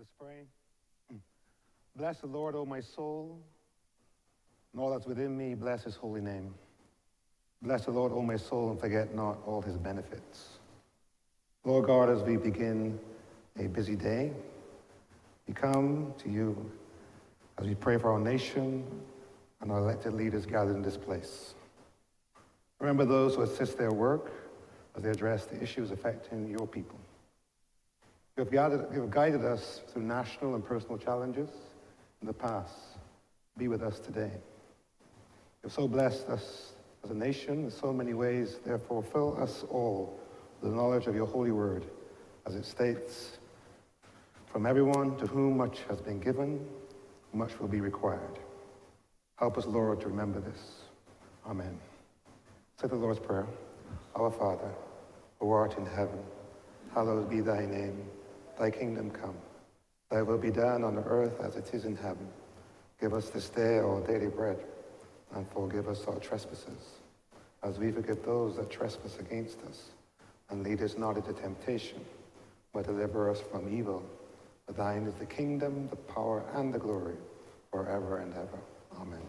Let us pray. Bless the Lord, O my soul, and all that's within me, bless his holy name. Bless the Lord, O my soul, and forget not all his benefits. Lord God, as we begin a busy day, we come to you as we pray for our nation and our elected leaders gathered in this place. Remember those who assist their work as they address the issues affecting your people. You have guided us through national and personal challenges in the past. Be with us today. You have so blessed us as a nation in so many ways. Therefore, fill us all with the knowledge of your holy word, as it states, from everyone to whom much has been given, much will be required. Help us, Lord, to remember this. Amen. Say the Lord's Prayer. Our Father, who art in heaven, hallowed be thy name. Thy kingdom come. Thy will be done on earth as it is in heaven. Give us this day our daily bread, and forgive us our trespasses, as we forgive those that trespass against us. And lead us not into temptation, but deliver us from evil. For thine is the kingdom, the power, and the glory, forever and ever. Amen.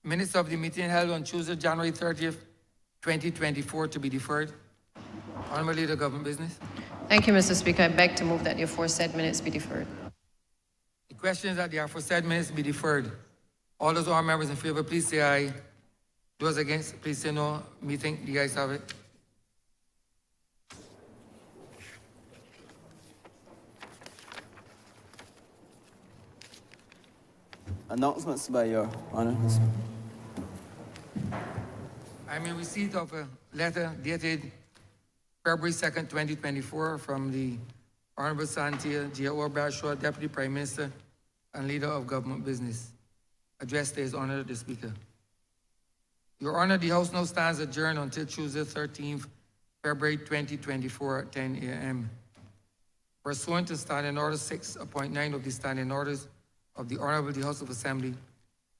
Minutes of the meeting held on Tuesday, January 30th, 2024 to be deferred. Honourable Leader of Government Business. Thank you, Mr. Speaker. I beg to move that the aforesaid minutes be deferred. The question is that the aforesaid minutes be deferred. All those who are members in favor, please say aye. Those against, please say no. Meeting, the ayes have it. Announcements by Your Honor. I'm in receipt of a letter dated February 2nd, 2024 from the Honourable Santia J. Bradshaw, Deputy Prime Minister and Leader of Government Business, addressed to His Honour the Speaker. Your Honour, the House now stands adjourned until Tuesday, 13th February 2024 at 10 a.m. Pursuant to Standing Order 6.9 of the Standing Orders of the Honourable the House of Assembly,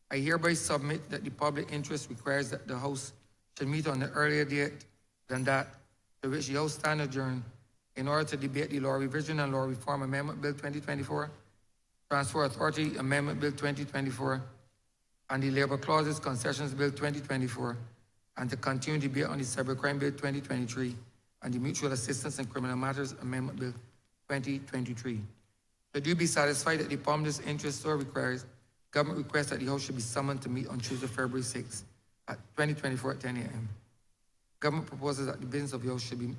I hereby submit that the public interest requires that the House should meet on an earlier date than that to which the House stands adjourned in order to debate the Law Revision and Law Reform Amendment Bill 2024, Transfer Authority Amendment Bill 2024, and the Labour Clauses Concessions Bill 2024, and to continue debate on the Cybercrime Bill 2023 and the Mutual Assistance in Criminal Matters Amendment Bill 2023. Should you be satisfied that the public's interest so requires, government requests that the House should be summoned to meet on Tuesday, February 6th at 2024 at 10 a.m. Government proposes that the business of the House should be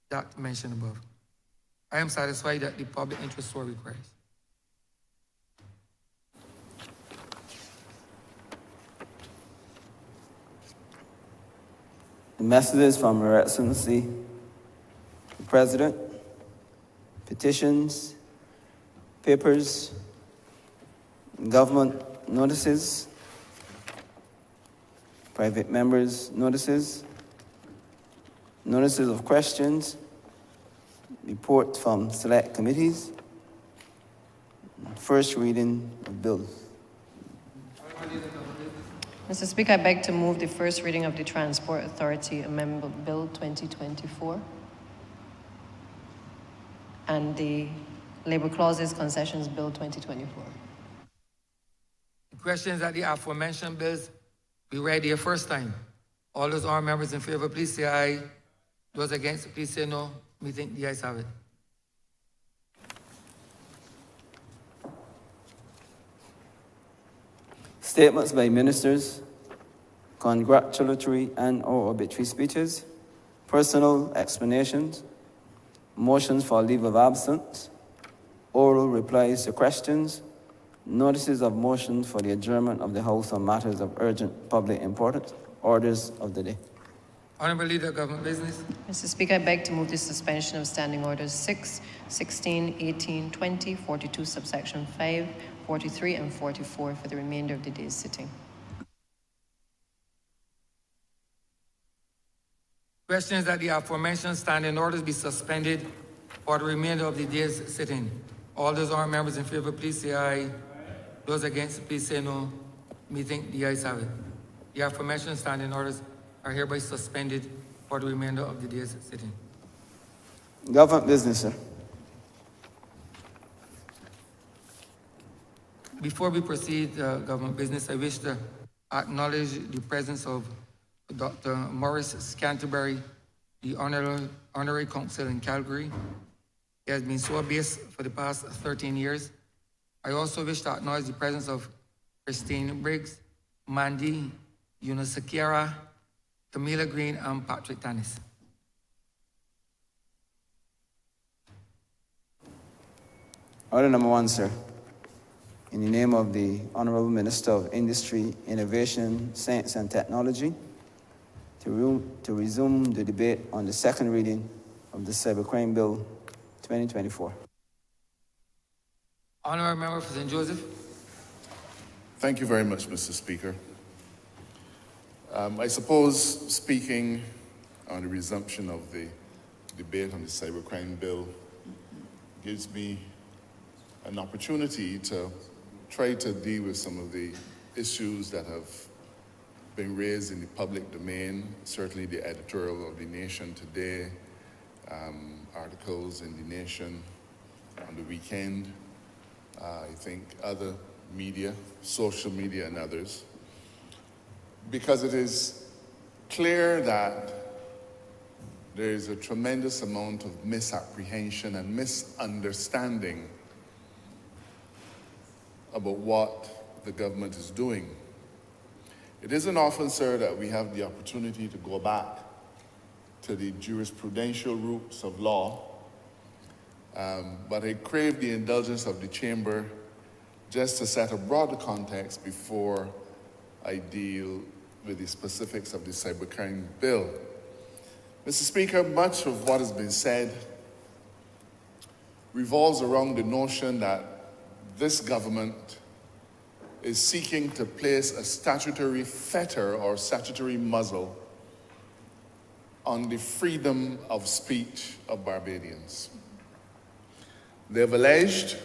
that mentioned above. I am satisfied that the public interest so requires. The messages from Her Excellency, the President, petitions, papers, government notices, private members' notices, notices of questions, reports from select committees, first reading of bills. Mr. Speaker, I beg to move the first reading of the Transport Authority Amendment Bill 2024 and the Labour Clauses Concessions Bill 2024. The Questions that the aforementioned bills be read here first time. All those honorable members in favor, please say aye. Those against, please say no. Me think the ayes have it. Statements by ministers, congratulatory and/or obituary speeches, personal explanations, motions for leave of absence, oral replies to questions, notices of motions for the adjournment of the House on matters of urgent public importance, orders of the day. Honourable Leader of Government Business. Mr. Speaker, I beg to move the suspension of Standing Orders 6, 16, 18, 20, 42, subsection 5, 43, and 44 for the remainder of the day's sitting. Questions that the aforementioned standing orders be suspended for the remainder of the day's sitting. All those honourable members in favor, please say aye. Those against, please say no. Me think the ayes have it. The aforementioned standing orders are hereby suspended for the remainder of the day's sitting. Government business, sir. Before we proceed, government business, I wish to acknowledge the presence of Dr. Maurice Canterbury, the Honorary Counsel in Calgary. He has been so based for the past 13 years. I also wish to acknowledge the presence of Christine Briggs, Mandy, Eunice Sakira, Camila Green, and Patrick Tanis. Order number 1, sir. In the name of the Honourable Minister of Industry, Innovation, Science and Technology, to resume the debate on the second reading of the Cybercrime Bill 2024. Honourable Member for St. Joseph. Thank you very much, Mr. Speaker. I suppose speaking on the resumption of the debate on the Cybercrime Bill gives me an opportunity to try to deal with some of the issues that have been raised in the public domain, certainly the editorial of The Nation today, articles in The Nation on the weekend, I think other media, social media and others, because it is clear that there is a tremendous amount of misapprehension and misunderstanding about what the government is doing. It isn't often, sir, that we have the opportunity to go back to the jurisprudential roots of law, but I crave the indulgence of the chamber just to set a broader context before I deal with the specifics of the Cybercrime Bill. Mr. Speaker, much of what has been said revolves around the notion that this government is seeking to place a statutory fetter or statutory muzzle on the freedom of speech of Barbadians. They've alleged,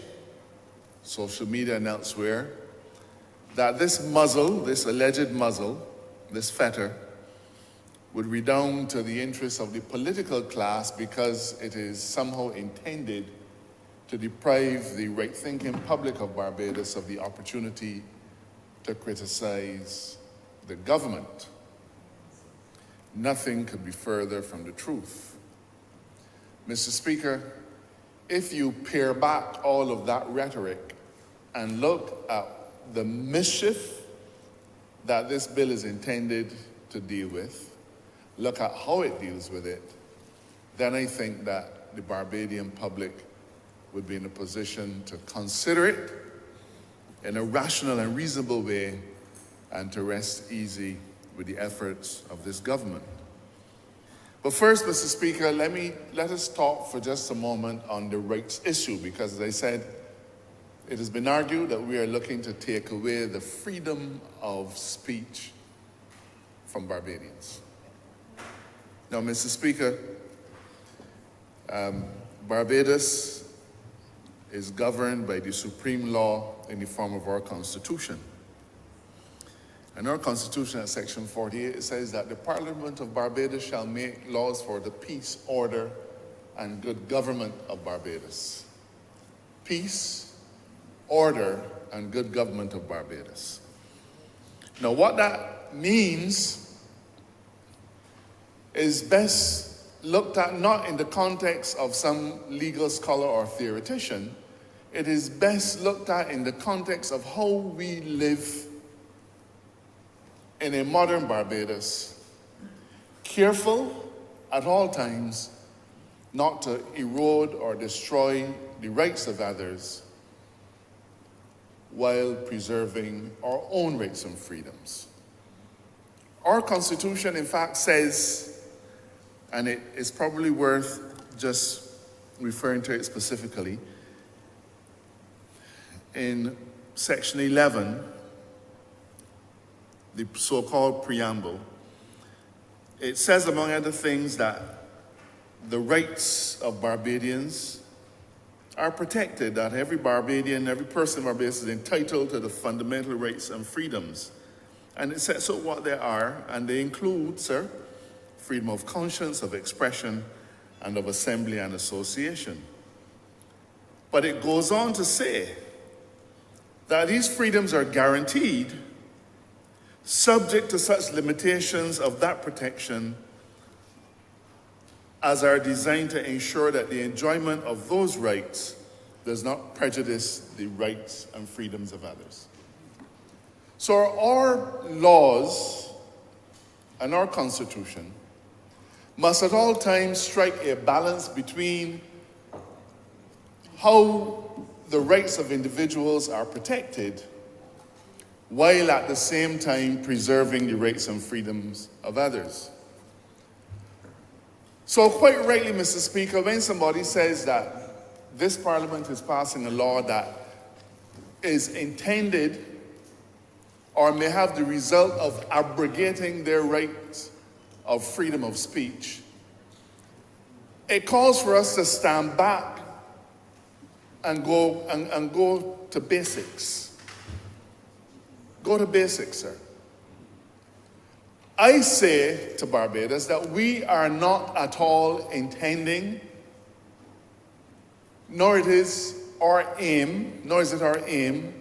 social media and elsewhere, that this muzzle, this alleged muzzle, this fetter, would redound to the interests of the political class because it is somehow intended to deprive the right-thinking public of Barbados of the opportunity to criticize the government. Nothing could be further from the truth. Mr. Speaker, if you pare back all of that rhetoric and look at the mischief that this bill is intended to deal with, look at how it deals with it, then I think that the Barbadian public would be in a position to consider it in a rational and reasonable way and to rest easy with the efforts of this government. But first, Mr. Speaker, let us talk for just a moment on the rights issue, because as I said, it has been argued that we are looking to take away the freedom of speech from Barbadians. Now, Mr. Speaker, Barbados is governed by the supreme law in the form of our Constitution. In our Constitution, at Section 48, it says that the Parliament of Barbados shall make laws for the peace, order, and good government of Barbados. Peace, order, and good government of Barbados. Now, what that means is best looked at not in the context of some legal scholar or theoretician. It is best looked at in the context of how we live in a modern Barbados, careful at all times not to erode or destroy the rights of others while preserving our own rights and freedoms. Our Constitution, in fact, says, and it is probably worth just referring to it specifically, in Section 11, the so-called preamble, it says, among other things, that the rights of Barbadians are protected, that every Barbadian, every person in Barbados is entitled to the fundamental rights and freedoms. And it sets out what they are, and they include, sir, freedom of conscience, of expression, and of assembly and association. But it goes on to say that these freedoms are guaranteed subject to such limitations of that protection as are designed to ensure that the enjoyment of those rights does not prejudice the rights and freedoms of others. So our laws and our Constitution must at all times strike a balance between how the rights of individuals are protected while at the same time preserving the rights and freedoms of others. So quite rightly, Mr. Speaker, when somebody says that this Parliament is passing a law that is intended or may have the result of abrogating their rights of freedom of speech, it calls for us to stand back and go to basics. Go to basics, sir. I say to Barbados that we are not at all intending, nor is it our aim,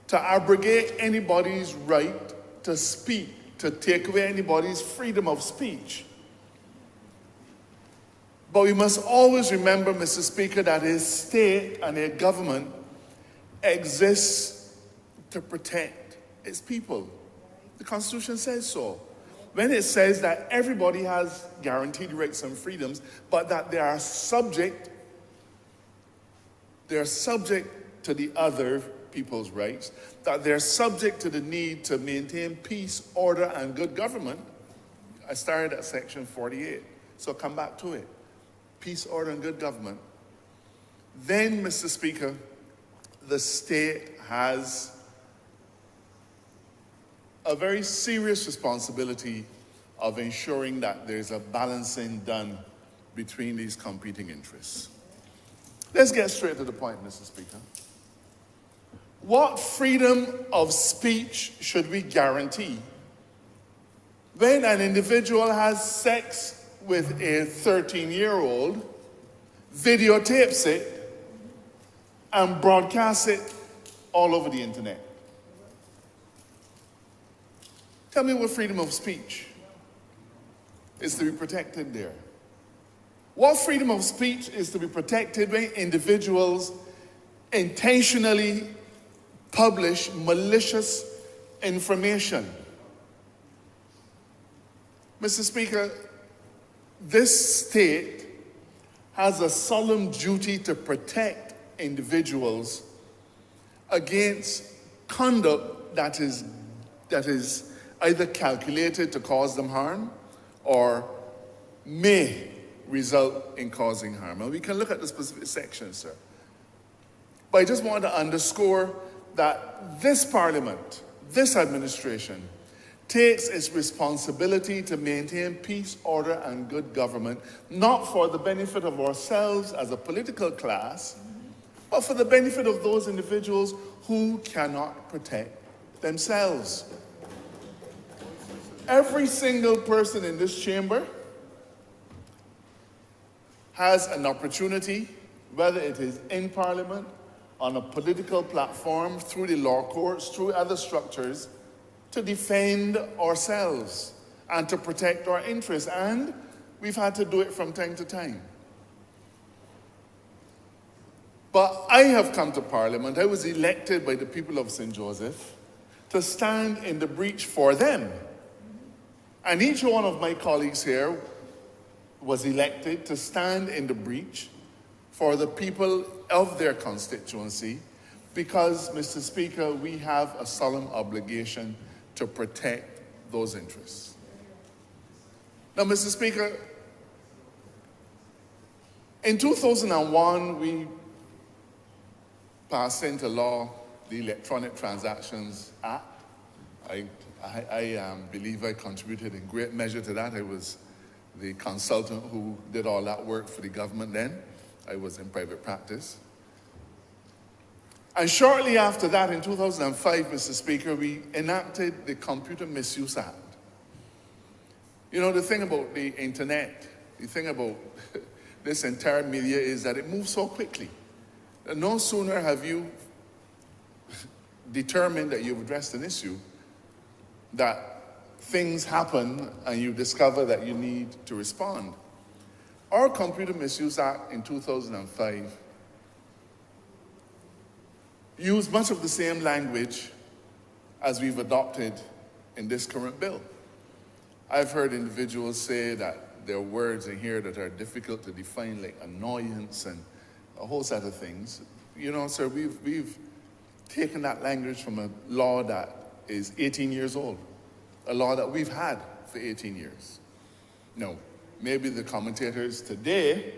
to abrogate anybody's right to speak, to take away anybody's freedom of speech. But we must always remember, Mr. Speaker, that a state and a government exists to protect its people. The Constitution says so. When it says that everybody has guaranteed rights and freedoms, but that they are subject to the other people's rights, that they're subject to the need to maintain peace, order, and good government. I started at section 48, so come back to it. Peace, order, and good government. Then, Mr. Speaker, the state has a very serious responsibility of ensuring that there's a balancing done between these competing interests. Let's get straight to the point, Mr. Speaker. What freedom of speech should we guarantee when an individual has sex with a 13-year-old, videotapes it, and broadcasts it all over the internet? Tell me what freedom of speech is to be protected there. What freedom of speech is to be protected when individuals intentionally publish malicious information? Mr. Speaker, this state has a solemn duty to protect individuals against conduct that is either calculated to cause them harm or may result in causing harm. And we can look at the specific sections, sir. But I just want to underscore that this Parliament, this administration, takes its responsibility to maintain peace, order, and good government, not for the benefit of ourselves as a political class, but for the benefit of those individuals who cannot protect themselves. Every single person in this chamber has an opportunity, whether it is in Parliament, on a political platform, through the law courts, through other structures, to defend ourselves and to protect our interests, and we've had to do it from time to time. But I have come to Parliament, I was elected by the people of St. Joseph to stand in the breach for them. And each one of my colleagues here was elected to stand in the breach for the people of their constituency because, Mr. Speaker, we have a solemn obligation to protect those interests. Now, Mr. Speaker, in 2001, we passed into law the Electronic Transactions Act. I believe I contributed in great measure to that. I was the consultant who did all that work for the government then. I was in private practice. And shortly after that, in 2005, Mr. Speaker, we enacted the Computer Misuse Act. You know, the thing about the internet, the thing about this entire media is that it moves so quickly. And no sooner have you determined that you've addressed an issue, that things happen and you discover that you need to respond. Our Computer Misuse Act in 2005 used much of the same language as we've adopted in this current bill. I've heard individuals say that there are words in here that are difficult to define, like annoyance and a whole set of things. You know, sir, we've taken that language from a law that is 18 years old, a law that we've had for 18 years. Now, maybe the commentators today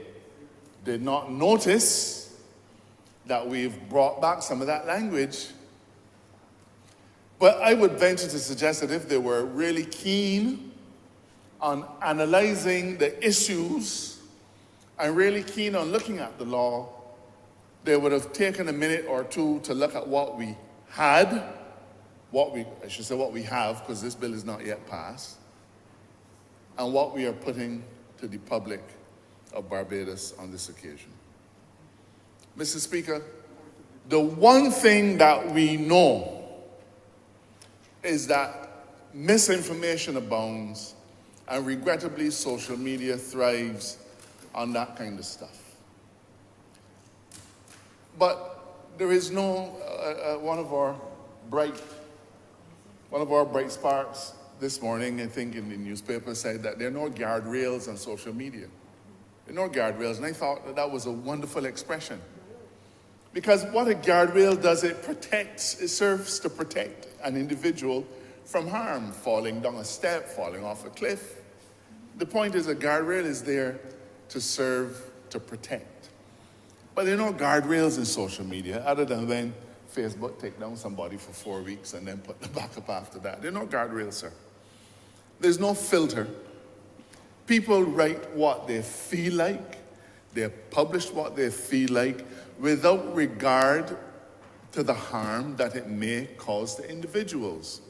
did not notice that we've brought back some of that language, but I would venture to suggest that if they were really keen on analyzing the issues and really keen on looking at the law, they would have taken a minute or two to look at what we had, what we have, because this bill is not yet passed, and what we are putting to the public of Barbados on this occasion. Mr. Speaker, the one thing that we know is that misinformation abounds, and regrettably, social media thrives on that kind of stuff. But there is no, one of our bright sparks this morning, I think in the newspaper, said that there are no guardrails on social media. There are no guardrails, and I thought that that was a wonderful expression. Because what a guardrail does, it serves to protect an individual from harm, falling down a step, falling off a cliff. The point is, a guardrail is there to serve to protect. But there are no guardrails in social media, other than when Facebook take down somebody for 4 weeks and then put them back up after that. There are no guardrails, sir. There's no filter. People write what they feel like. They publish what they feel like without regard to the harm that it may cause to individuals.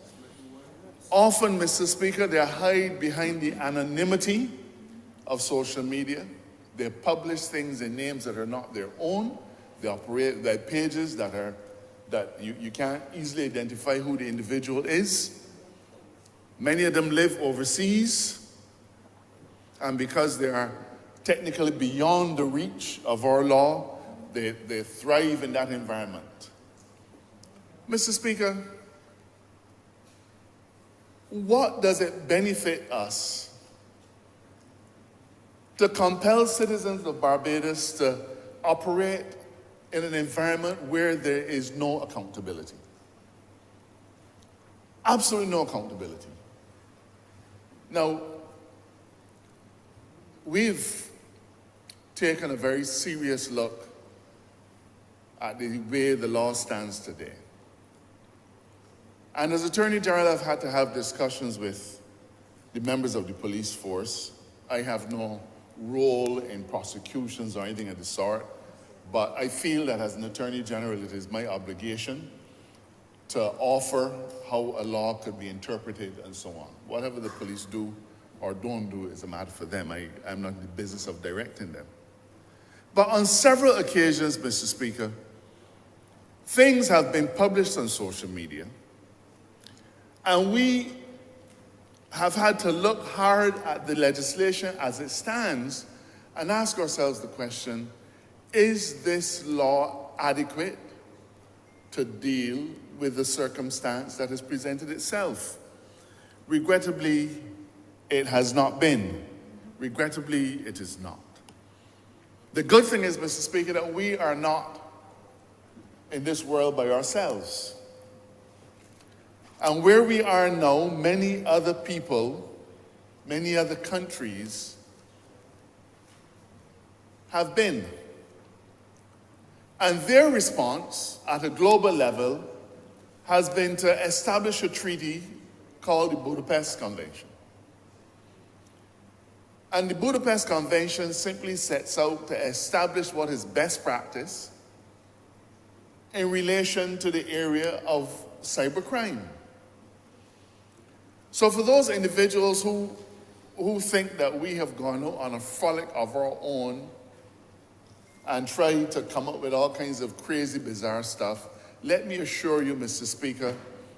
Often, Mr. Speaker, they hide behind the anonymity of social media. They publish things in names that are not their own. They operate their pages that you can't easily identify who the individual is. Many of them live overseas, and because they are technically beyond the reach of our law, they thrive in that environment. Mr. Speaker, what does it benefit us to compel citizens of Barbados to operate in an environment where there is no accountability? Absolutely no accountability. Now, we've taken a very serious look at the way the law stands today. And as Attorney General, I've had to have discussions with the members of the police force. I have no role in prosecutions or anything of the sort, but I feel that as an Attorney General, it is my obligation to offer how a law could be interpreted and so on. Whatever the police do or don't do is a matter for them. I'm not in the business of directing them. But on several occasions, Mr. Speaker, things have been published on social media And we have had to look hard at the legislation as it stands and ask ourselves the question, is this law adequate to deal with the circumstance that has presented itself? Regrettably, it has not been. Regrettably, it is not. The good thing is, Mr. Speaker, that we are not in this world by ourselves. And where we are now, many other people, many other countries have been. And their response at a global level has been to establish a treaty called the Budapest Convention. And the Budapest Convention simply sets out to establish what is best practice in relation to the area of cybercrime. So for those individuals who think that we have gone out on a frolic of our own and tried to come up with all kinds of crazy, bizarre stuff, let me assure you, Mr. Speaker,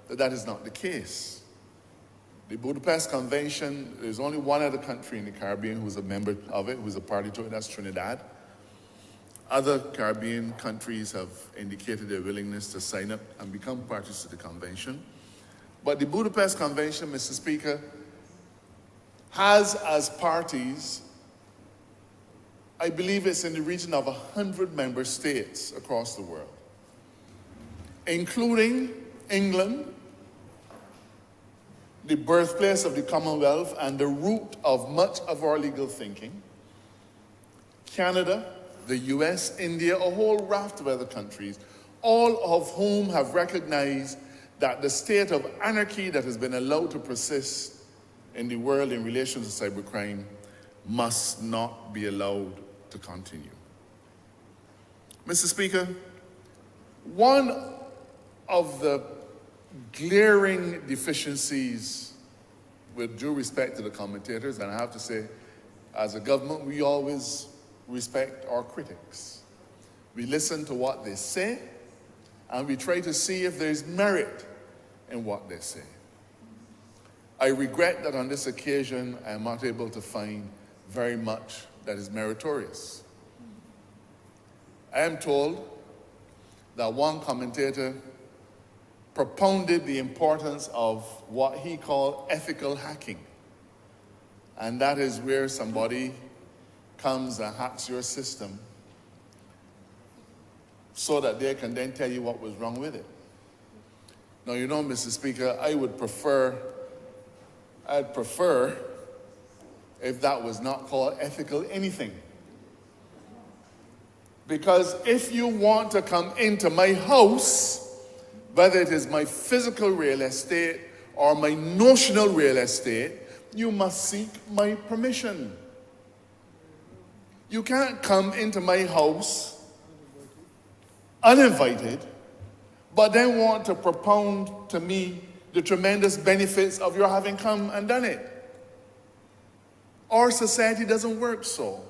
that that is not the case. The Budapest Convention, there's only one other country in the Caribbean who's a member of it, who's a party to it, that's Trinidad. Other Caribbean countries have indicated their willingness to sign up and become parties to the convention. But the Budapest Convention, Mr. Speaker, has as parties, I believe it's in the region of 100 member states across the world, including England, the birthplace of the Commonwealth and the root of much of our legal thinking, Canada, the US, India, a whole raft of other countries, all of whom have recognized that the state of anarchy that has been allowed to persist in the world in relation to cybercrime must not be allowed to continue. Mr. Speaker, one of the glaring deficiencies, with due respect to the commentators, and I have to say, as a government, we always respect our critics. We listen to what they say, and we try to see if there's merit in what they say. I regret that on this occasion, I am not able to find very much that is meritorious. I am told that one commentator propounded the importance of what he called ethical hacking. And that is where somebody comes and hacks your system so that they can then tell you what was wrong with it. Now, you know, Mr. Speaker, I'd prefer if that was not called ethical anything. Because if you want to come into my house, whether it is my physical real estate or my notional real estate, you must seek my permission. You can't come into my house uninvited, but then want to propound to me the tremendous benefits of your having come and done it. Our society doesn't work so.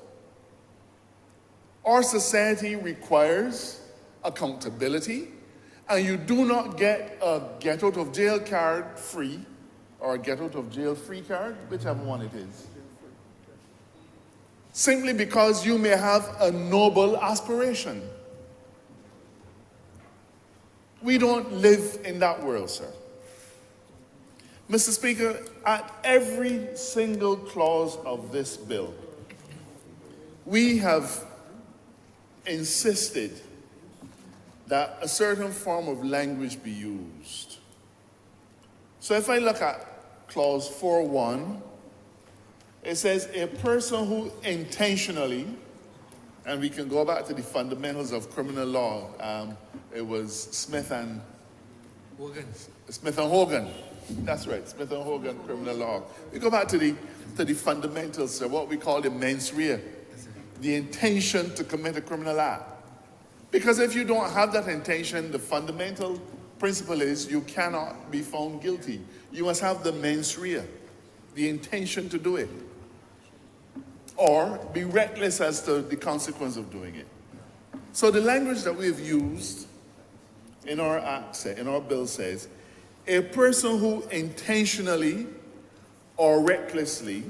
Our society requires accountability, and you do not get a get out of jail card free or a get out of jail free card, whichever one it is, simply because you may have a noble aspiration. We don't live in that world, sir. Mr. Speaker, at every single clause of this bill, we have insisted that a certain form of language be used. So if I look at clause 4.1, it says a person who intentionally, and we can go back to the fundamentals of criminal law. It was Smith and Hogan. That's right, Smith and Hogan criminal law. We go back to the fundamentals, sir, what we call the mens rea, the intention to commit a criminal act. Because if you don't have that intention, the fundamental principle is you cannot be found guilty. You must have the mens rea, the intention to do it, or be reckless as to the consequence of doing it. So the language that we've used in our act, in our bill says, A person who intentionally or recklessly,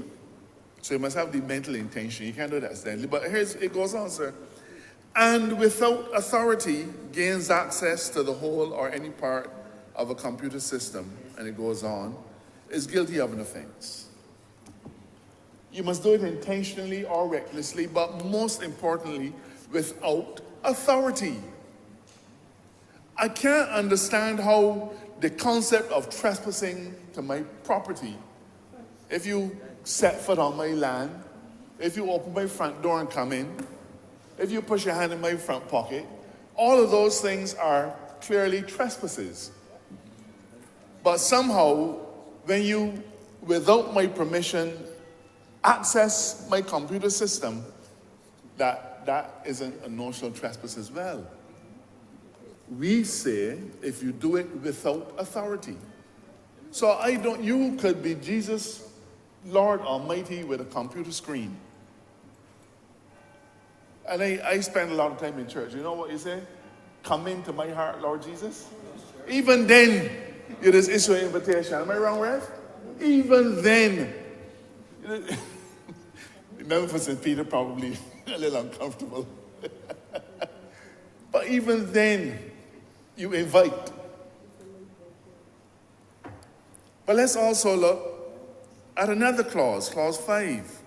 so you must have the mental intention, you can't do that accidentally, but it goes on, sir, and without authority gains access to the whole or any part of a computer system, and it goes on, is guilty of an offense. You must do it intentionally or recklessly, but most importantly, without authority. I can't understand how the concept of trespassing to my property, if you set foot on my land, if you open my front door and come in, if you push your hand in my front pocket, all of those things are clearly trespasses. But somehow, when you, without my permission, access my computer system, that isn't a notional trespass as well. We say if you do it without authority. So you could be Jesus, Lord Almighty, with a computer screen. And I spend a lot of time in church. You know what you say? Come into my heart, Lord Jesus. Even then, you just issue an invitation. Am I wrong, Rev? Even then. Remember for St. Peter, probably a little uncomfortable. But even then, you invite. But let's also look at another clause, clause 5.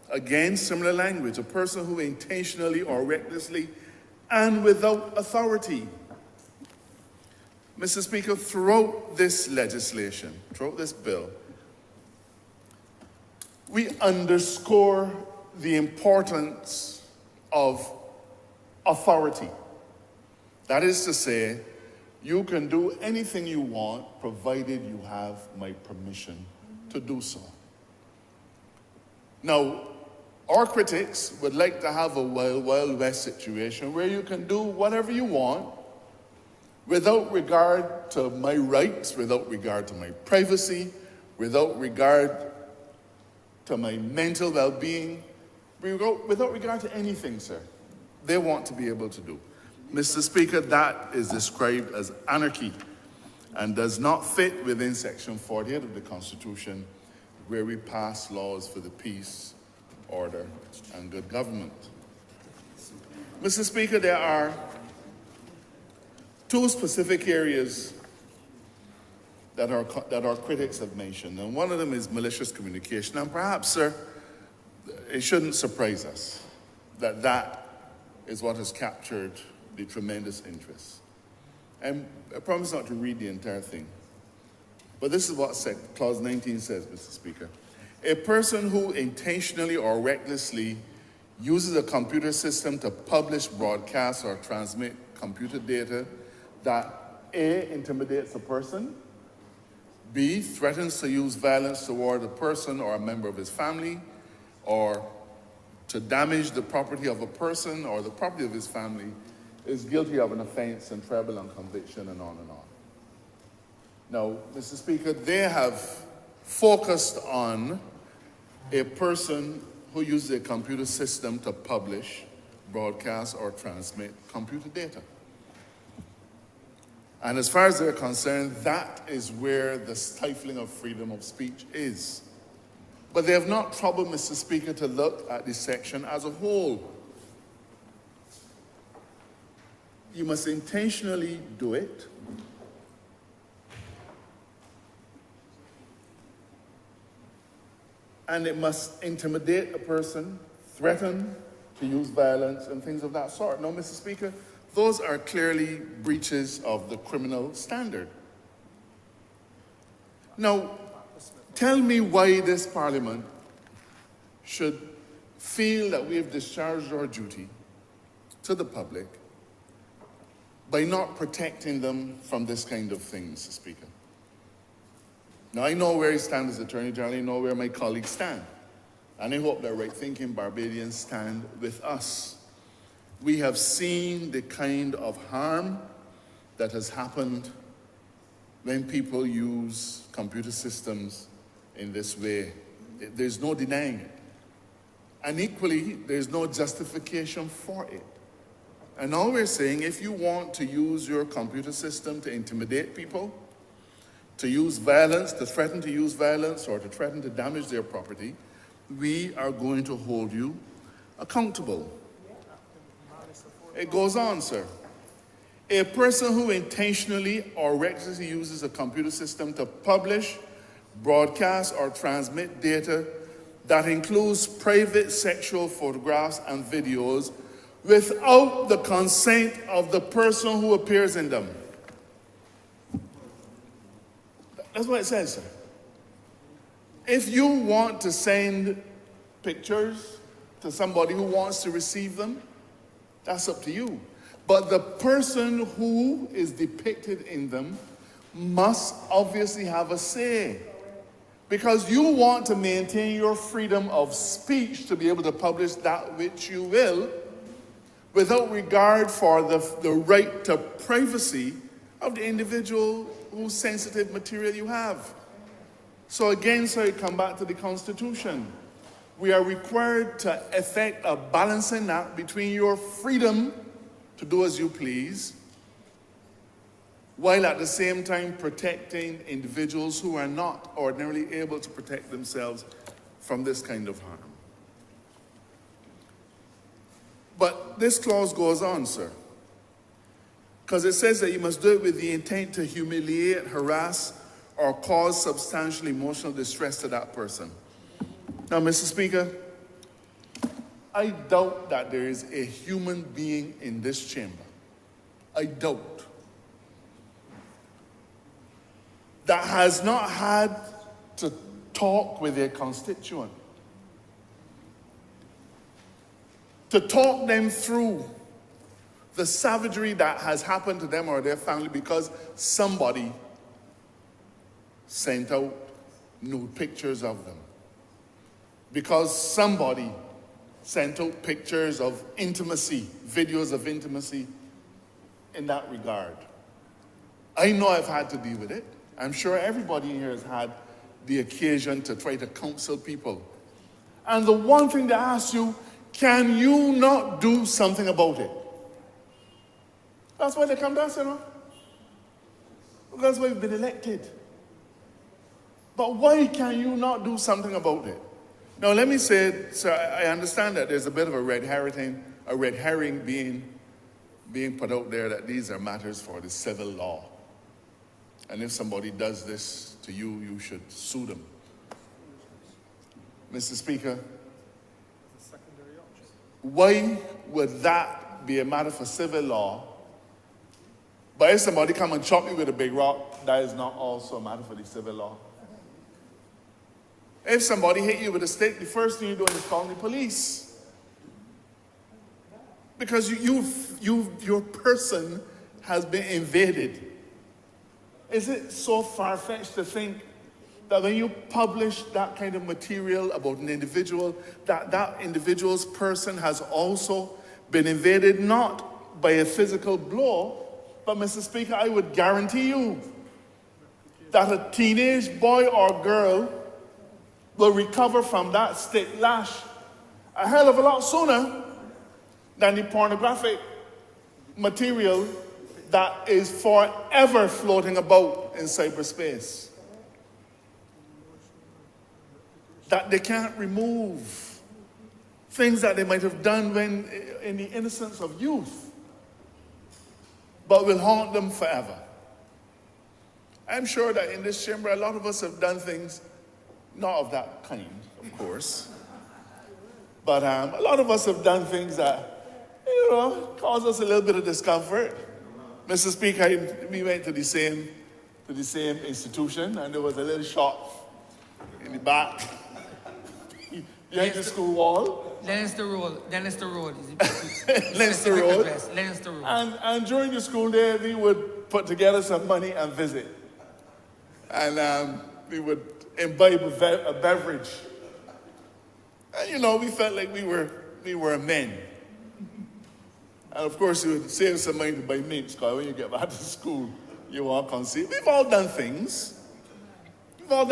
Again, similar language. A person who intentionally or recklessly and without authority. Mr. Speaker, throughout this legislation, throughout this bill, we underscore the importance of authority. That is to say, you can do anything you want provided you have my permission to do so. Now, our critics would like to have a Wild Wild West situation where you can do whatever you want without regard to my rights, without regard to my privacy, without regard to my mental well-being, without regard to anything, sir. They want to be able to do. Mr. Speaker, that is described as anarchy and does not fit within Section 48 of the Constitution, where we pass laws for the peace, order, and good government. Mr. Speaker, there are two specific areas that our critics have mentioned, and one of them is malicious communication. And perhaps, sir, it shouldn't surprise us that that is what has captured the tremendous interest. And I promise not to read the entire thing, but this is what Clause 19 says, Mr. Speaker. A person who intentionally or recklessly uses a computer system to publish, broadcast, or transmit computer data that A, intimidates a person, B, threatens to use violence toward a person or a member of his family, or to damage the property of a person or the property of his family, is guilty of an offense and treble on conviction, and on and on. Now, Mr. Speaker, they have focused on a person who uses a computer system to publish, broadcast, or transmit computer data. And as far as they're concerned, that is where the stifling of freedom of speech is. But they have not troubled, Mr. Speaker, to look at this section as a whole. You must intentionally do it. And it must intimidate a person, threaten to use violence, and things of that sort. Now, Mr. Speaker, those are clearly breaches of the criminal standard. Now, tell me why this Parliament should feel that we have discharged our duty to the public by not protecting them from this kind of thing, Mr. Speaker. Now, I know where he stands as Attorney General, I know where my colleagues stand, and I hope that right-thinking Barbadians stand with us. We have seen the kind of harm that has happened when people use computer systems in this way. There's no denying it. And equally, there's no justification for it. And now we're saying if you want to use your computer system to intimidate people, to use violence, to threaten to use violence, or to threaten to damage their property, we are going to hold you accountable. It goes on, sir. A person who intentionally or recklessly uses a computer system to publish, broadcast, or transmit data that includes private sexual photographs and videos without the consent of the person who appears in them. That's what it says, sir. If you want to send pictures to somebody who wants to receive them, that's up to you. But the person who is depicted in them must obviously have a say. Because you want to maintain your freedom of speech to be able to publish that which you will, without regard for the right to privacy of the individual whose sensitive material you have. So again, sir, I come back to the Constitution. We are required to effect a balancing act between your freedom to do as you please, while at the same time protecting individuals who are not ordinarily able to protect themselves from this kind of harm. But this clause goes on, sir, because it says that you must do it with the intent to humiliate, harass, or cause substantial emotional distress to that person. Now, Mr. Speaker, I doubt that there is a human being in this chamber, I doubt, that has not had to talk with their constituent, to talk them through the savagery that has happened to them or their family because somebody sent out nude pictures of them. Because somebody sent out pictures of intimacy, videos of intimacy in that regard. I know I've had to deal with it. I'm sure everybody here has had the occasion to try to counsel people. And the one thing to ask you, can you not do something about it? That's why they come to us, you know. That's why we've been elected. But why can you not do something about it? Now, let me say, sir, I understand that there's a bit of a red herring being put out there that these are matters for the civil law. And if somebody does this to you, you should sue them. Mr. Speaker, why would that be a matter for civil law? But if somebody come and chop you with a big rock, that is not also a matter for the civil law. If somebody hit you with a stick, the first thing you're doing is calling the police. Because your person has been invaded. Is it so far-fetched to think that when you publish that kind of material about an individual, that individual's person has also been invaded, not by a physical blow, but, Mr. Speaker, I would guarantee you that a teenage boy or girl will recover from that stick lash a hell of a lot sooner than the pornographic material that is forever floating about in cyberspace, that they can't remove, things that they might have done when in the innocence of youth, but will haunt them forever. I'm sure that in this chamber, a lot of us have done things, not of that kind, of course, but a lot of us have done things that, cause us a little bit of discomfort. Mr. Speaker, we went to the same institution, and there was a little shop in the back, behind the school wall. Leinster Road. Leinster Road. Leinster Road. And during the school day, we would put together some money and visit. And we would imbibe a beverage. And we felt like we were men. And of course, we would save some money to buy mints, because when you get back to school, you won't conceive. We've all done things. But,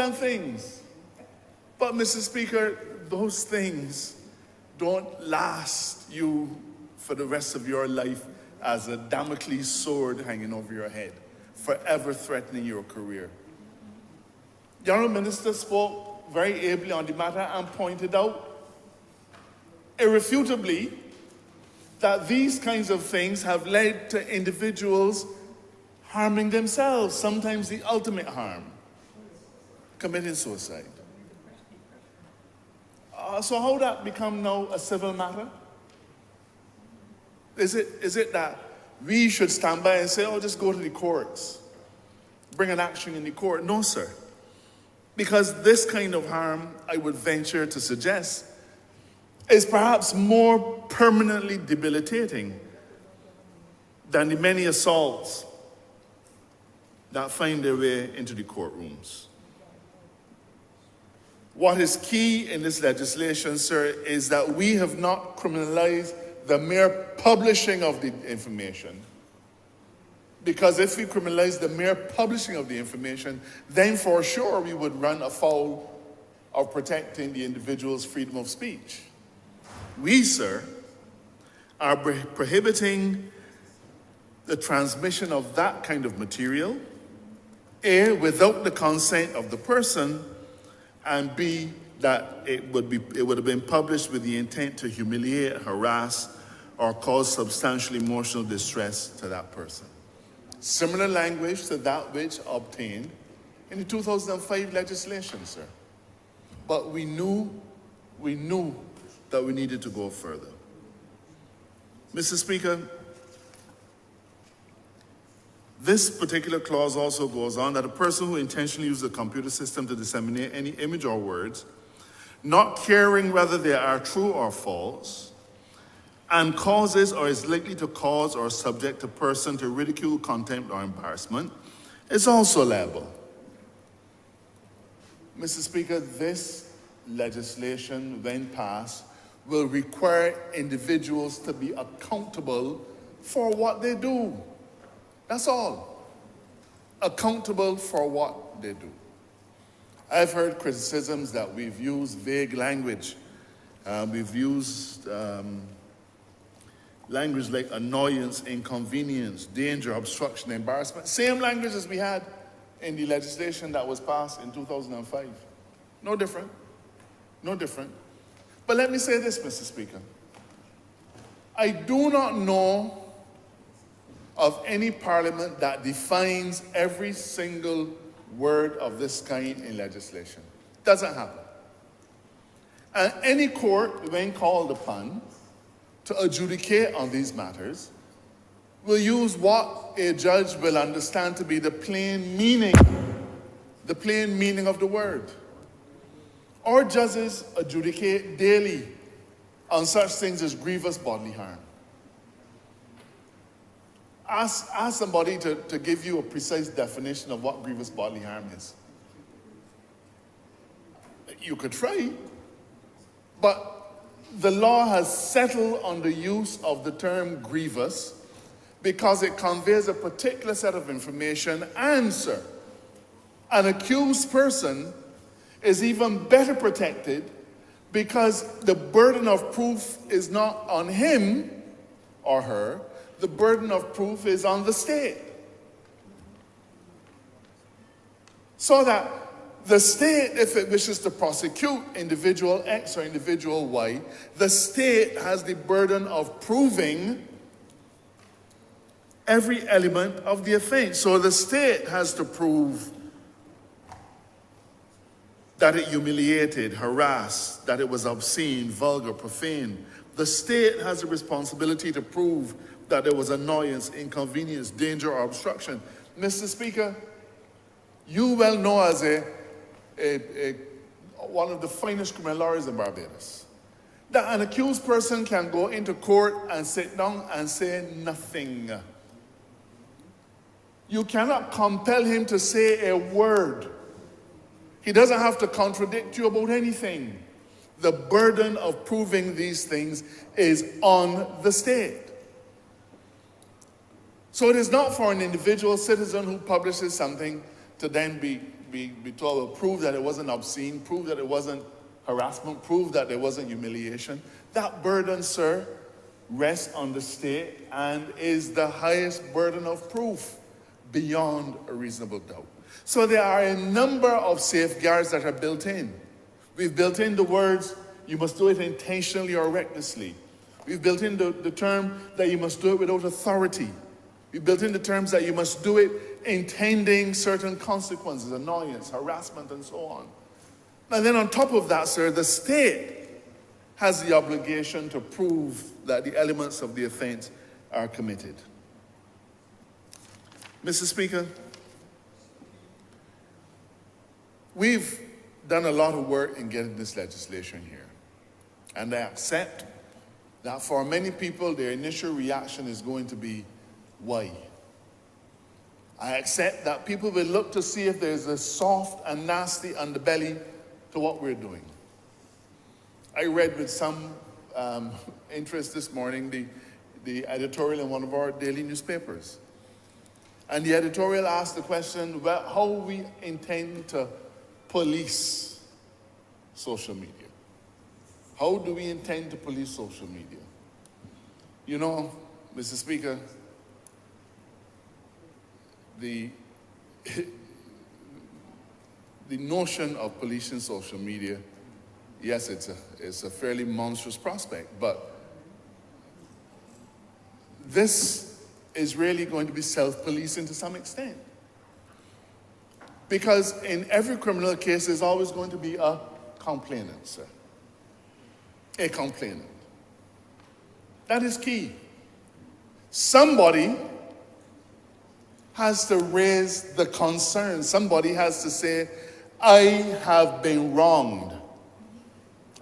Mr. Speaker, those things don't last you for the rest of your life as a Damocles sword hanging over your head, forever threatening your career. The Honourable Minister spoke very ably on the matter and pointed out irrefutably that these kinds of things have led to individuals harming themselves, sometimes the ultimate harm, committing suicide. So how that become now a civil matter? Is it that we should stand by and say, oh, just go to the courts, bring an action in the court? No, sir. Because this kind of harm, I would venture to suggest, is perhaps more permanently debilitating than the many assaults that find their way into the courtrooms. What is key in this legislation, sir, is that we have not criminalized the mere publishing of the information. Because if we criminalize the mere publishing of the information, then for sure we would run afoul of protecting the individual's freedom of speech. We, sir, are prohibiting the transmission of that kind of material, A, without the consent of the person, and B, that it would have been published with the intent to humiliate, harass, or cause substantial emotional distress to that person. Similar language to that which obtained in the 2005 legislation, sir. But we knew that we needed to go further. Mr. Speaker, this particular clause also goes on that a person who intentionally uses a computer system to disseminate any image or words, not caring whether they are true or false, and causes or is likely to cause or subject a person to ridicule, contempt, or embarrassment, is also liable. Mr. Speaker, this legislation, when passed, will require individuals to be accountable for what they do. That's all. Accountable for what they do. I've heard criticisms that we've used vague language. We've used language like annoyance, inconvenience, danger, obstruction, embarrassment. Same language as we had in the legislation that was passed in 2005. No different. No different. But let me say this, Mr. Speaker. I do not know of any parliament that defines every single word of this kind in legislation. Doesn't happen. And any court, when called upon to adjudicate on these matters, will use what a judge will understand to be the plain meaning of the word. Our judges adjudicate daily on such things as grievous bodily harm. Ask somebody to give you a precise definition of what grievous bodily harm is. You could try, but the law has settled on the use of the term grievous because it conveys a particular set of information, and, sir, an accused person is even better protected because the burden of proof is not on him or her. The burden of proof is on the state. So that the state, if it wishes to prosecute individual X or individual Y, the state has the burden of proving every element of the offense. So the state has to prove that it humiliated, harassed, that it was obscene, vulgar, profane. The state has a responsibility to prove that there was annoyance, inconvenience, danger, or obstruction. Mr. Speaker, you well know as one of the finest criminal lawyers in Barbados, that an accused person can go into court and sit down and say nothing. You cannot compel him to say a word. He doesn't have to contradict you about anything. The burden of proving these things is on the state. So it is not for an individual citizen who publishes something to then be told, well, prove that it wasn't obscene, prove that it wasn't harassment, prove that there wasn't humiliation. That burden, sir, rests on the state and is the highest burden of proof beyond a reasonable doubt. So there are a number of safeguards that are built in. We've built in the words, you must do it intentionally or recklessly. We've built in the term that you must do it without authority. We've built in the terms that you must do it intending certain consequences, annoyance, harassment, and so on. And then on top of that, sir, the state has the obligation to prove that the elements of the offense are committed. Mr. Speaker, we've done a lot of work in getting this legislation here. And I accept that for many people, their initial reaction is going to be, why? I accept that people will look to see if there's a soft and nasty underbelly to what we're doing. I read with some interest this morning the editorial in one of our daily newspapers. And the editorial asked the question, well, how we intend to police social media. How do we intend to police social media? You know, Mr. Speaker, the notion of policing social media, yes, it's a fairly monstrous prospect, but this is really going to be self-policing to some extent. Because in every criminal case, there's always going to be a complainant, sir. A complainant. That is key. Somebody has to raise the concern. Somebody has to say, I have been wronged,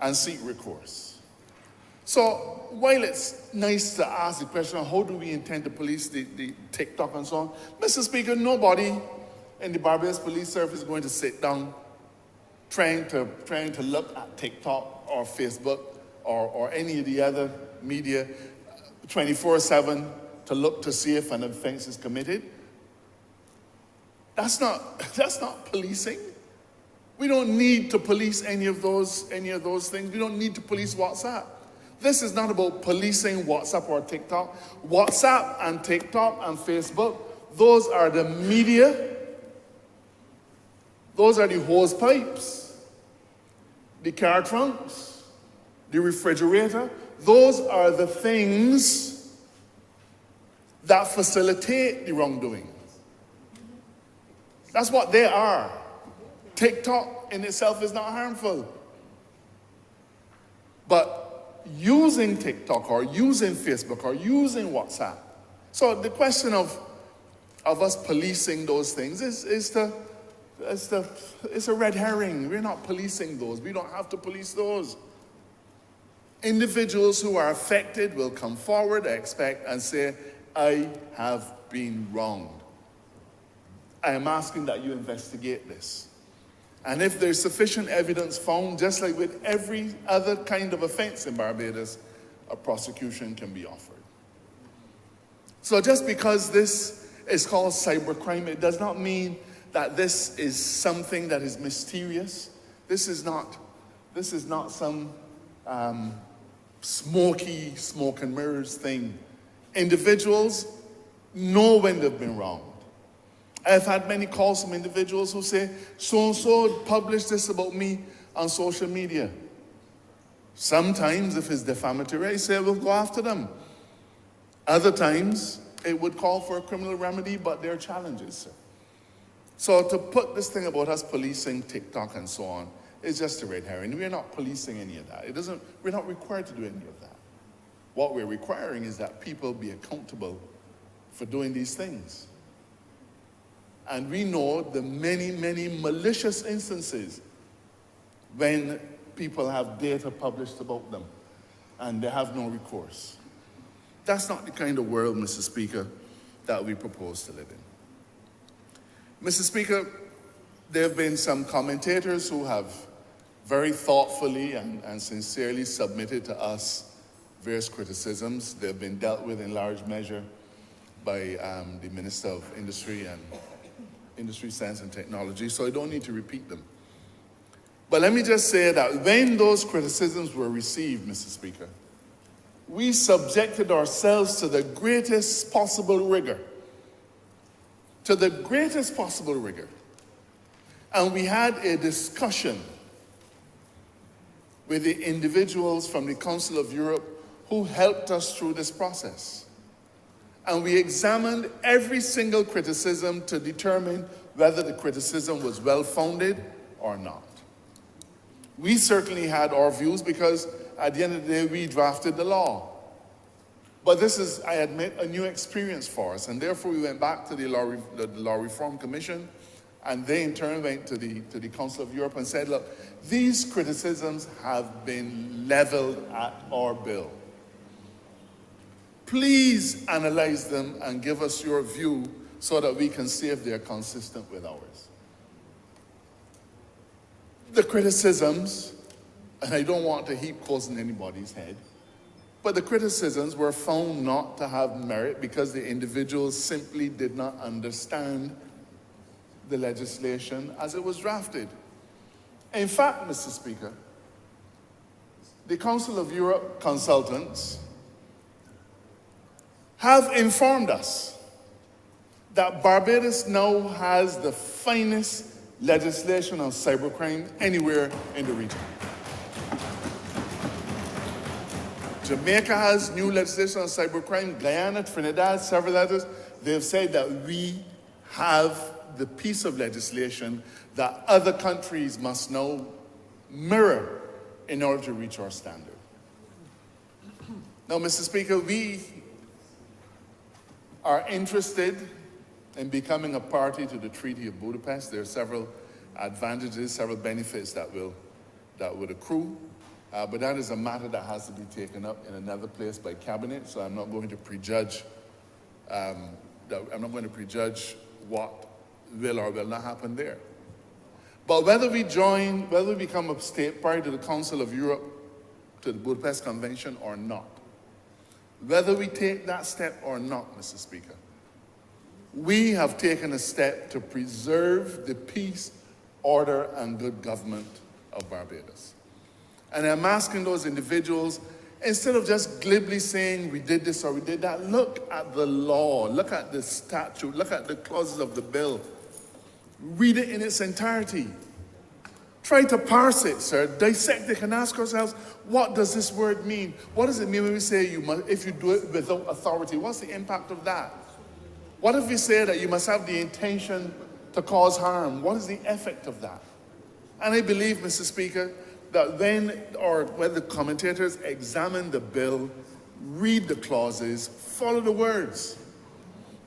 and seek recourse. So while it's nice to ask the question, how do we intend to police the TikTok and so on? Mr. Speaker, nobody in the Barbados Police Service is going to sit down trying to look at TikTok or Facebook or any of the other media 24/7 to look to see if an offense is committed. That's not policing. We don't need to police any of those things. We don't need to police WhatsApp. This is not about policing WhatsApp or TikTok. WhatsApp and TikTok and Facebook, those are the media. Those are the hose pipes, the car trunks, the refrigerator. Those are the things that facilitate the wrongdoing. That's what they are. TikTok in itself is not harmful. But using TikTok or using Facebook or using WhatsApp. So the question of us policing those things is a red herring. We're not policing those. We don't have to police those. Individuals who are affected will come forward, I expect, and say, I have been wronged. I am asking that you investigate this. And if there's sufficient evidence found, just like with every other kind of offense in Barbados, a prosecution can be offered. So just because this is called cybercrime, it does not mean that this is something that is mysterious. This is not some smoky smoke and mirrors thing. Individuals know when they've been wronged. I've had many calls from individuals who say, so-and-so published this about me on social media. Sometimes, if it's defamatory, I say we'll go after them. Other times, it would call for a criminal remedy, but there are challenges. So to put this thing about us policing TikTok and so on is just a red herring. We're not policing any of that. We're not required to do any of that. What we're requiring is that people be accountable for doing these things. And we know the many, many malicious instances when people have data published about them and they have no recourse. That's not the kind of world, Mr. Speaker, that we propose to live in. Mr. Speaker, there have been some commentators who have very thoughtfully and sincerely submitted to us various criticisms. They've been dealt with in large measure by the Minister of Industry and Industry, Science and Technology, so I don't need to repeat them. But let me just say that when those criticisms were received, Mr. Speaker, we subjected ourselves to the greatest possible rigor. To the greatest possible rigor. And we had a discussion with the individuals from the Council of Europe who helped us through this process. And we examined every single criticism to determine whether the criticism was well-founded or not. We certainly had our views because at the end of the day, we drafted the law. But this is, I admit, a new experience for us. And therefore, we went back to the Law Reform Commission, and they in turn went to the Council of Europe and said, look, these criticisms have been leveled at our bill. Please analyze them and give us your view so that we can see if they're consistent with ours. The criticisms, and I don't want to heap coals in anybody's head, but the criticisms were found not to have merit because the individuals simply did not understand the legislation as it was drafted. In fact, Mr. Speaker, the Council of Europe consultants have informed us that Barbados now has the finest legislation on cybercrime anywhere in the region. Jamaica has new legislation on cybercrime, Guyana, Trinidad, several others. They've said that we have the piece of legislation that other countries must now mirror in order to reach our standard. Now, Mr. Speaker, we are interested in becoming a party to the Treaty of Budapest. There are several advantages, several benefits that would accrue, but that is a matter that has to be taken up in another place by cabinet. So I'm not going to prejudge. I'm not going to prejudge what will or will not happen there. But whether we become a state party to the Council of Europe, to the Budapest Convention or not, whether we take that step or not, Mr. Speaker, we have taken a step to preserve the peace, order, and good government of Barbados. And I'm asking those individuals, instead of just glibly saying we did this or we did that, look at the law, look at the statute, look at the clauses of the bill. Read it in its entirety. Try to parse it, sir. Dissect it and ask ourselves, what does this word mean? What does it mean when we say you must, if you do it without authority? What's the impact of that? What if we say that you must have the intention to cause harm? What is the effect of that? And I believe, Mr. Speaker, that when the commentators examine the bill, read the clauses, follow the words,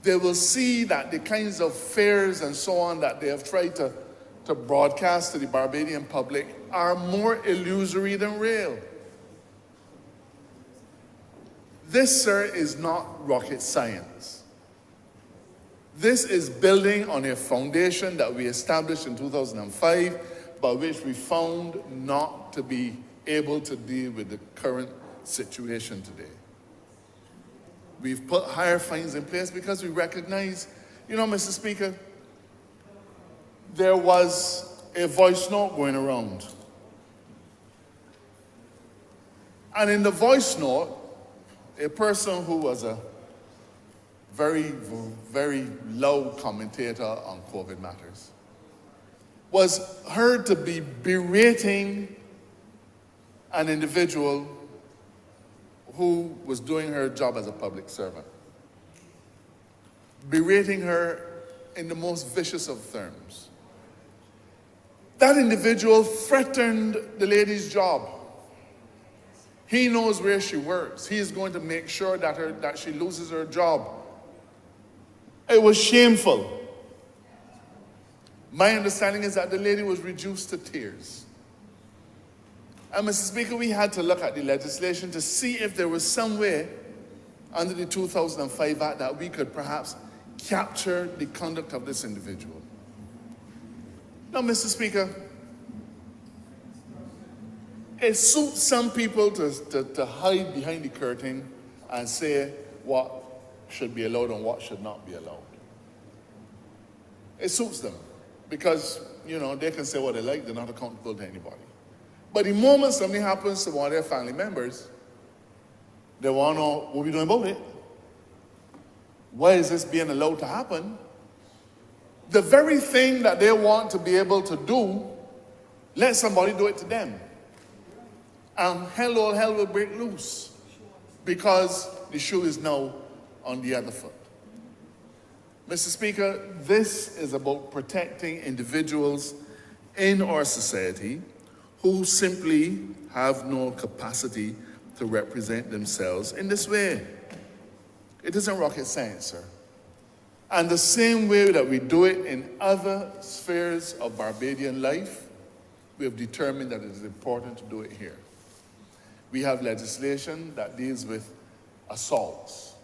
they will see that the kinds of fears and so on that they have tried to broadcast to the Barbadian public are more illusory than real. This, sir, is not rocket science. This is building on a foundation that we established in 2005, but which we found not to be able to deal with the current situation today. We've put higher fines in place because we recognize, Mr. Speaker, there was a voice note going around. And in the voice note, a person who was a very, very loud commentator on COVID matters was heard to be berating an individual who was doing her job as a public servant, berating her in the most vicious of terms. That individual threatened the lady's job. He knows where she works. He is going to make sure that she loses her job. It was shameful. My understanding is that the lady was reduced to tears. And Mr. Speaker, we had to look at the legislation to see if there was some way under the 2005 Act that we could perhaps capture the conduct of this individual. Now, Mr. Speaker, it suits some people to hide behind the curtain and say what should be allowed and what should not be allowed. It suits them because, they can say what they like, they're not accountable to anybody. But the moment something happens to one of their family members, they want to know, what are we doing about it? Why is this being allowed to happen? the very thing that they want to be able to do, let somebody do it to them. And all hell will break loose because the shoe is now on the other foot. Mr. Speaker, this is about protecting individuals in our society who simply have no capacity to represent themselves in this way. It isn't rocket science, sir. And the same way that we do it in other spheres of Barbadian life, we have determined that it is important to do it here. We have legislation that deals with assaults.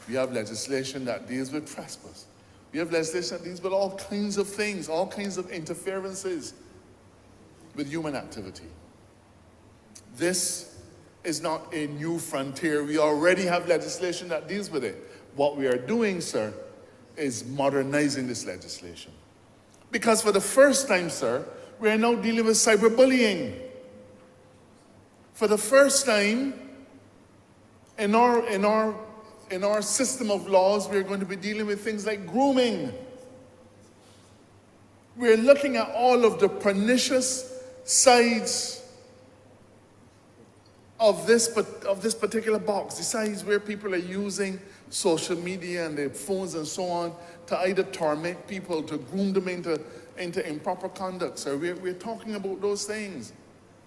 We have legislation that deals with trespass. We have legislation that deals with all kinds of things, all kinds of interferences with human activity. This is not a new frontier. We already have legislation that deals with it. What we are doing, sir, is modernizing this legislation. Because for the first time, sir, we are now dealing with cyberbullying. For the first time in our system of laws, we are going to be dealing with things like grooming. We're looking at all of the pernicious sides of this particular box, the sides where people are using social media and their phones and so on to either torment people, to groom them into improper conduct. So we're talking about those things.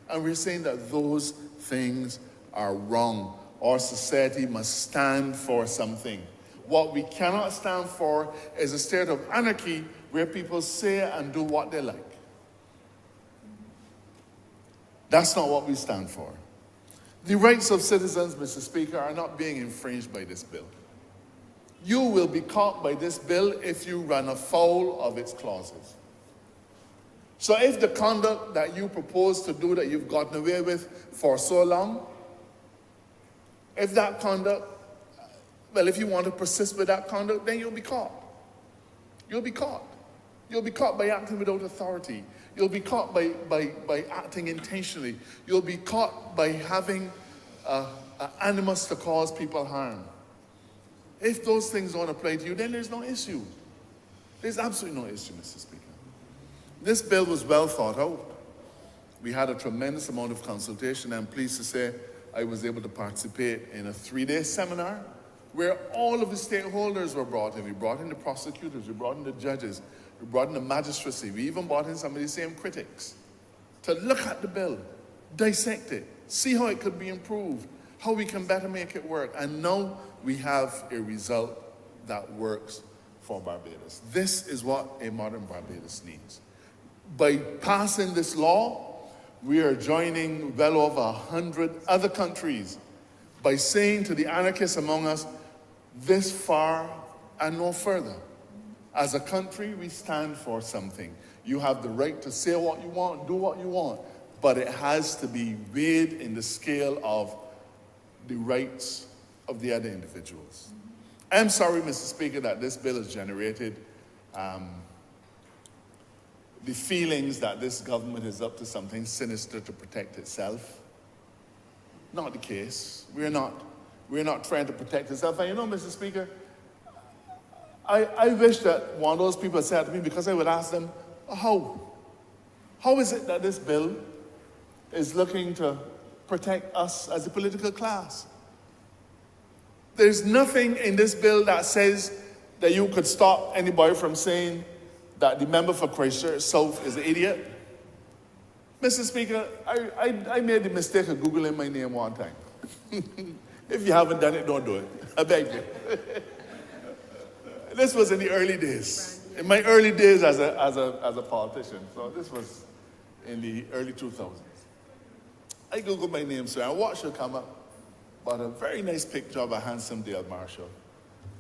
And we're saying that those things are wrong. Our society must stand for something. What we cannot stand for is a state of anarchy where people say and do what they like. That's not what we stand for. The rights of citizens, Mr. Speaker, are not being infringed by this bill. You will be caught by this bill if you run afoul of its clauses. So if the conduct that you propose to do that you've gotten away with for so long, if that conduct, well, if you want to persist with that conduct, then you'll be caught. You'll be caught. You'll be caught by acting without authority. You'll be caught by acting intentionally. You'll be caught by having animus to cause people harm. If those things don't apply to you, then there's no issue. There's absolutely no issue, Mr. Speaker. This bill was well thought out. We had a tremendous amount of consultation. I'm pleased to say I was able to participate in a 3-day seminar where all of the stakeholders were brought in. We brought in the prosecutors, we brought in the judges, we brought in the magistracy, we even brought in some of the same critics to look at the bill, dissect it, see how it could be improved, how we can better make it work. And now we have a result that works for Barbados. This is what a modern Barbados needs. By passing this law, we are joining well over 100 other countries by saying to the anarchists among us, this far and no further. As a country, we stand for something. You have the right to say what you want, do what you want, but it has to be weighed in the scale of the rights of the other individuals. I'm sorry, Mr. Speaker, that this bill has generated the feelings that this government is up to something sinister to protect itself. Not the case. We're not trying to protect itself. And you know, Mr. Speaker, I wish that one of those people said to me, because I would ask them, how? How is it that this bill is looking to protect us as a political class? There's nothing in this bill that says that you could stop anybody from saying that the member for Christchurch South is an idiot. Mr. Speaker, I made the mistake of Googling my name one time. If you haven't done it, don't do it. I beg you. This was in the early days. In my early days as a politician. So this was in the early 2000s. I Googled my name, sir, and what should come up but a very nice picture of a handsome Dale Marshall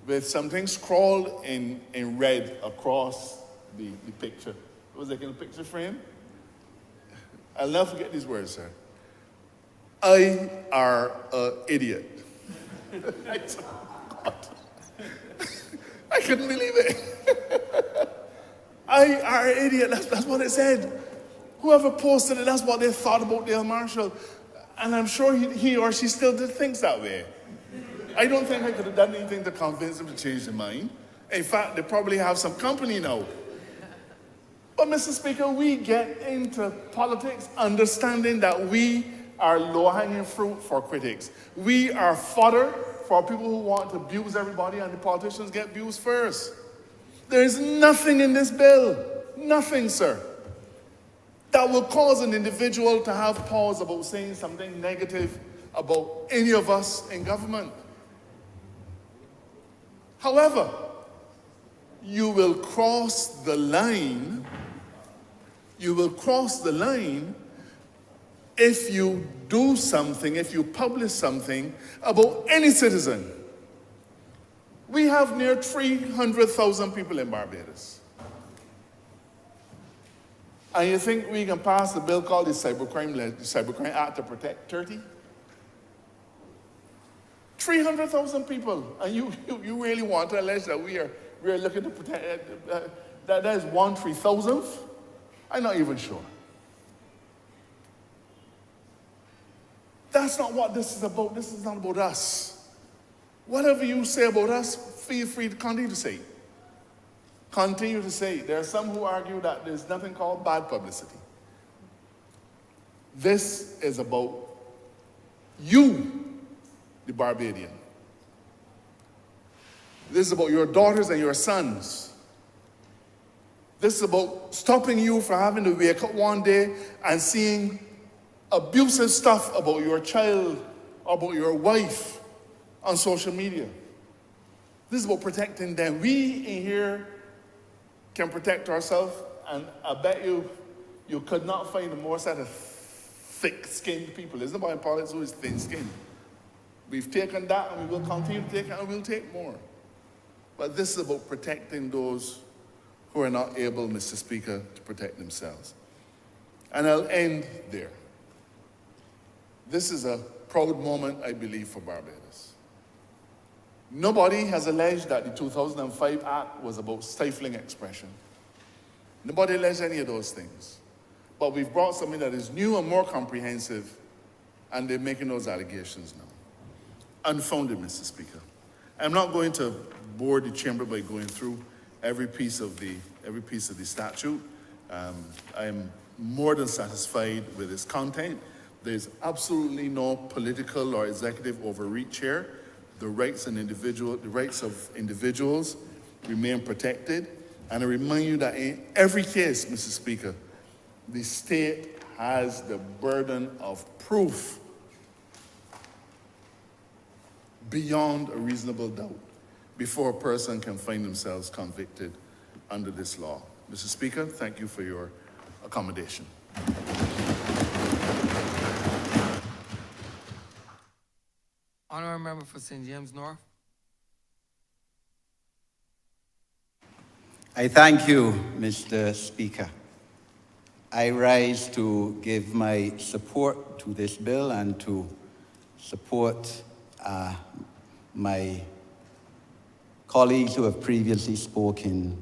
with something scrawled in red across the picture. It was like in a picture frame. I'll never forget these words, sir. I are an idiot. I couldn't believe it. I are an idiot. That's what it said. Whoever posted it, that's what they thought about Dale Marshall. And I'm sure he or she still thinks that way. I don't think I could have done anything to convince them to change their mind. In fact, they probably have some company now But, Mr. Speaker, we get into politics understanding that we are low-hanging fruit for critics. We are fodder for people who want to abuse everybody, and the politicians get abused first. There is nothing in this bill, nothing, sir, that will cause an individual to have pause about saying something negative about any of us in government. However, you will cross the line if you do something, if you publish something about any citizen. We have near 300,000 people in Barbados. And you think we can pass a bill called the Cybercrime Act to protect 30? 300,000 people. And you really want to allege that we are looking to protect, that is 1/3,000th? I'm not even sure. That's not what this is about. This is not about us. Whatever you say about us, feel free to continue to say. Continue to say. There are some who argue that there's nothing called bad publicity. This is about you, the Barbadian. This is about your daughters and your sons. This is about stopping you from having to wake up one day and seeing abusive stuff about your child or about your wife on social media. This is about protecting them. We in here can protect ourselves, and I bet you could not find a more set of thick-skinned people. There's nobody in politics who is thin-skinned. We've taken that, and we will continue to take it, and we'll take more. But this is about protecting those who are not able, Mr. Speaker, to protect themselves. And I'll end there. This is a proud moment, I believe, for Barbados. Nobody has alleged that the 2005 Act was about stifling expression. Nobody alleged any of those things. But we've brought something that is new and more comprehensive, and they're making those allegations now. Unfounded, Mr. Speaker. I'm not going to bore the chamber by going through every piece of the statute. I am more than satisfied with its content. There's absolutely no political or executive overreach here. The rights of individuals remain protected. And I remind you that in every case, Mr. Speaker, the state has the burden of proof beyond a reasonable doubt before a person can find themselves convicted under this law. Mr. Speaker, thank you for your accommodation. Honourable Member for St. James North. I thank you, Mr. Speaker. I rise to give my support to this bill and to support my colleagues who have previously spoken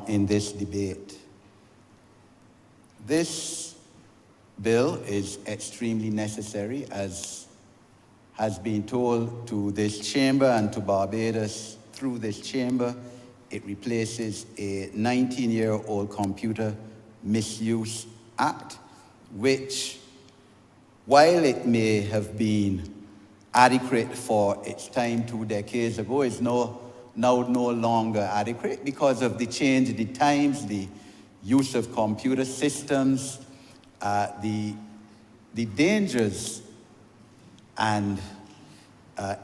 in this debate. This bill is extremely necessary, as has been told to this chamber and to Barbados through this chamber. It replaces a 19-year-old Computer Misuse Act, which, while it may have been adequate for its time 2 decades ago, is now no longer adequate because of the change in the times, the use of computer systems, the dangers and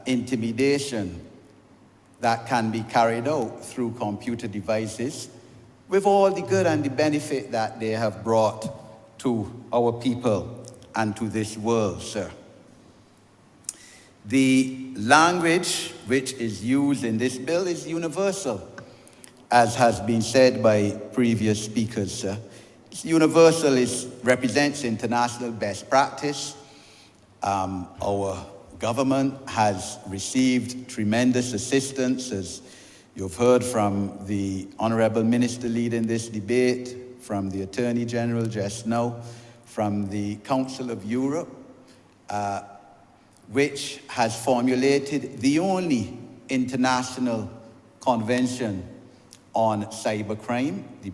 intimidation that can be carried out through computer devices, with all the good and the benefit that they have brought to our people and to this world, sir. The language which is used in this bill is universal, as has been said by previous speakers, sir. It's universal, it represents international best practice. Our government has received tremendous assistance, as you've heard from the Honourable Minister leading this debate, from the Attorney General just now, from the Council of Europe, which has formulated the only international convention on cybercrime, the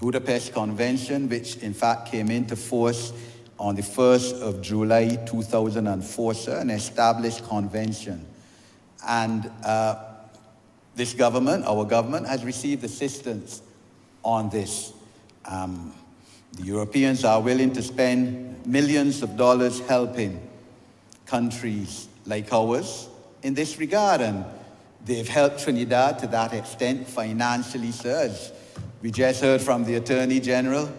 Budapest Convention, which in fact came into force on the 1st of July 2004, sir, an established convention. And this government, our government, has received assistance on this. The Europeans are willing to spend millions of dollars helping countries like ours in this regard, and they've helped Trinidad to that extent financially, sir. As we just heard from the Attorney General,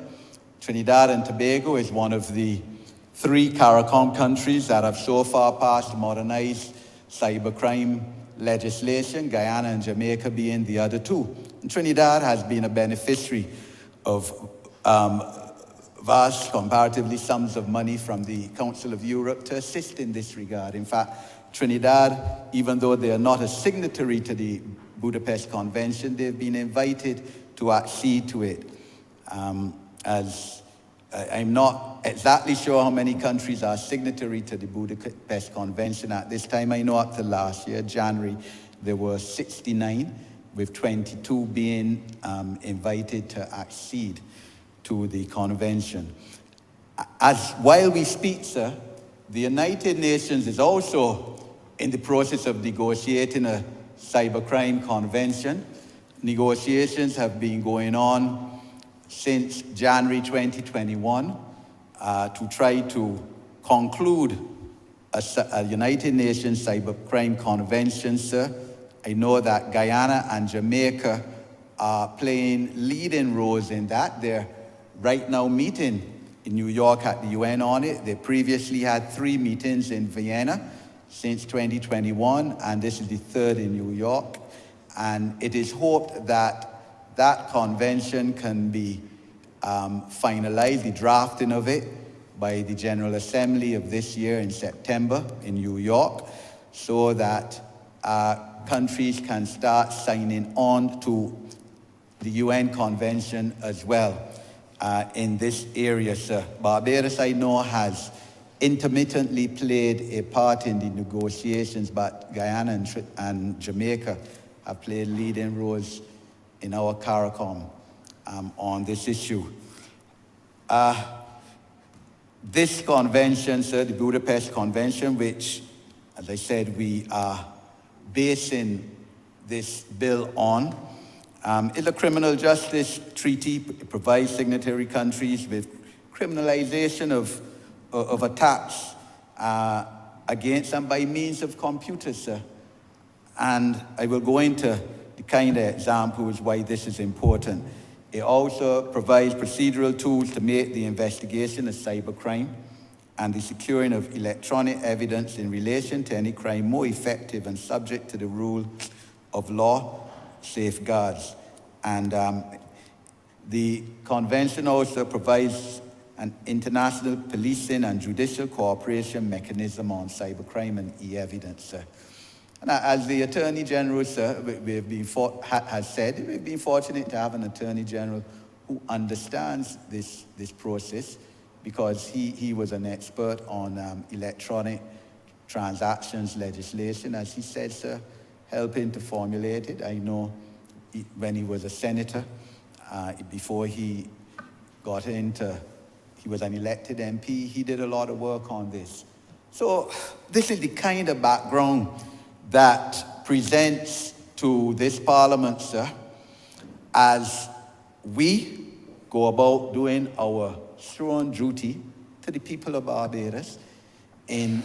Trinidad and Tobago is one of the 3 CARICOM countries that have so far passed modernized cybercrime legislation, Guyana and Jamaica being the other 2. And Trinidad has been a beneficiary of vast, comparatively, sums of money from the Council of Europe to assist in this regard. In fact, Trinidad, even though they are not a signatory to the Budapest Convention, they've been invited to accede to it. As I'm not exactly sure how many countries are signatory to the Budapest Convention at this time. I know up to last year, January, there were 69, with 22 being invited to accede to the convention. While we speak, sir, the United Nations is also in the process of negotiating a cybercrime convention. Negotiations have been going on since January 2021 to try to conclude a United Nations cybercrime convention, sir. I know that Guyana and Jamaica are playing leading roles in that. They're right now meeting in New York at the UN on it. They previously had 3 meetings in Vienna since 2021, and this is the 3rd in New York. And it is hoped that that convention can be finalized, the drafting of it, by the General Assembly of this year in September in New York, so that countries can start signing on to the UN Convention as well in this area, sir. Barbados, I know, has intermittently played a part in the negotiations, but Guyana and Jamaica have played leading roles in our CARICOM on this issue. This convention, sir, the Budapest Convention, which, as I said, we are basing this bill on, is a criminal justice treaty. It provides signatory countries with criminalization of attacks against and by means of computers, sir. And I will go into the kind of examples why this is important. It also provides procedural tools to make the investigation of cybercrime and the securing of electronic evidence in relation to any crime more effective and subject to the rule of law safeguards. And the convention also provides an international policing and judicial cooperation mechanism on cybercrime and e-evidence, sir. And as the Attorney General, sir, has said, we've been fortunate to have an Attorney General who understands this process, because he was an expert on electronic transactions legislation, as he said, sir, helping to formulate it. I know when he was a senator, before he got into, he was an elected MP, he did a lot of work on this. So this is the kind of background that presents to this Parliament, sir, as we go about doing our sworn duty to the people of Barbados in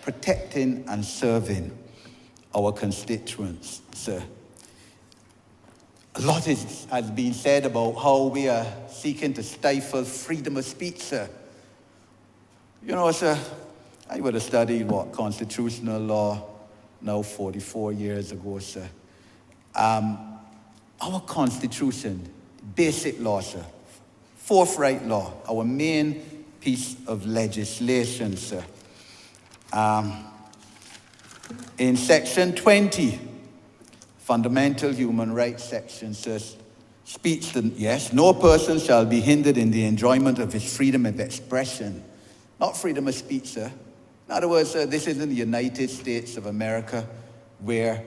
protecting and serving our constituents, sir. A lot has been said about how we are seeking to stifle freedom of speech, sir. You know, sir, I would have studied, constitutional law now 44 years ago, sir. Our Constitution, basic law, sir, forthright law, our main piece of legislation, sir. In Section 20, Fundamental Human Rights section says, speech, yes, no person shall be hindered in the enjoyment of his freedom of expression. Not freedom of speech, sir. In other words, sir, this is in the United States of America, where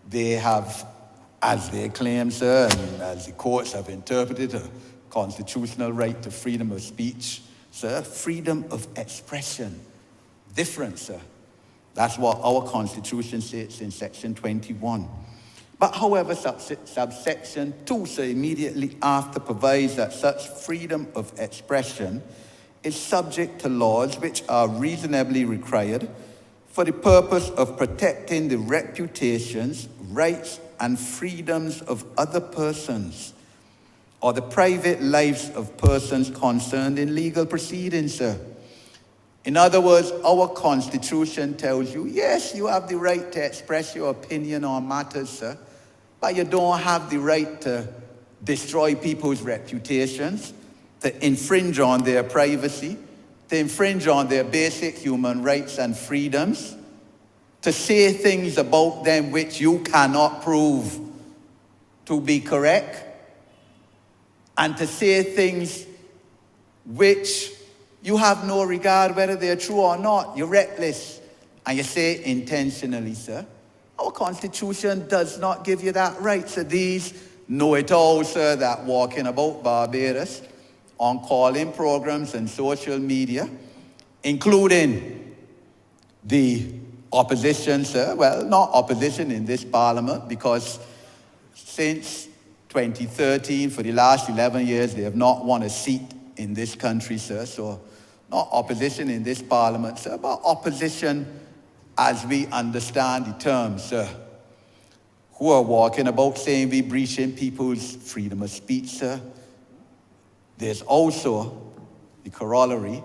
they have as they claim, sir, and as the courts have interpreted, a constitutional right to freedom of speech, sir, freedom of expression. Different, sir. That's what our Constitution states in Section 21. But however, subsection 2, sir, immediately after provides that such freedom of expression is subject to laws which are reasonably required for the purpose of protecting the reputations, rights, and freedoms of other persons, or the private lives of persons concerned in legal proceedings, sir. In other words, our Constitution tells you, yes, you have the right to express your opinion on matters, sir, but you don't have the right to destroy people's reputations, to infringe on their privacy, to infringe on their basic human rights and freedoms, to say things about them which you cannot prove to be correct, and to say things which you have no regard whether they're true or not. You're reckless, and you say it intentionally, sir. Our Constitution does not give you that right. So these know-it-alls, sir, that walking about Barbados on calling programs and social media, including the opposition, sir. Well, not opposition in this parliament, because since 2013, for the last 11 years, they have not won a seat in this country, sir. So not opposition in this parliament, sir, but opposition as we understand the term, sir, who are walking about saying we breaching people's freedom of speech, sir. There's also the corollary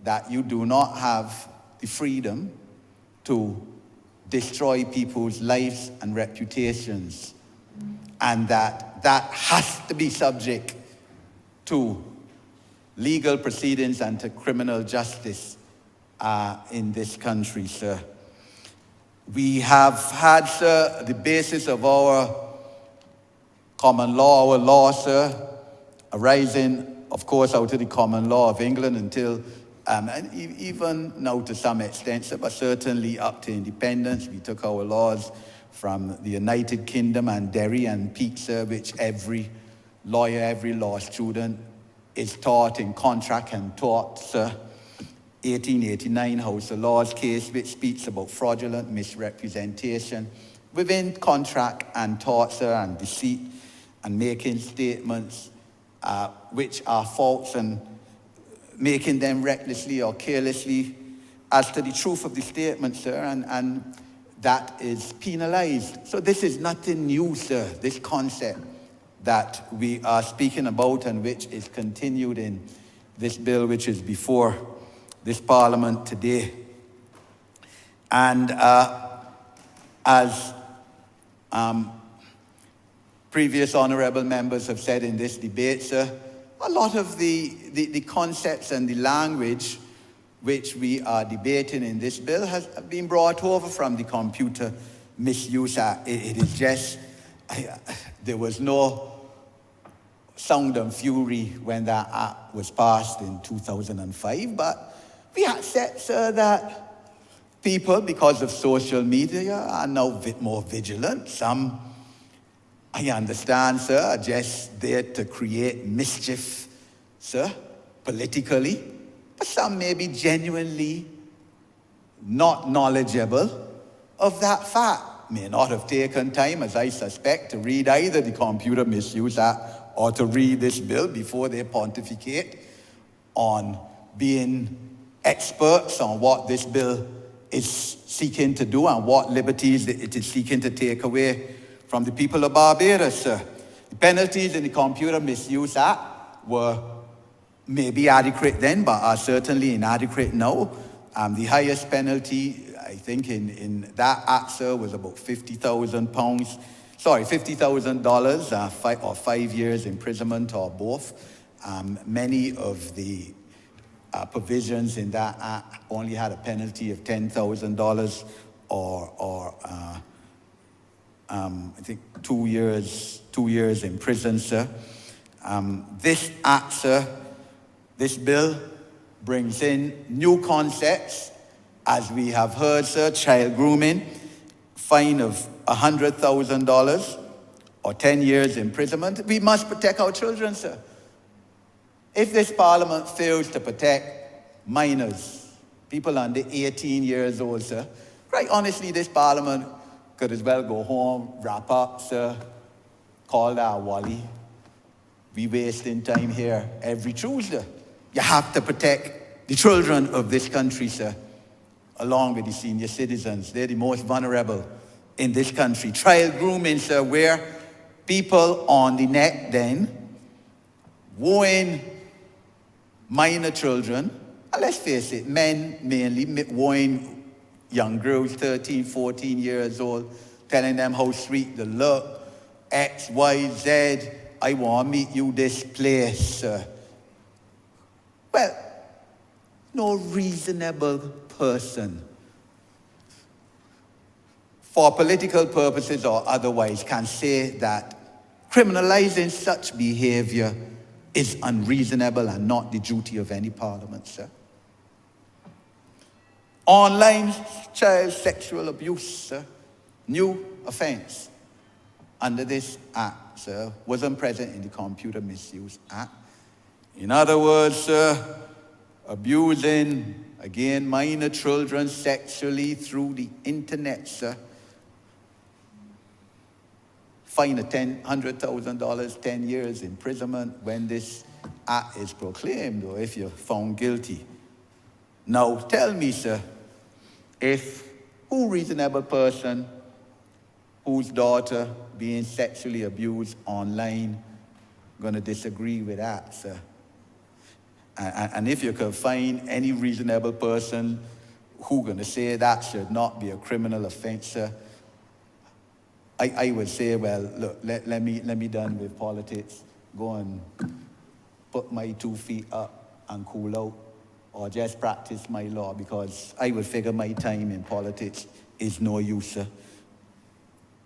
that you do not have the freedom to destroy people's lives and reputations, and that has to be subject to legal proceedings and to criminal justice in this country, sir. We have had, sir, the basis of our common law, our law, sir, arising, of course, out of the common law of England until, and even now to some extent, sir, but certainly up to independence. We took our laws from the United Kingdom and Derry and Peak, sir, which every lawyer, every law student is taught in contract and taught, sir. 1889 House of Laws case, which speaks about fraudulent misrepresentation within contract and tort, sir, and deceit, and making statements which are false and making them recklessly or carelessly as to the truth of the statement, sir, and that is penalized. So this is nothing new, sir, this concept that we are speaking about and which is continued in this bill which is before this Parliament today. And as previous honourable members have said in this debate, sir, a lot of the concepts and the language which we are debating in this bill has been brought over from the Computer Misuse Act. It is just, there was no sound and fury when that act was passed in 2005, but we accept, sir, that people, because of social media, are now a bit more vigilant. Some, I understand, sir, are just there to create mischief, sir, politically. But some may be genuinely not knowledgeable of that fact. May not have taken time, as I suspect, to read either the Computer Misuse Act or to read this bill before they pontificate on being experts on what this bill is seeking to do and what liberties it is seeking to take away from the people of Barbados, sir. The penalties in the Computer Misuse Act were maybe adequate then, but are certainly inadequate now. The highest penalty, I think, in that act, sir, was about $50,000, or 5 years imprisonment or both. Many of the provisions in that act only had a penalty of $10,000 or I think 2 years in prison, sir. This act, sir, this bill brings in new concepts, as we have heard, sir: child grooming, fine of $100,000, or 10 years imprisonment. We must protect our children, sir. If this parliament fails to protect minors, people under 18 years old, sir, quite honestly, this parliament could as well go home, wrap up, sir, call that Wally. We wasting time here every Tuesday. You have to protect the children of this country, sir, along with the senior citizens. They're the most vulnerable in this country. Child grooming, sir, where people on the net then wooing minor children, and let's face it, men mainly wooing young girls, 13, 14 years old, telling them how sweet they look, X, Y, Z, I want to meet you this place, sir. Well, no reasonable person, for political purposes or otherwise, can say that criminalizing such behavior is unreasonable and not the duty of any parliament, sir. Online child sexual abuse, sir, new offense under this act, sir, wasn't present in the Computer Misuse Act. In other words, sir, abusing, again, minor children sexually through the internet, sir. Fine of $100,000, 10 years imprisonment when this act is proclaimed, or if you're found guilty. Now, tell me, sir, who reasonable person whose daughter being sexually abused online going to disagree with that, sir? And if you can find any reasonable person who going to say that should not be a criminal offense, sir, I would say, well, look, let me done with politics. Go and put my 2 feet up and cool out, or just practice my law, because I would figure my time in politics is no use, sir.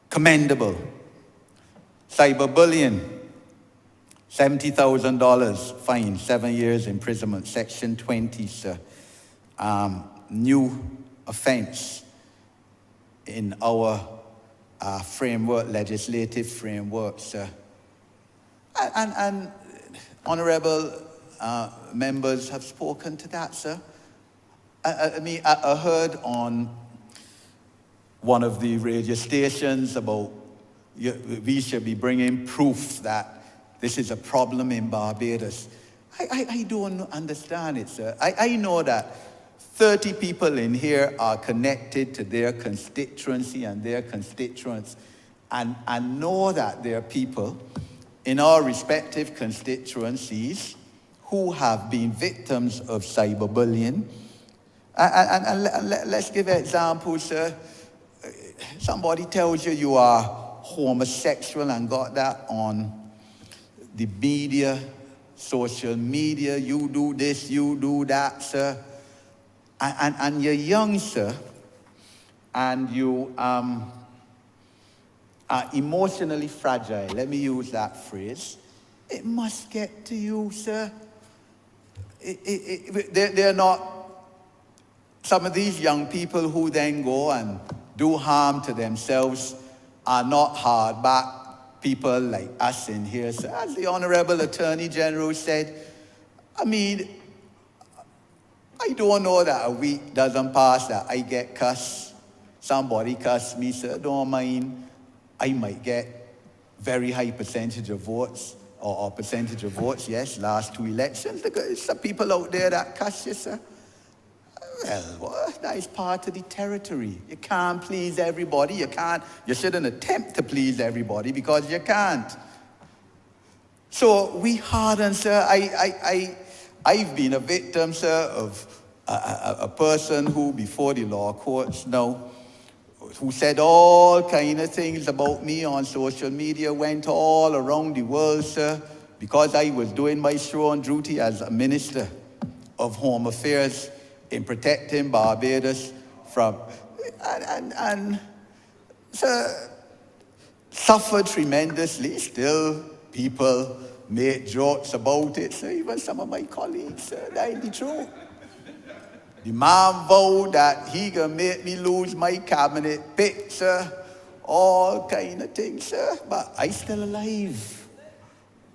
Commendable. Cyberbullying, $70,000 fine, 7 years imprisonment, Section 20, sir. New offense in our framework, legislative framework, sir. And honourable members have spoken to that, sir. I heard on one of the radio stations about we should be bringing proof that this is a problem in Barbados. I don't understand it, sir. I know that 30 people in here are connected to their constituency and their constituents, and know that there are people in our respective constituencies who have been victims of cyberbullying. And let's give examples, sir. Somebody tells you you are homosexual and got that on the media, social media, you do this, you do that, sir. And you're young, sir, and you are emotionally fragile. Let me use that phrase. It must get to you, sir. They're not, some of these young people who then go and do harm to themselves are not hardback people like us in here, sir. As the Honourable Attorney General said, I don't know that a week doesn't pass that I get cussed. Somebody cuss me, sir, don't mind. I might get very high percentage of votes, or percentage of votes, yes, last 2 elections. There's some people out there that cuss you, sir. Well, that is part of the territory. You can't please everybody. You shouldn't attempt to please everybody, because you can't. So we harden, sir. I've been a victim, sir, of a person who, before the law courts now, who said all kind of things about me on social media, went all around the world, sir, because I was doing my sworn duty as a Minister of Home Affairs in protecting Barbados from, and sir, suffered tremendously. Still, people make jokes about it, sir. Even some of my colleagues, sir, that ain't the truth. The man vowed that he gonna make me lose my cabinet pick, sir, all kind of things, sir. But I still alive.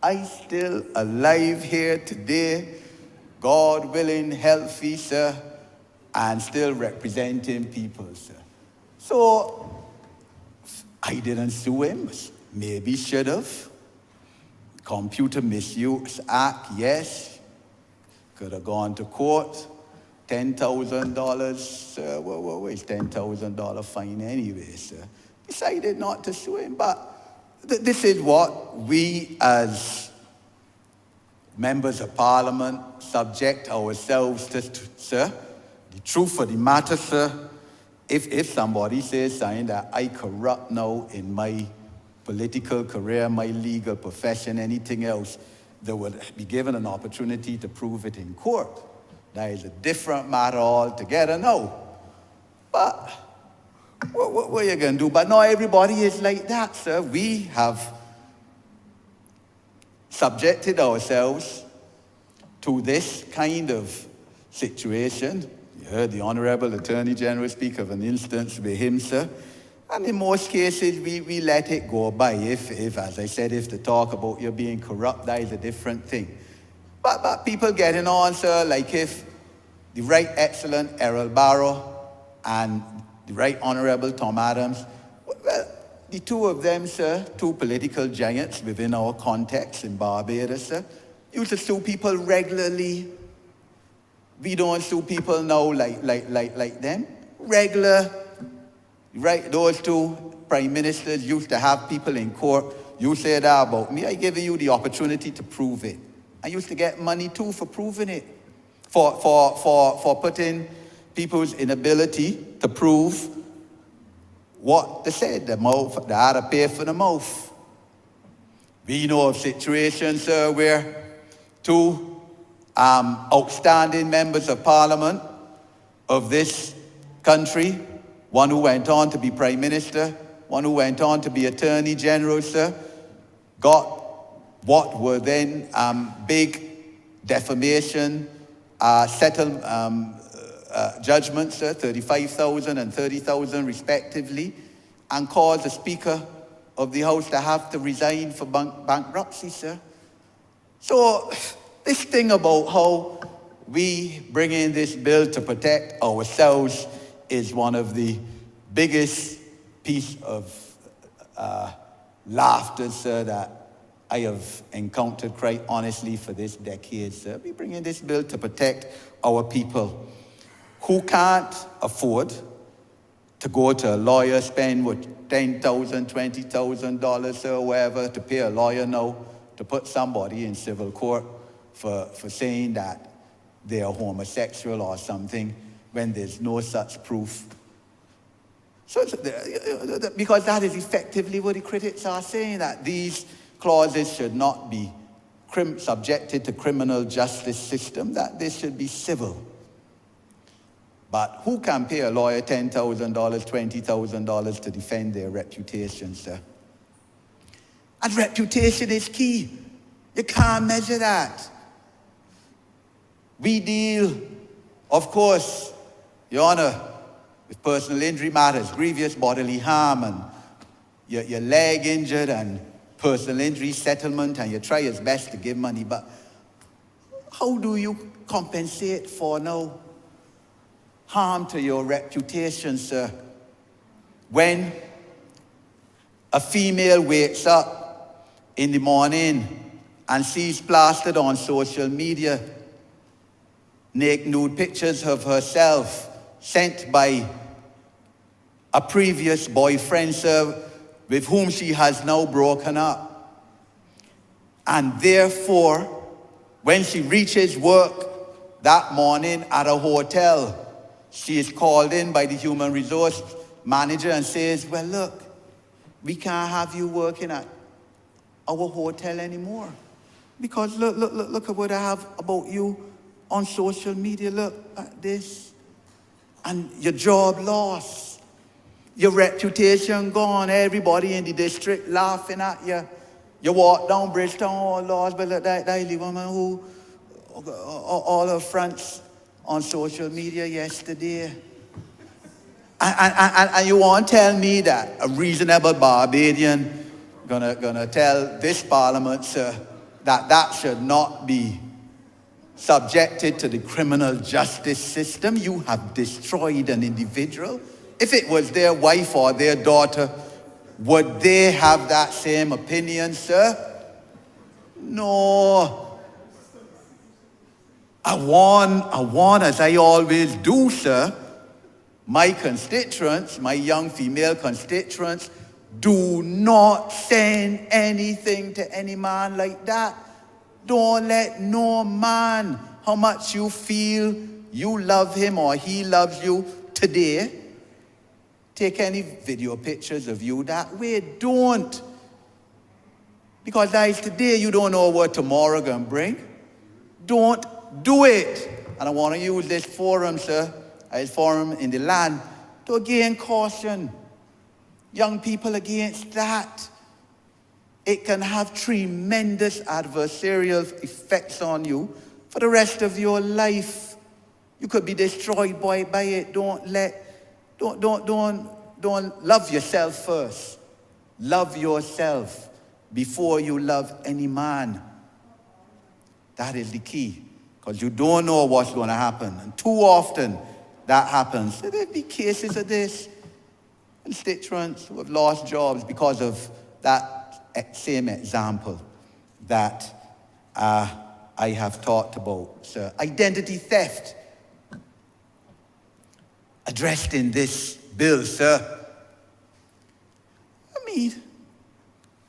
I still alive here today, God willing, healthy, sir, and still representing people, sir. So, I didn't sue him. Maybe should have. Computer Misuse Act, yes. Could have gone to court. $10,000, sir. Where's $10,000 fine anyway, sir? Decided not to sue him. But this is what we as members of Parliament subject ourselves to, sir. The truth of the matter, sir, if somebody says something that I corrupt now in my political career, my legal profession, anything else, they would be given an opportunity to prove it in court. That is a different matter altogether now. But what are you going to do? But not everybody is like that, sir. We have subjected ourselves to this kind of situation. You heard the Honourable Attorney General speak of an instance with him, sir. And in most cases, we let it go by. If, as I said, if the talk about you being corrupt, that is a different thing. But people getting on, sir, like if the Right Excellent Errol Barrow and the Right Honourable Tom Adams, well, the two of them, sir, two political giants within our context in Barbados, sir, used to sue people regularly. We don't sue people now like them. Regular. Right, those two prime ministers used to have people in court. You say that about me, I give you the opportunity to prove it. I used to get money too for proving it. For putting people's inability to prove what they said, the mouth, they had to pay for the mouth. We know of situations, sir, where two outstanding members of Parliament of this country, one who went on to be Prime Minister, one who went on to be Attorney General, sir, got what were then big defamation judgments, sir, 35,000 and 30,000 respectively, and caused the Speaker of the House to have to resign for bankruptcy, sir. So this thing about how we bring in this bill to protect ourselves is one of the biggest piece of laughter, sir, that I have encountered quite honestly for this decade, sir. We bring in this bill to protect our people who can't afford to go to a lawyer, spend $10,000, $20,000, sir, or whatever, to pay a lawyer now to put somebody in civil court for saying that they are homosexual or something, when there's no such proof. So, because that is effectively what the critics are saying, that these clauses should not be subjected to criminal justice system, that they should be civil. But who can pay a lawyer $10,000, $20,000 to defend their reputation, sir? And reputation is key. You can't measure that. We deal, of course, Your Honor, with personal injury matters, grievous bodily harm, and your leg injured, and personal injury settlement, and you try your best to give money. But how do you compensate for no harm to your reputation, sir? When a female wakes up in the morning and sees plastered on social media nude pictures of herself sent by a previous boyfriend, sir, with whom she has now broken up. And therefore, when she reaches work that morning at a hotel, she is called in by the human resource manager and says, well, look, we can't have you working at our hotel anymore. Because look at what I have about you on social media. Look at this. And your job lost. Your reputation gone. Everybody in the district laughing at you. You walk down Bridgetown, oh Lord, but look, that the woman who all her fronts on social media yesterday. And you want to tell me that a reasonable Barbadian gonna tell this Parliament, sir, that should not be subjected to the criminal justice system? You have destroyed an individual. If it was their wife or their daughter, would they have that same opinion, sir? No. I warn, as I always do, sir, my constituents, my young female constituents, do not send anything to any man like that. Don't let no man, how much you feel you love him or he loves you today, take any video pictures of you that way. Don't. Because guys, today you don't know what tomorrow gonna bring. Don't do it. And I want to use this forum, sir, as forum in the land, to again caution young people against that. It can have tremendous adversarial effects on you for the rest of your life. You could be destroyed by it. Don't love yourself first. Love yourself before you love any man. That is the key, because you don't know what's going to happen. And too often that happens. There'll be cases of this. Constituents who have lost jobs because of that same example that I have talked about. So, identity theft addressed in this bill, sir. I mean,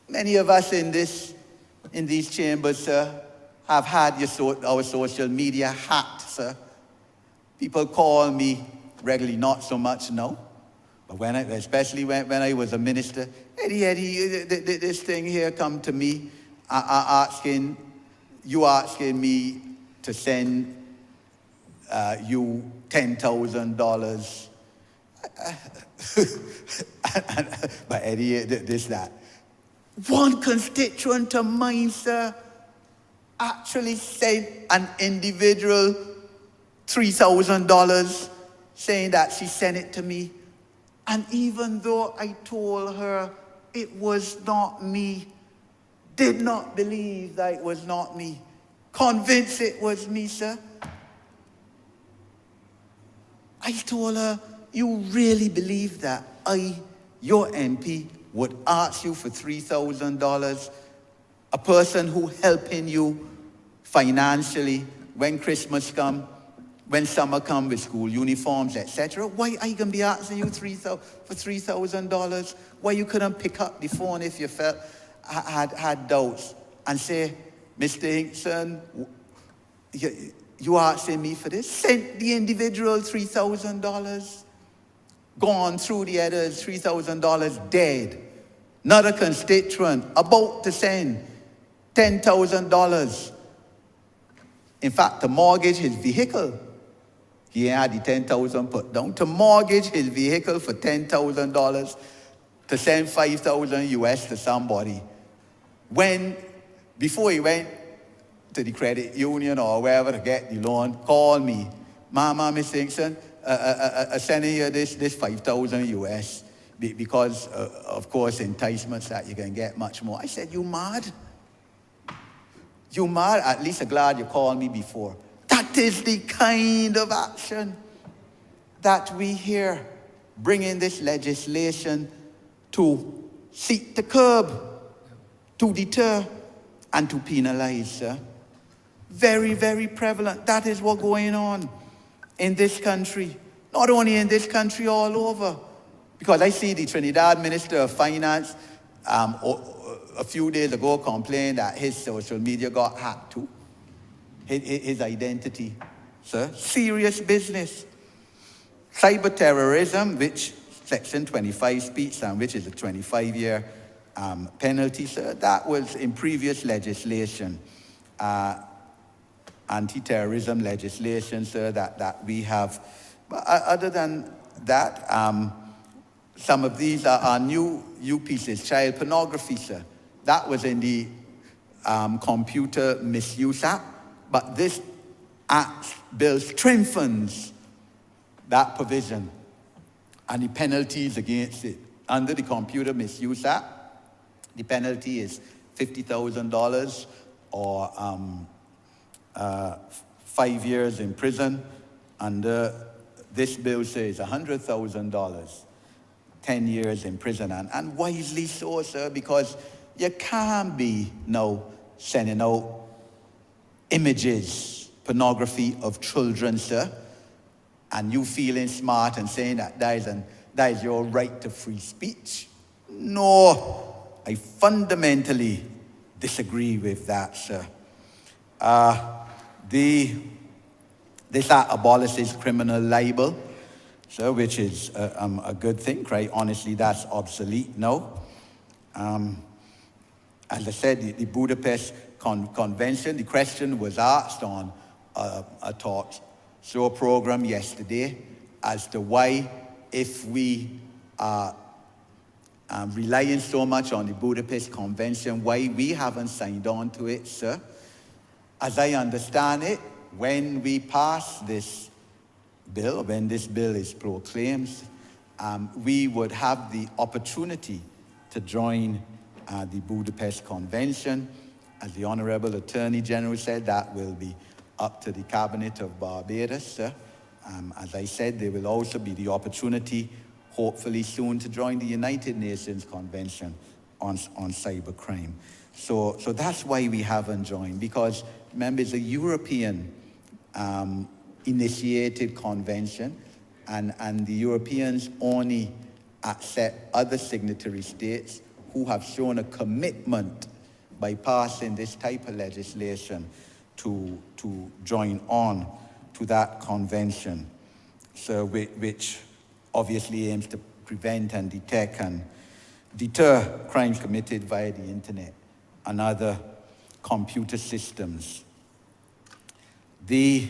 many of us in these chambers, sir, have had our social media hacked, sir. People call me regularly, not so much now. But especially when I was a minister, Eddie, this thing here come to me, asking me to send you $10,000. But Eddie, that. One constituent of mine, sir, actually sent an individual $3,000, saying that she sent it to me. And even though I told her it was not me, did not believe that it was not me, convinced it was me, sir, I told her, you really believe that your MP, would ask you for $3,000, a person who helping you financially when Christmas come, when summer come with school uniforms, etc. Why are you going to be asking you for $3,000? Why you couldn't pick up the phone if you felt had doubts and say, Mr. Hinkson, you asking me for this? Sent the individual $3,000, gone through the others, $3,000 dead. Another constituent about to send $10,000. In fact, to mortgage his vehicle. He had the $10,000 put down to mortgage his vehicle for $10,000 to send $5,000 US to somebody. Before he went to the credit union or wherever to get the loan, called me. Mama, Miss Hinkson, sending you this $5,000 US because, of course, enticements that you can get much more. I said, you mad? You mad? At least I'm glad you called me before. That is the kind of action that we hear bringing this legislation to seek to curb, to deter, and to penalize, sir. Very, very prevalent. That is what's going on in this country. Not only in this country, all over. Because I see the Trinidad Minister of Finance a few days ago complained that his social media got hacked too. His identity, sir. Serious business. Cyber terrorism, which Section 25 speaks on, which is a 25-year penalty, sir. That was in previous legislation, anti-terrorism legislation, sir, that we have. But other than that, some of these are new pieces. Child pornography, sir. That was in the Computer Misuse Act. But this bill strengthens that provision and the penalties against it. Under the Computer Misuse Act, the penalty is $50,000 or 5 years in prison. Under this bill says $100,000, 10 years in prison. And wisely so, sir, because you can't be now sending out images, pornography of children, sir, and you feeling smart and saying that is your right to free speech. No, I fundamentally disagree with that, sir. This act abolishes criminal libel, sir, which is a good thing. Quite honestly, that's obsolete now. As I said, the Budapest Convention, the question was asked on a talk show program yesterday as to why, if we are relying so much on the Budapest Convention, why we haven't signed on to it, sir. As I understand it, when we pass this bill, when this bill is proclaimed, we would have the opportunity to join the Budapest Convention. As the Honourable Attorney General said, that will be up to the Cabinet of Barbados, sir. As I said, there will also be the opportunity, hopefully soon, to join the United Nations Convention on cybercrime. So that's why we haven't joined, because remember, it's a European initiated convention, and the Europeans only accept other signatory states who have shown a commitment by passing this type of legislation to join on to that convention, so which obviously aims to prevent and detect and deter crimes committed via the internet and other computer systems. This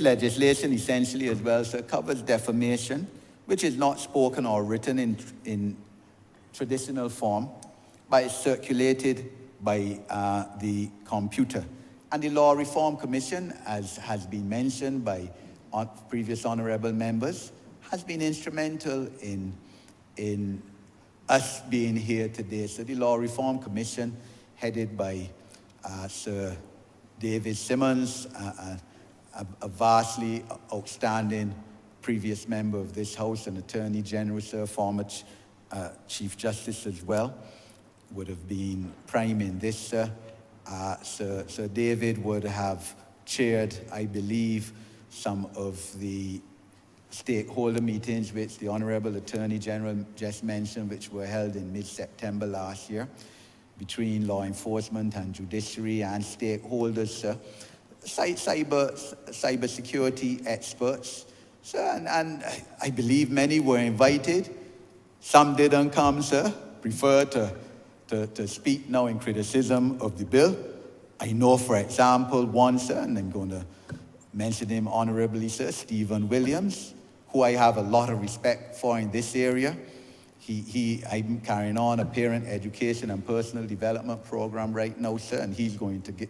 legislation essentially as well, sir, covers defamation, which is not spoken or written in traditional form, but is circulated by the computer. And the Law Reform Commission, as has been mentioned by previous honourable members, has been instrumental in us being here today. So the Law Reform Commission, headed by Sir David Simmons, a vastly outstanding previous member of this House and Attorney General, sir, former Chief Justice as well, would have been prime in this, sir. Sir David would have chaired, I believe, some of the stakeholder meetings which the Honourable Attorney General just mentioned, which were held in mid-September last year between law enforcement and judiciary and stakeholders, sir. Cyber security experts, sir, and I believe many were invited. Some didn't come, sir, prefer to speak now in criticism of the bill. I know, for example, one, sir, and I'm going to mention him honorably, sir, Stephen Williams, who I have a lot of respect for in this area. I'm carrying on a parent education and personal development program right now, sir, and he's going to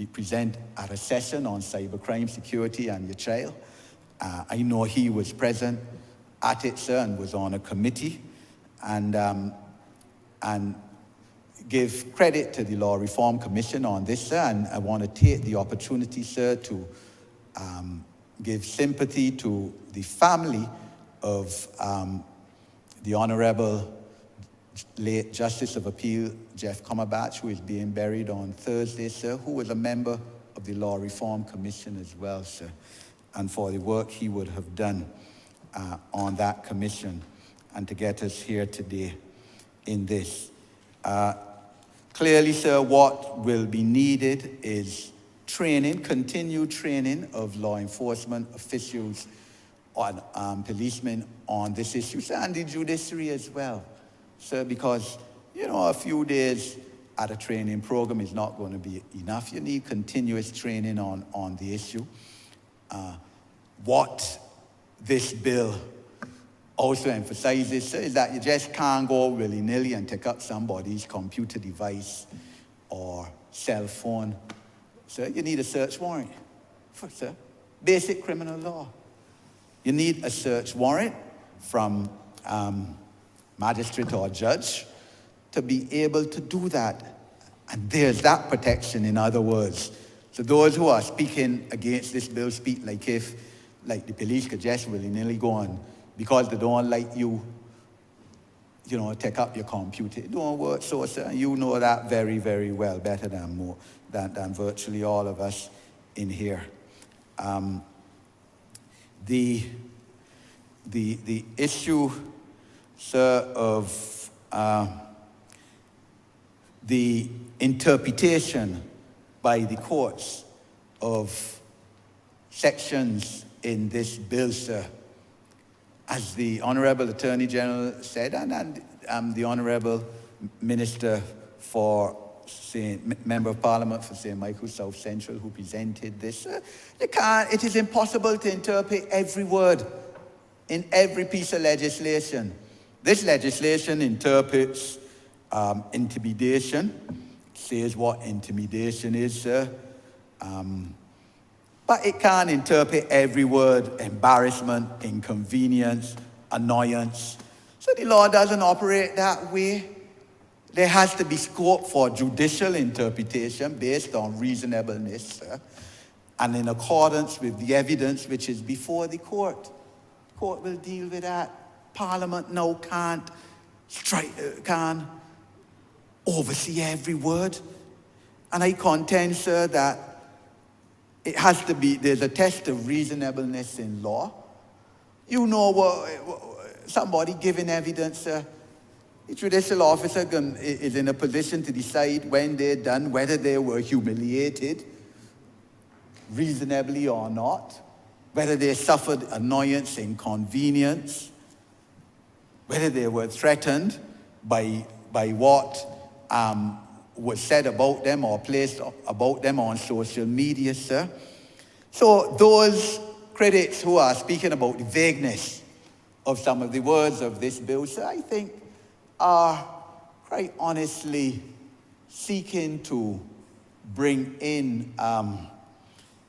present at a session on cybercrime security and your child. I know he was present at it, sir, and was on a committee, and give credit to the Law Reform Commission on this, sir, and I want to take the opportunity, sir, to give sympathy to the family of the Honourable late Justice of Appeal Jeff Cumberbatch, who is being buried on Thursday, sir, who was a member of the Law Reform Commission as well, sir, and for the work he would have done on that commission and to get us here today in this. Clearly, sir, what will be needed is training, continued training of law enforcement officials, on policemen on this issue, sir, and the judiciary as well, sir, because, you know, a few days at a training program is not going to be enough. You need continuous training on the issue. What this bill also emphasizes, sir, is that you just can't go willy-nilly and take up somebody's computer device or cell phone. Sir, you need a search warrant, sir. basic criminal law. You need a search warrant from magistrate or judge to be able to do that. And there's that protection, in other words. So those who are speaking against this bill speak like the police could just willy-nilly go on because they don't like you, take up your computer. It don't work so, sir. You know that very, very well, better than virtually all of us in here. The issue, sir, of the interpretation by the courts of sections in this bill, sir, as the Honourable Attorney General said, and the Honourable Minister for Member of Parliament for St. Michael's South Central, who presented this, it is impossible to interpret every word in every piece of legislation. This legislation interprets intimidation, says what intimidation is, sir. But it can't interpret every word: embarrassment, inconvenience, annoyance. So the law doesn't operate that way. There has to be scope for judicial interpretation based on reasonableness, sir, and in accordance with the evidence which is before the court. The court will deal with that. Parliament now can't oversee every word. And I contend, sir, that it has to be, there's a test of reasonableness in law. You know what, somebody giving evidence, sir, the judicial officer is in a position to decide when they're done, whether they were humiliated reasonably or not, whether they suffered annoyance, inconvenience, whether they were threatened by what was said about them or placed about them on social media, sir. So those critics who are speaking about the vagueness of some of the words of this bill, sir, I think are quite honestly seeking to bring in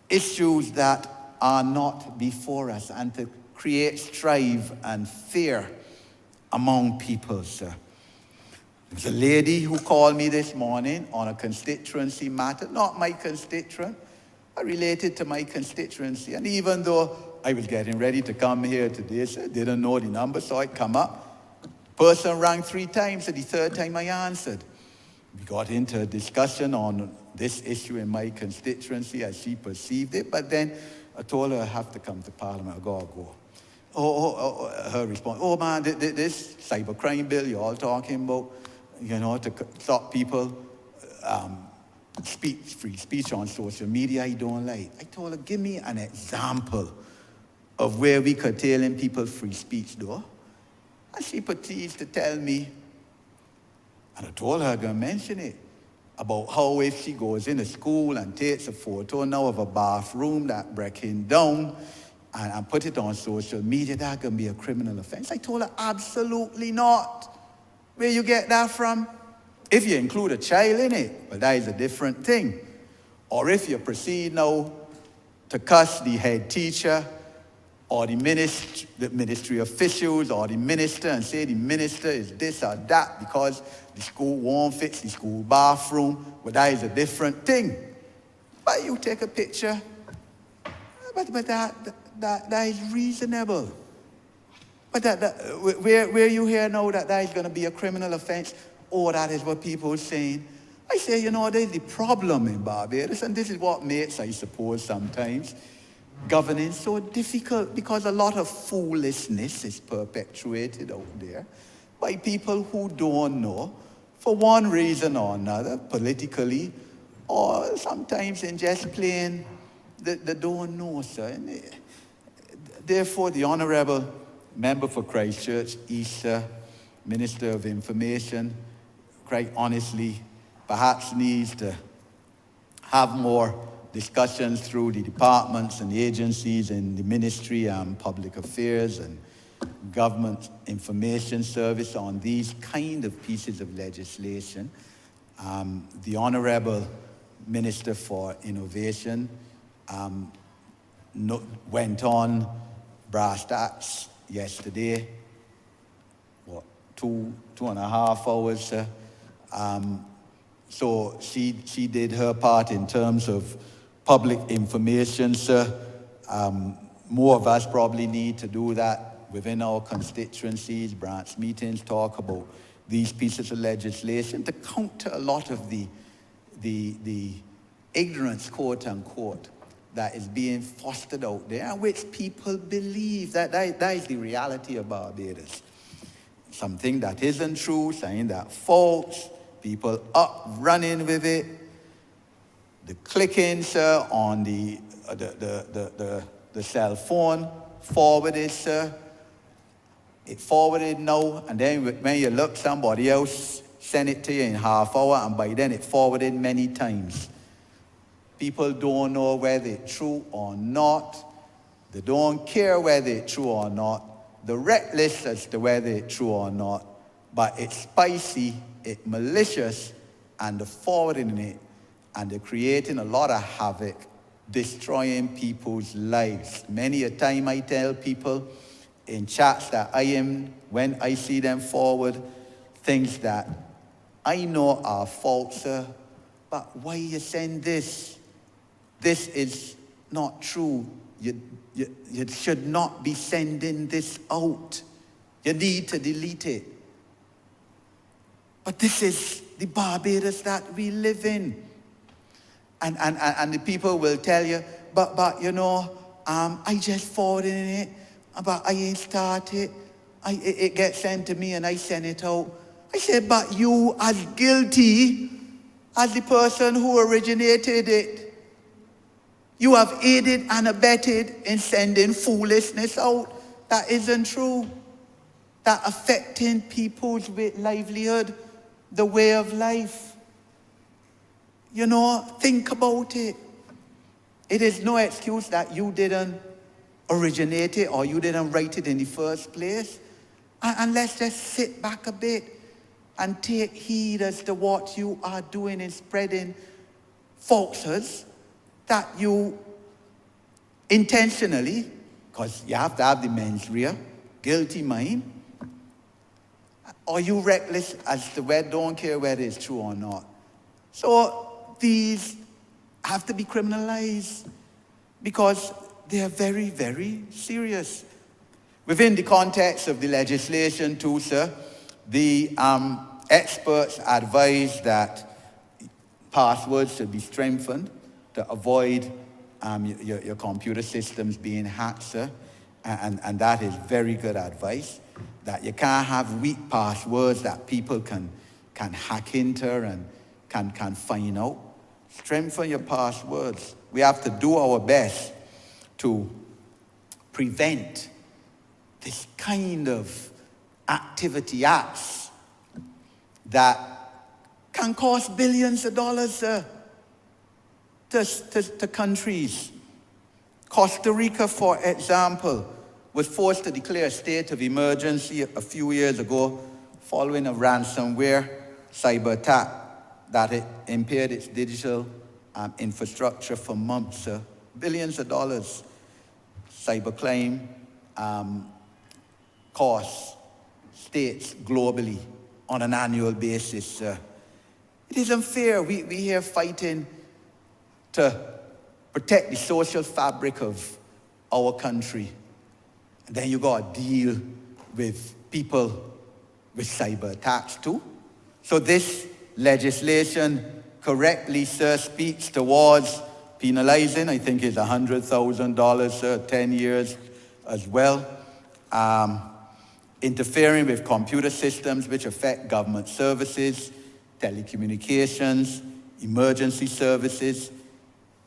issues that are not before us and to create strife and fear among people, sir. There's a lady who called me this morning on a constituency matter, not my constituent, but related to my constituency. And even though I was getting ready to come here today, sir, didn't know the number, so I come up. Person rang 3 times, and the 3rd time I answered. We got into a discussion on this issue in my constituency as she perceived it, but then I told her I have to come to Parliament. I gotta go. Her response, man, this cybercrime bill you're all talking about, to stop people free speech on social media, I don't like. I told her, give me an example of where we curtailing people free speech, though. And she proceeds to tell me, and I told her I'm going to mention it, about how if she goes into school and takes a photo now of a bathroom that breaking down and put it on social media, that can be a criminal offense. I told her, absolutely not. Where you get that from? If you include a child in it, well, that is a different thing. Or if you proceed now to cuss the head teacher or the ministry officials or the minister and say the minister is this or that because the school won't fix the school bathroom, well, that is a different thing. But you take a picture, but that is reasonable. But where you hear now that is going to be a criminal offense, that is what people are saying. I say, there's the problem in Barbados, and this is what makes, I suppose, sometimes governance so difficult, because a lot of foolishness is perpetuated out there by people who don't know, for one reason or another, politically, or sometimes in just plain, they don't know, sir. And therefore, the Honourable Member for Christchurch East, Minister of Information, quite honestly, perhaps needs to have more discussions through the departments and the agencies in the Ministry and Public Affairs and Government Information Service on these kind of pieces of legislation. The Honourable Minister for Innovation went on brass tacks yesterday, what, 2.5 hours, sir. So she did her part in terms of public information, sir. More of us probably need to do that within our constituencies, branch meetings, talk about these pieces of legislation to counter a lot of the ignorance, quote unquote, that is being fostered out there, which people believe. That is the reality of Barbados. Something that isn't true, saying that false, people up running with it. The clicking, sir, on the cell phone, forwarded, sir. It forwarded now, and then when you look, somebody else send it to you in half hour, and by then it forwarded many times. People don't know whether it's true or not. They don't care whether it's true or not. They're reckless as to whether it's true or not. But it's spicy, it's malicious, and they're forwarding it, and they're creating a lot of havoc, destroying people's lives. Many a time I tell people in chats that I am, when I see them forward, things that I know are false, but why you send this? This is not true. You should not be sending this out. You need to delete it. But this is the Barbados that we live in. And the people will tell you, but you know, I just forwarded it, but I ain't started. It gets sent to me and I send it out. I said, but you as guilty as the person who originated it. You have aided and abetted in sending foolishness out. That isn't true. That affecting people's livelihood, the way of life. You know, think about it. It is no excuse that you didn't originate it or you didn't write it in the first place. And let's just sit back a bit and take heed as to what you are doing in spreading falsehoods that you intentionally, because you have to have the mens rea, guilty mind, or you reckless as to whether, don't care whether it's true or not. So these have to be criminalized because they are very, very serious. Within the context of the legislation too, sir, the experts advise that passwords should be strengthened to avoid your computer systems being hacked, sir. And that is very good advice, that you can't have weak passwords that people can hack into and can find out. Strengthen your passwords. We have to do our best to prevent this kind of acts that can cost billions of dollars to countries. Costa Rica, for example, was forced to declare a state of emergency a few years ago following a ransomware cyber attack that it impaired its digital infrastructure for months. Billions of dollars. Cybercrime costs states globally on an annual basis. It isn't fair. We here fighting to protect the social fabric of our country. And then you got to deal with people with cyber attacks too. So this legislation correctly, sir, speaks towards penalizing, I think it's $100,000, 10 years as well. Interfering with computer systems which affect government services, telecommunications, emergency services,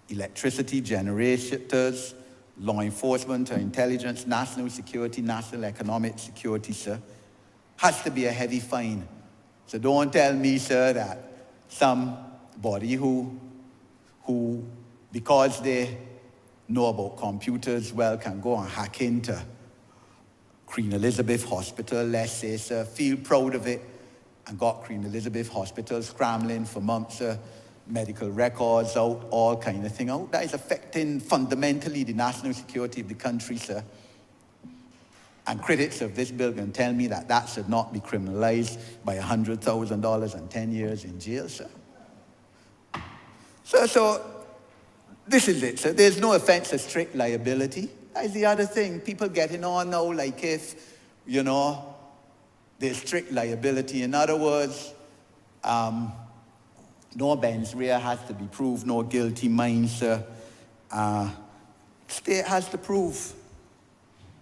electricity generators, law enforcement or intelligence, national security, national economic security, sir, has to be a heavy fine. So don't tell me, sir, that somebody who because they know about computers well can go and hack into Queen Elizabeth Hospital, let's say, sir, feel proud of it, and got Queen Elizabeth Hospital scrambling for months, medical records out, all kind of thing out. That is affecting fundamentally the national security of the country, sir. And critics of this bill can tell me that that should not be criminalized by $100,000 and 10 years in jail, sir. So this is it, sir. There's no offense of strict liability. That is the other thing. People getting on now like if, there's strict liability. In other words, no mens rea has to be proved, no guilty mind, sir. State has to prove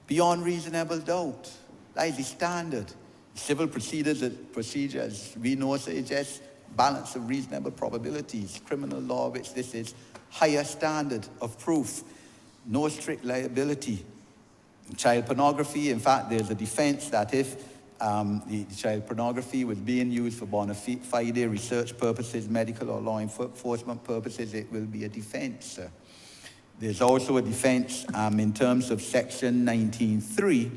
beyond reasonable doubt. That is the standard. Civil procedure, as we know, sir, is just balance of reasonable probabilities. Criminal law, which this is, higher standard of proof. No strict liability. Child pornography, in fact, there's a defense that if the child pornography was being used for bona fide research purposes, medical or law enforcement purposes, it will be a defense. There's also a defense in terms of Section 19.3,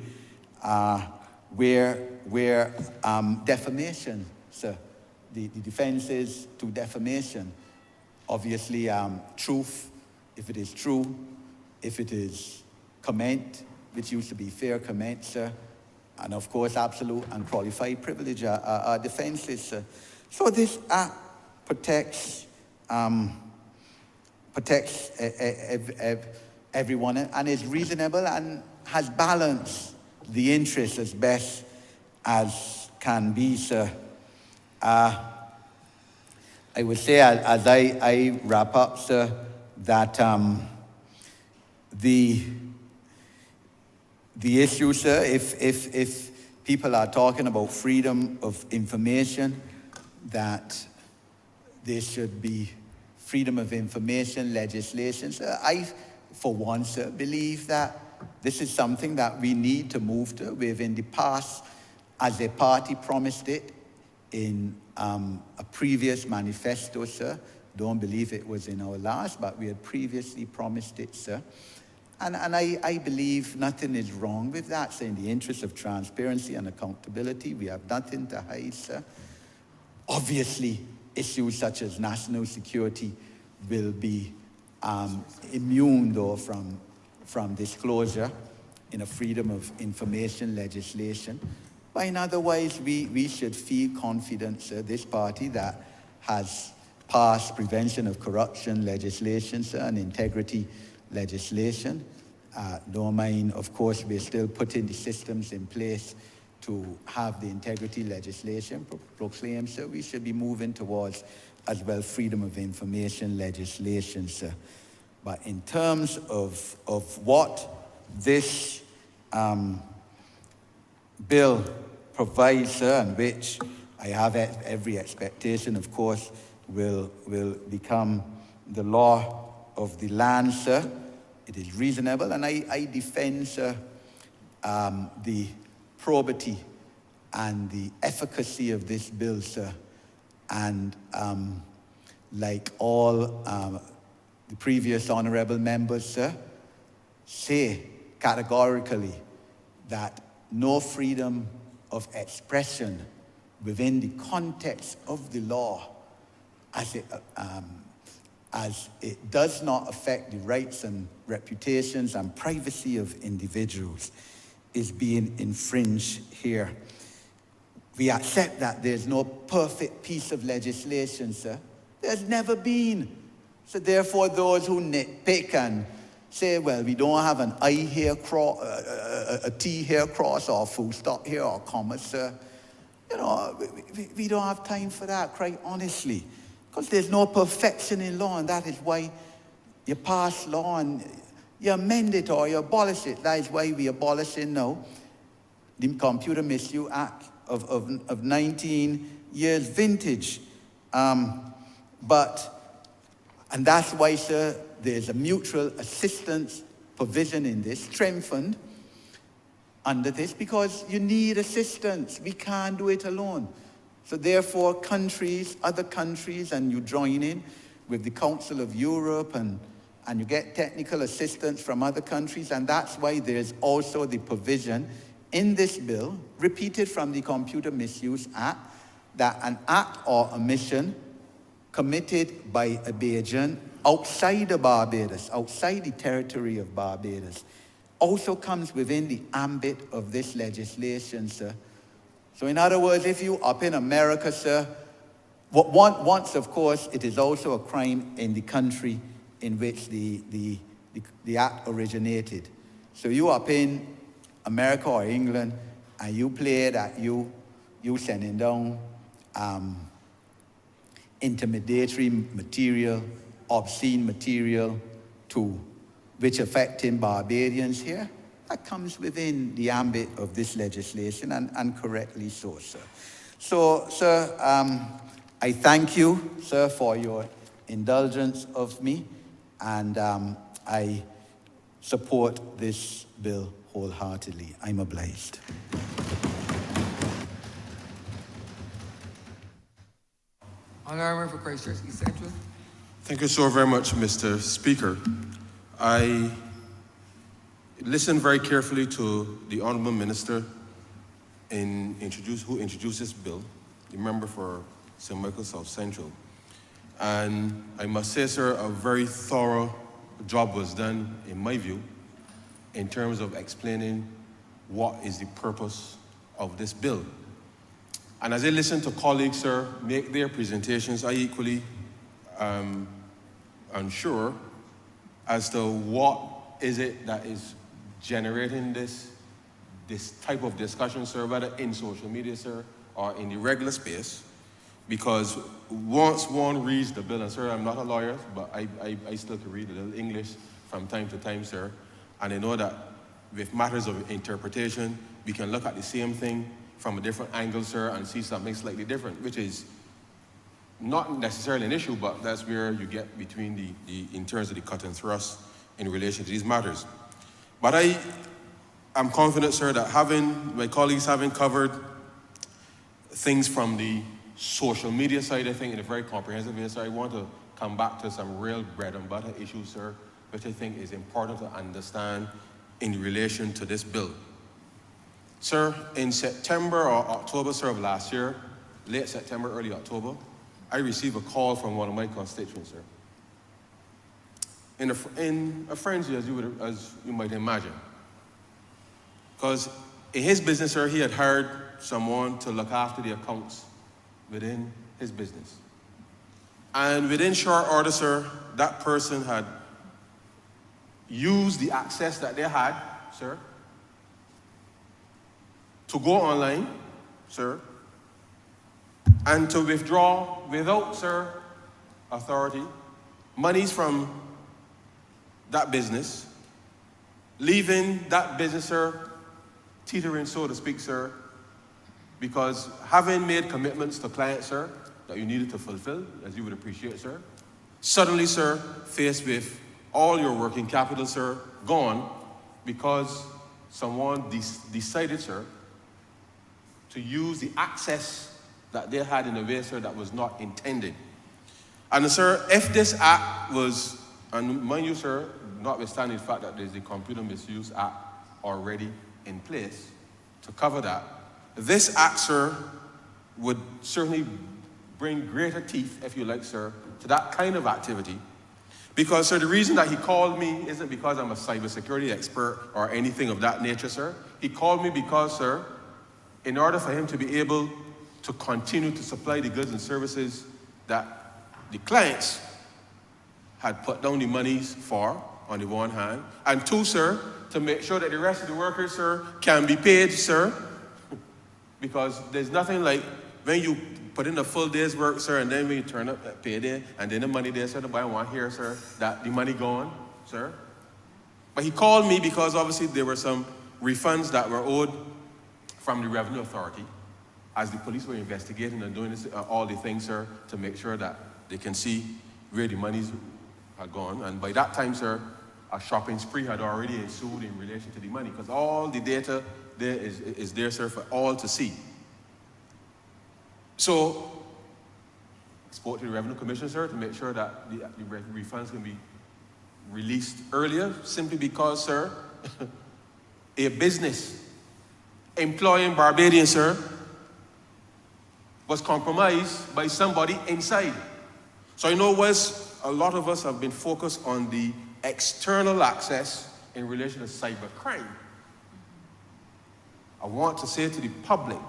where defamation, sir, the defense is to defamation. Obviously, truth, if it is true, if it is comment, which used to be fair comment, sir, and of course, absolute and qualified privilege are defenses, sir. So this act protects everyone and is reasonable and has balanced the interests as best as can be, sir. I would say, as I wrap up, sir, that the issue, sir, if people are talking about freedom of information, that there should be freedom of information legislation, sir. I, for one, sir, believe that this is something that we need to move to. We've in the past, as a party, promised it in a previous manifesto, sir. Don't believe it was in our last, but we had previously promised it, sir. And I believe nothing is wrong with that, sir. In the interest of transparency and accountability, we have nothing to hide, sir. Obviously, issues such as national security will be immune, though, from disclosure in a freedom of information legislation. But in other ways, we should feel confident, sir, this party that has passed prevention of corruption legislation, sir, and integrity legislation. Don't mind, of course, we're still putting the systems in place to have the integrity legislation proclaimed, so we should be moving towards as well freedom of information legislation, sir. But in terms of what this bill provides, sir, and which I have every expectation, of course, will become the law of the land, sir. It is reasonable, and I defend, sir, the probity and the efficacy of this bill, sir. And like all the previous honourable members, sir, say categorically that no freedom of expression within the context of the law, as it does not affect the rights and reputations and privacy of individuals, is being infringed here. We accept that there's no perfect piece of legislation, sir. There's never been. So therefore, those who nitpick and say, well, we don't have an I here cross, a T here cross, or a full stop here, or comma, sir. You know, we don't have time for that, quite honestly. Because there's no perfection in law, and that is why you pass law and you amend it or you abolish it. That is why we abolish it now. The Computer Misuse Act of 19 years vintage. And that's why, sir, there's a mutual assistance provision in this, strengthened under this, because you need assistance. We can't do it alone. So therefore, countries, other countries, and you join in with the Council of Europe, and you get technical assistance from other countries, and that's why there's also the provision in this bill, repeated from the Computer Misuse Act, that an act or omission committed by a Bajan outside of Barbados, outside the territory of Barbados, also comes within the ambit of this legislation, sir. So in other words, if you up in America, sir, once, of course, it is also a crime in the country in which the act originated. So you up in America or England, and you play that you sending down intimidatory material, obscene material to which affecting Barbadians here, that comes within the ambit of this legislation, and correctly so, sir. So, sir, I thank you, sir, for your indulgence of me, and I support this bill wholeheartedly. I'm obliged. Honourable for Christchurch East Central. Thank you so very much, Mr. Speaker. I listened very carefully to the Honourable Minister who introduced this bill, the member for St. Michael South Central. And I must say, sir, a very thorough job was done, in my view, in terms of explaining what is the purpose of this bill. And as I listen to colleagues, sir, make their presentations, I equally unsure as to what is it that is generating this type of discussion, sir, whether in social media, sir, or in the regular space. Because once one reads the bill, and sir, I'm not a lawyer, but I still can read a little English from time to time, sir, and I know that with matters of interpretation, we can look at the same thing from a different angle, sir, and see something slightly different, which is not necessarily an issue, but that's where you get between in terms of the cut and thrust in relation to these matters. But I am confident, sir, that my colleagues having covered things from the social media side, I think, in a very comprehensive way, sir, I want to come back to some real bread and butter issues, sir, which I think is important to understand in relation to this bill. Sir, in September or October, sir, of last year, late September, early October, I received a call from one of my constituents, sir, in a frenzy, as you might imagine. Because in his business, sir, he had hired someone to look after the accounts within his business. And within short order, sir, that person had used the access that they had, sir, to go online, sir, and to withdraw without, sir, authority, monies from that business, leaving that business, sir, teetering, so to speak, sir, because having made commitments to clients, sir, that you needed to fulfill, as you would appreciate, sir, suddenly, sir, faced with all your working capital, sir, gone because someone decided, sir, to use the access that they had in a way, sir, that was not intended. And, sir, if this act was, and mind you, sir, notwithstanding the fact that there's the Computer Misuse Act already in place to cover that, this act, sir, would certainly bring greater teeth, if you like, sir, to that kind of activity. Because, sir, the reason that he called me isn't because I'm a cybersecurity expert or anything of that nature, sir. He called me because, sir, in order for him to be able to continue to supply the goods and services that the clients had put down the monies for, on the one hand, and two, sir, to make sure that the rest of the workers, sir, can be paid, sir, because there's nothing like when you put in a full day's work, sir, and then when you turn up at payday, and then the money there, sir, nobody want here, sir, that the money gone, sir. But he called me because obviously there were some refunds that were owed from the Revenue Authority as the police were investigating and doing this, all the things, sir, to make sure that they can see where the monies had gone. And by that time, sir, a shopping spree had already ensued in relation to the money, because all the data there is there, sir, for all to see. So, I spoke to the Revenue Commission, sir, to make sure that the refunds can be released earlier, simply because, sir, a business employing Barbadians, sir, was compromised by somebody inside. So I know a lot of us have been focused on the external access in relation to cybercrime. I want to say to the public,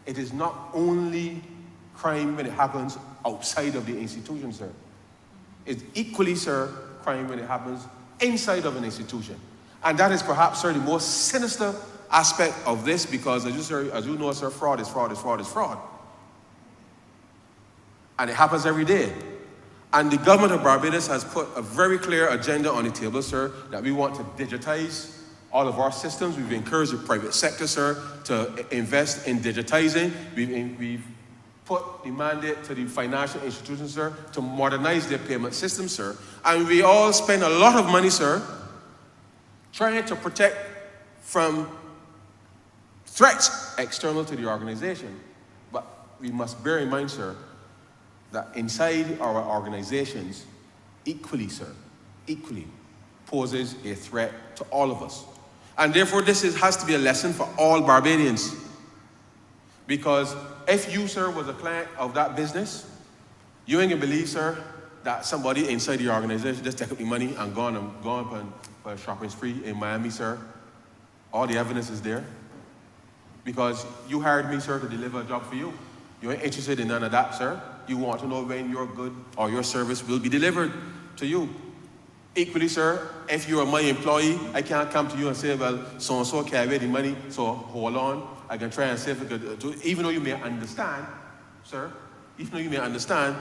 it is not only crime when it happens outside of the institution, sir. It's equally, sir, crime when it happens inside of an institution. And that is perhaps, sir, the most sinister aspect of this, because as you know, sir, fraud is fraud is fraud is fraud. And it happens every day. And the government of Barbados has put a very clear agenda on the table, sir, that we want to digitize all of our systems. We've encouraged the private sector, sir, to invest in digitizing. We've put the mandate to the financial institutions, sir, to modernize their payment system, sir. And we all spend a lot of money, sir, trying to protect from threats external to the organization. But we must bear in mind, sir, that inside our organizations, equally, sir, equally poses a threat to all of us. And therefore, has to be a lesson for all Barbadians. Because if you, sir, was a client of that business, you ain't gonna believe, sir, that somebody inside the organization just take up your money and gone for a shopping spree in Miami, sir. All the evidence is there. Because you hired me, sir, to deliver a job for you. You ain't interested in none of that, sir. You want to know when your good or your service will be delivered to you. Equally, sir, if you are my employee, I can't come to you and say, well, so-and-so carry the money, so hold on. I can try and save it. Even though you may understand, sir, even though you may understand,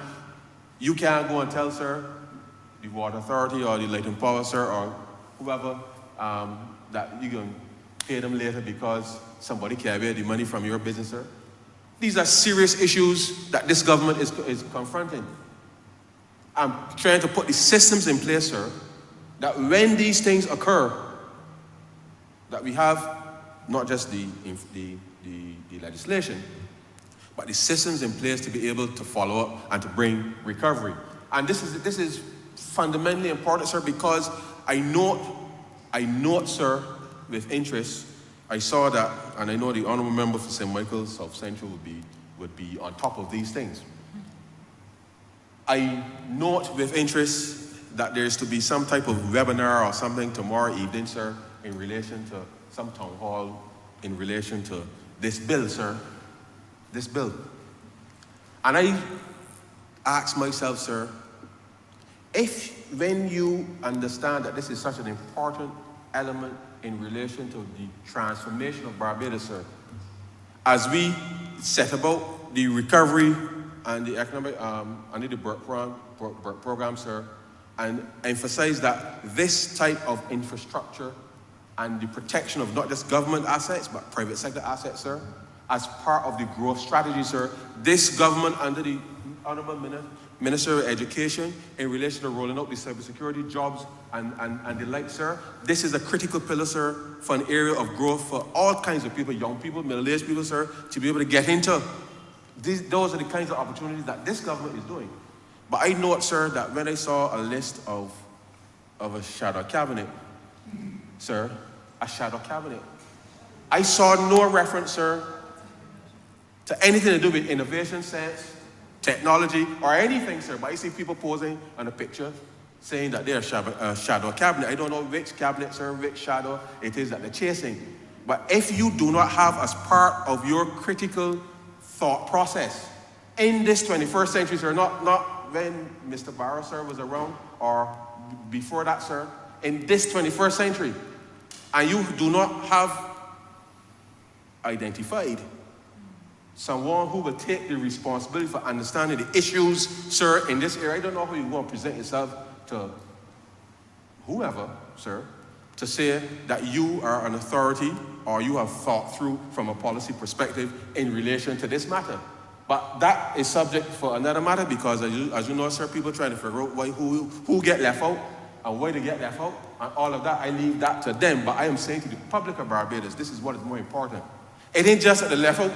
you can't go and tell, sir, the Water Authority or the Light and Power, sir, or whoever, that you're going to pay them later because somebody carried the money from your business, sir. These are serious issues that this government is confronting. I'm trying to put the systems in place, sir, that when these things occur, that we have not just the legislation, but the systems in place to be able to follow up and to bring recovery. And this is fundamentally important, sir, because I note, sir, with interest, I saw that, and I know the Honourable Member for St. Michael's South Central would be on top of these things. I note with interest that there's to be some type of webinar or something tomorrow evening, sir, in relation to some town hall in relation to this bill, sir, this bill. And I ask myself, sir, when you understand that this is such an important element in relation to the transformation of Barbados, sir, as we set about the recovery and the economic, and the work program, sir, and emphasize that this type of infrastructure and the protection of not just government assets, but private sector assets, sir, as part of the growth strategy, sir, this government under the Honourable Minister of Education in relation to rolling out the cybersecurity jobs and the like, sir, this is a critical pillar, sir, for an area of growth for all kinds of people, young people, middle-aged people, sir, to be able to get into. Those are the kinds of opportunities that this government is doing. But I note, sir, that when I saw a list of a shadow cabinet, sir, a shadow cabinet, I saw no reference, sir, to anything to do with innovation, science, technology, or anything, sir. But I see people posing on a picture saying that they're a shadow cabinet. I don't know which cabinet, sir, which shadow it is that they're chasing. But if you do not have as part of your critical thought process in this 21st century, sir, not when Mr. Barrow, sir, was around, or before that, sir, in this 21st century, and you do not have identified someone who will take the responsibility for understanding the issues, sir, in this area. I don't know how you want to present yourself to whoever, sir, to say that you are an authority or you have thought through from a policy perspective in relation to this matter. But that is subject for another matter, because as you know, sir, people trying to figure out who get left out and why they get left out, and all of that, I leave that to them. But I am saying to the public of Barbados, this is what is more important. It ain't just at the left out.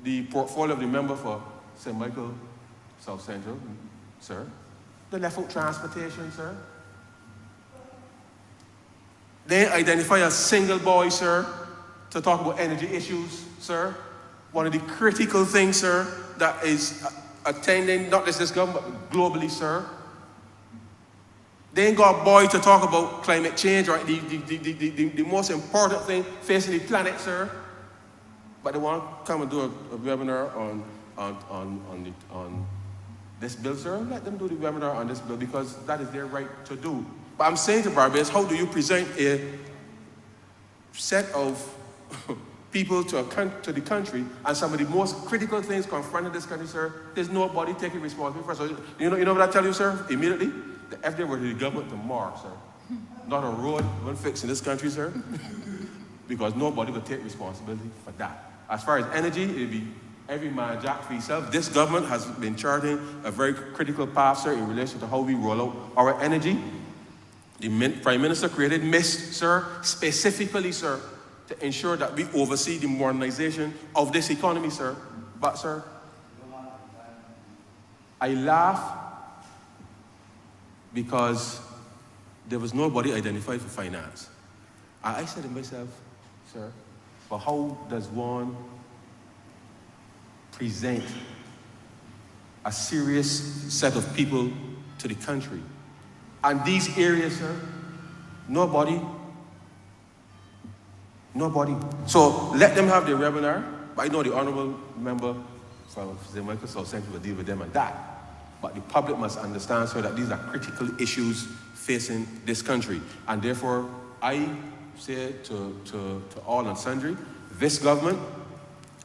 The portfolio of the member for St. Michael South Central, sir, the left out transportation, sir. They identify a single boy, sir, to talk about energy issues, sir. One of the critical things, sir, that is attending not just this government, but globally, sir. They ain't got a boy to talk about climate change or the most important thing facing the planet, sir. But they want to come and do a webinar on this bill, sir. Let them do the webinar on this bill because that is their right to do. But I'm saying to Barbadians, how do you present a set of people to the country and some of the most critical things confronting this country, sir? There's nobody taking responsibility for it. So you know what I tell you, sir? Immediately, if they were the government tomorrow, sir, not a road will fix in this country, sir, because nobody will take responsibility for that. As far as energy, it'll be every man jack for himself. This government has been charting a very critical path, sir, in relation to how we roll out our energy. The Prime Minister created MIST, sir, specifically, sir, to ensure that we oversee the modernization of this economy, sir. But, sir, I laugh because there was nobody identified for finance. And I said to myself, sir, but how does one present a serious set of people to the country? And these areas, sir, nobody. So let them have their webinar. But I know the Honourable member from the Microsoft Center will deal with them on that. But the public must understand, sir, that these are critical issues facing this country. And therefore, I say to all and sundry, this government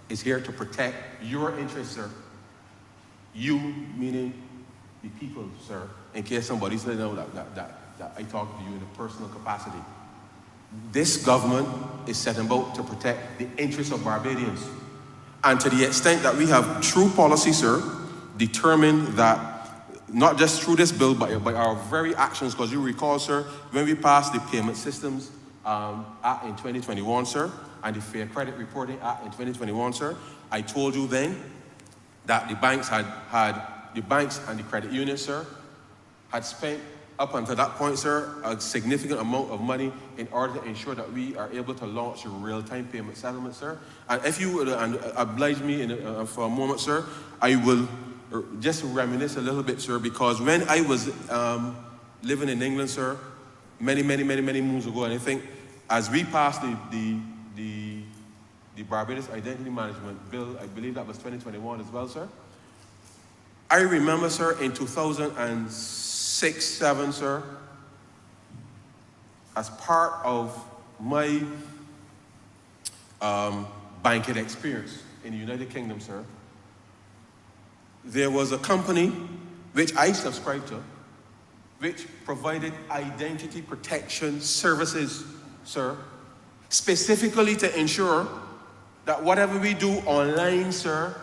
is here to protect your interests, sir. You, meaning the people, sir, in case somebody says no, that I talk to you in a personal capacity. This government is set about to protect the interests of Barbadians. And to the extent that we have true policy, sir, determined that not just through this bill, but by our very actions, because you recall, sir, when we passed the Payment Systems Act in 2021, sir, and the Fair Credit Reporting Act in 2021, sir, I told you then that the banks the banks and the credit unions, sir, had spent up until that point, sir, a significant amount of money in order to ensure that we are able to launch a real-time payment settlement, sir. And if you would oblige me for a moment, sir, I will just reminisce a little bit, sir, because when I was living in England, sir, many moons ago, and I think as we passed the Barbados Identity Management Bill, I believe that was 2021 as well, sir. I remember, sir, in 2006-07, sir, as part of my banking experience in the United Kingdom, sir, there was a company which I subscribed to, which provided identity protection services, sir, specifically to ensure that whatever we do online, sir,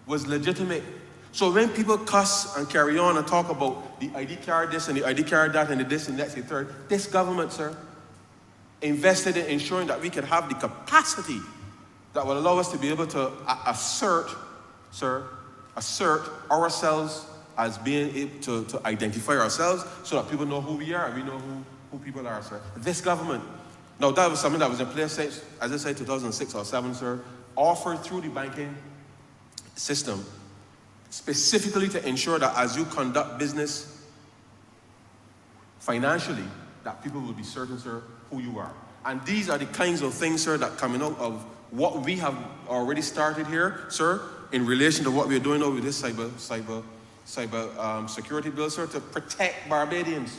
was legitimate. So when people cuss and carry on and talk about the ID card this and the ID card that and the this and that and the third, this government, sir, invested in ensuring that we could have the capacity that will allow us to be able to assert ourselves as being able to identify ourselves so that people know who we are and we know who people are, sir. This government, now that was something that was in place since, as I said, 2006 or 7, sir, offered through the banking system, specifically to ensure that as you conduct business financially, that people will be certain, sir, who you are. And these are the kinds of things, sir, that coming out of what we have already started here, sir, in relation to what we're doing over this cyber security bill, sir, to protect Barbadians.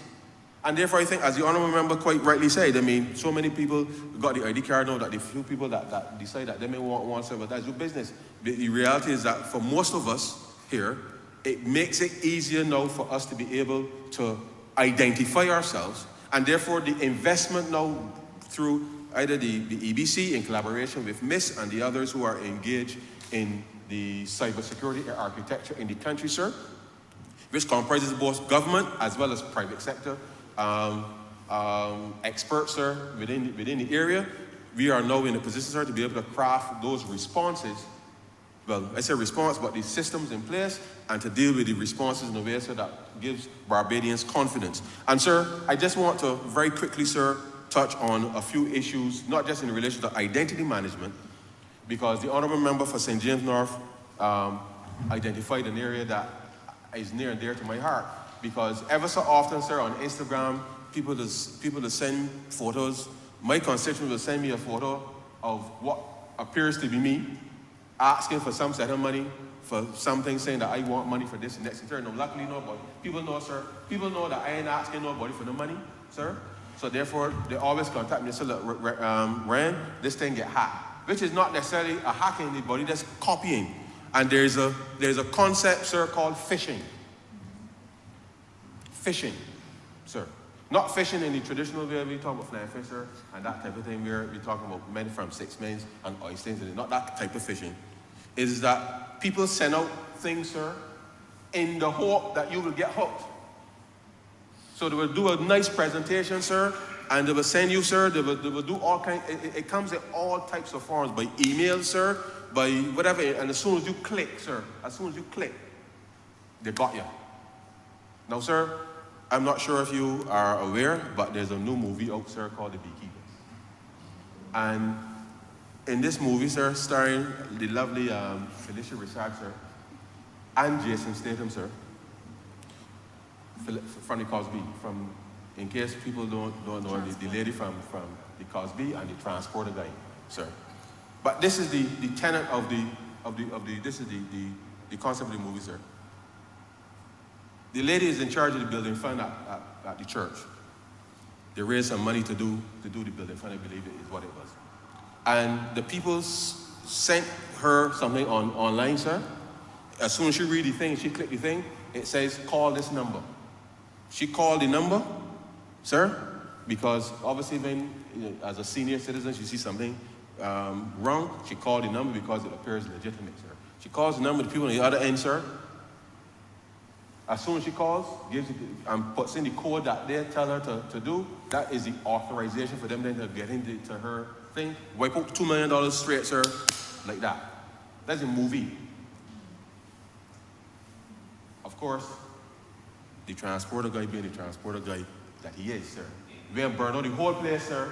And therefore, I think, as the Honourable Member quite rightly said, I mean, so many people got the ID card now that the few people that decide that they may want one, sir, but that's your business. The reality is that for most of us here, it makes it easier now for us to be able to identify ourselves, and therefore the investment now through either the EBC in collaboration with MIST and the others who are engaged in the cybersecurity architecture in the country, sir, which comprises both government as well as private sector experts, sir, within the area. We are now in a position, sir, to be able to craft those responses. Well, I say response, but the systems in place, and to deal with the responses in a way, sir, that gives Barbadians confidence. And, sir, I just want to very quickly, sir, touch on a few issues, not just in relation to identity management, because the Honourable Member for St. James North identified an area that is near and dear to my heart. Because ever so often, sir, on Instagram, people will send photos. My constituent will send me a photo of what appears to be me, asking for some set of money for something, saying that I want money for this and next and third. No, luckily nobody. People know, sir. People know that I ain't asking nobody for the money, sir. So therefore, they always contact me and say, look, Rand, this thing get hacked. Which is not necessarily a hacking anybody, that's copying. And there's a concept, sir, called phishing. Phishing, sir. Not fishing in the traditional way we talk about flying fish, sir, and that type of thing. We're talking about men from 6 mains and oysters, and not that type of fishing. It is that people send out things, sir, in the hope that you will get hooked. So they will do a nice presentation, sir, and they will send you, sir, they will do all kinds, it comes in all types of forms, by email, sir, by whatever, and as soon as you click, sir, they got you. Now, sir, I'm not sure if you are aware, but there's a new movie out, sir, called The Beekeepers. And in this movie, sir, starring the lovely Felicia Richard, sir, and Jason Statham, sir, from the Cosby, in case people don't know, the lady from the Cosby and the transporter guy, sir. But this is the tenet of this is the concept of the movie, sir. The lady is in charge of the building fund at the church. They raised some money to do the building fund, I believe it is what it was. And the people sent her something online, sir. As soon as she read the thing, she clicked the thing, it says, call this number. She called the number, sir, because obviously when, as a senior citizen, she sees something wrong, she called the number because it appears legitimate, sir. She calls the number, the people on the other end, sir. As soon as she calls, gives you and puts in the code that they tell her to do, that is the authorization for them then to get into her thing. Wipe out $2 million straight, sir, like that. That's a movie. Of course, the transporter guy being the transporter guy that he is, sir. We have burned out the whole place, sir,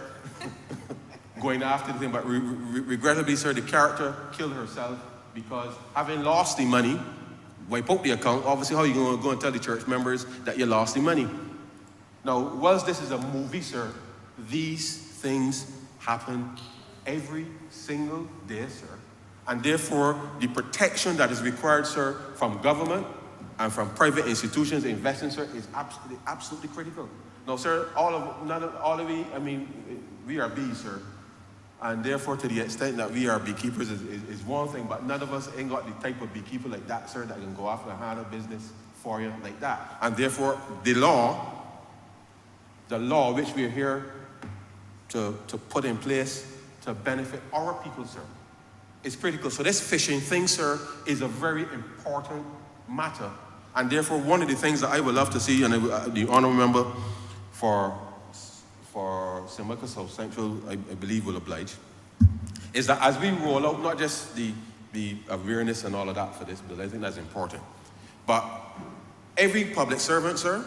going after the thing, but regrettably, sir, the character killed herself because having lost the money, wipe out the account, obviously how are you going to go and tell the church members that you lost the money? Now, whilst this is a movie, sir, these things happen every single day, sir. And therefore, the protection that is required, sir, from government and from private institutions investing, sir, is absolutely critical. Now, sir, we are bees, sir. And therefore, to the extent that we are beekeepers is one thing, but none of us ain't got the type of beekeeper like that, sir, that can go after a handle business for you like that. And therefore, the law which we are here to put in place to benefit our people, sir, is critical. So this fishing thing, sir, is a very important matter. And therefore, one of the things that I would love to see, and the honourable member for St. Michael South Central, I believe, will oblige, is that as we roll out, not just the awareness and all of that for this bill, I think that's important, but every public servant, sir,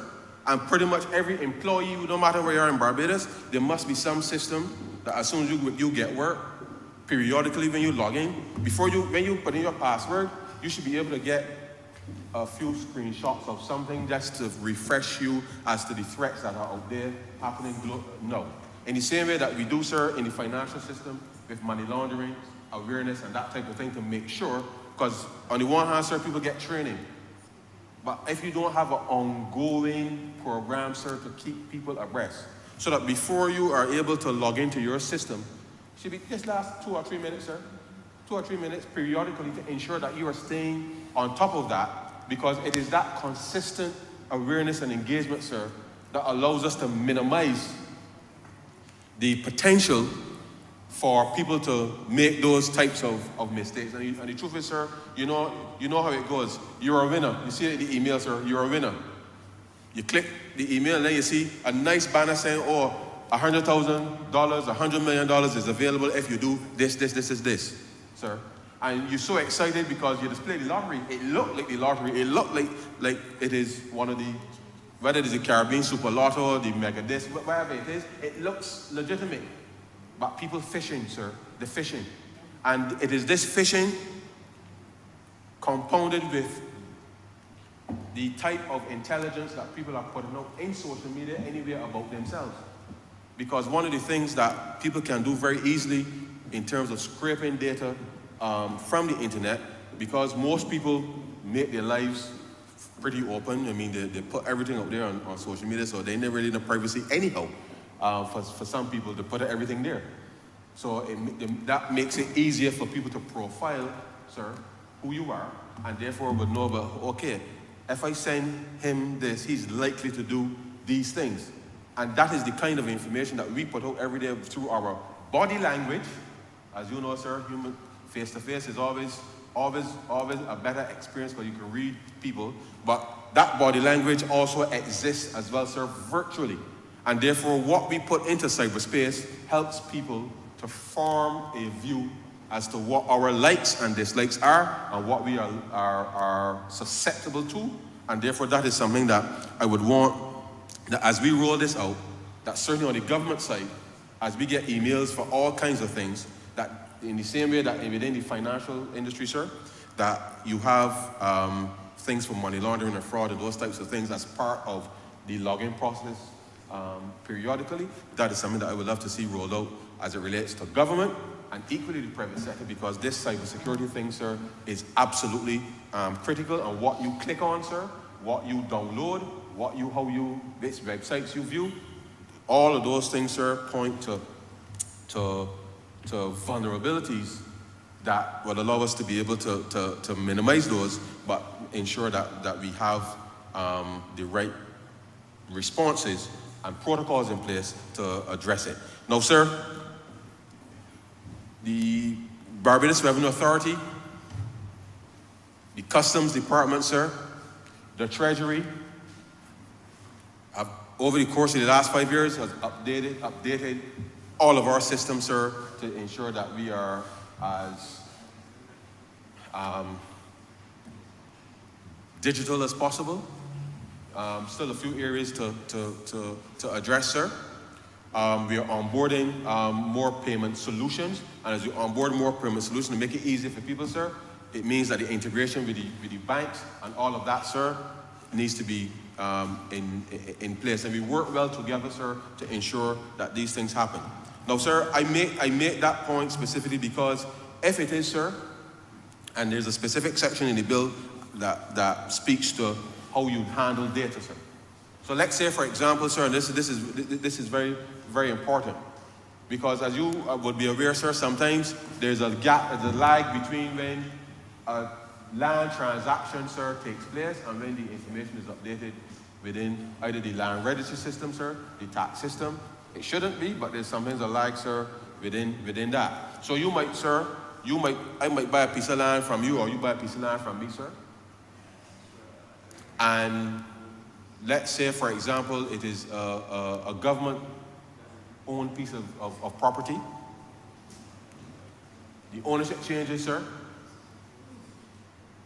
and pretty much every employee, no matter where you are in Barbados, there must be some system that as soon as you get work, periodically when you log in, when you put in your password, you should be able to get a few screenshots of something just to refresh you as to the threats that are out there happening. No. In the same way that we do, sir, in the financial system with money laundering, awareness, and that type of thing to make sure, because on the one hand, sir, people get training. But if you don't have an ongoing program, sir, to keep people abreast, so that before you are able to log into your system, should be just last 2 or 3 minutes, sir. 2 or 3 minutes periodically to ensure that you are staying on top of that, because it is that consistent awareness and engagement, sir, that allows us to minimize the potential for people to make those types of mistakes. And the truth is, sir, you know how it goes. You're a winner. You see the email, sir, you're a winner. You click the email and then you see a nice banner saying, oh, $100,000, $100 million is available if you do this, sir. And you're so excited because you display the lottery. It looked like the lottery. It looked like it is one of the, whether it is the Caribbean Super Lotto, the Mega Disc, whatever it is, it looks legitimate. But people fishing, sir, they're fishing. And it is this fishing compounded with the type of intelligence that people are putting out in social media anywhere about themselves. Because one of the things that people can do very easily in terms of scraping data from the internet, because most people make their lives pretty open. I mean, they put everything out there on social media, so they never really need privacy anyhow. For some people, to put everything there. So that makes it easier for people to profile, sir, who you are, and therefore would know about, okay, if I send him this, he's likely to do these things. And that is the kind of information that we put out every day through our body language. As you know, sir, human face-to-face is always a better experience because you can read people. But that body language also exists as well, sir, virtually. And therefore, what we put into cyberspace helps people to form a view as to what our likes and dislikes are and what we are susceptible to. And therefore, that is something that I would want that as we roll this out, that certainly on the government side, as we get emails for all kinds of things, that in the same way that within the financial industry, sir, that you have things for money laundering and fraud and those types of things as part of the login process periodically. That is something that I would love to see rolled out as it relates to government and equally the private sector, because this cybersecurity thing, sir, is absolutely critical. And what you click on, sir, what you download, which websites you view, all of those things, sir, point to vulnerabilities that will allow us to be able to minimize those, but ensure that we have the right responses and protocols in place to address it. Now, sir, the Barbados Revenue Authority, the Customs Department, sir, the Treasury, over the course of the last 5 years, has updated all of our systems, sir, to ensure that we are as digital as possible. Still a few areas to address, sir. We are onboarding more payment solutions, and as you onboard more payment solutions to make it easier for people, sir, it means that the integration with the banks and all of that, sir, needs to be in place, and we work well together, sir, to ensure that these things happen. Now, sir, I make that point specifically because if it is, sir, and there's a specific section in the bill that speaks to how you handle data, sir. So let's say, for example, sir, and this is very, very important, because as you would be aware, sir, sometimes there's a gap, there's a lag between when a land transaction, sir, takes place and when the information is updated within either the land registry system, sir, the tax system. It shouldn't be, but there's sometimes a lag, sir, within that. So you might, sir, I might buy a piece of land from you, or you buy a piece of land from me, sir. And let's say, for example, it is a government-owned piece of property. The ownership changes, sir.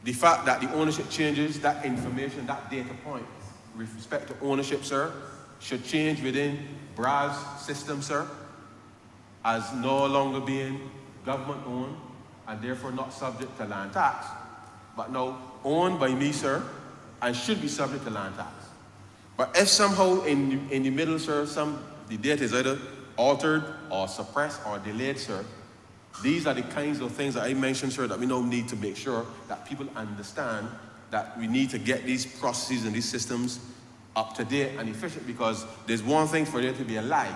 The fact that the ownership changes, that information, that data point with respect to ownership, sir, should change within BRA's system, sir, as no longer being government-owned and therefore not subject to land tax, but now owned by me, sir, and should be subject to land tax. But if somehow in the middle, sir, the data is either altered or suppressed or delayed, sir, these are the kinds of things that I mentioned, sir, that we now need to make sure that people understand that we need to get these processes and these systems up to date and efficient, because there's one thing for there to be a lag.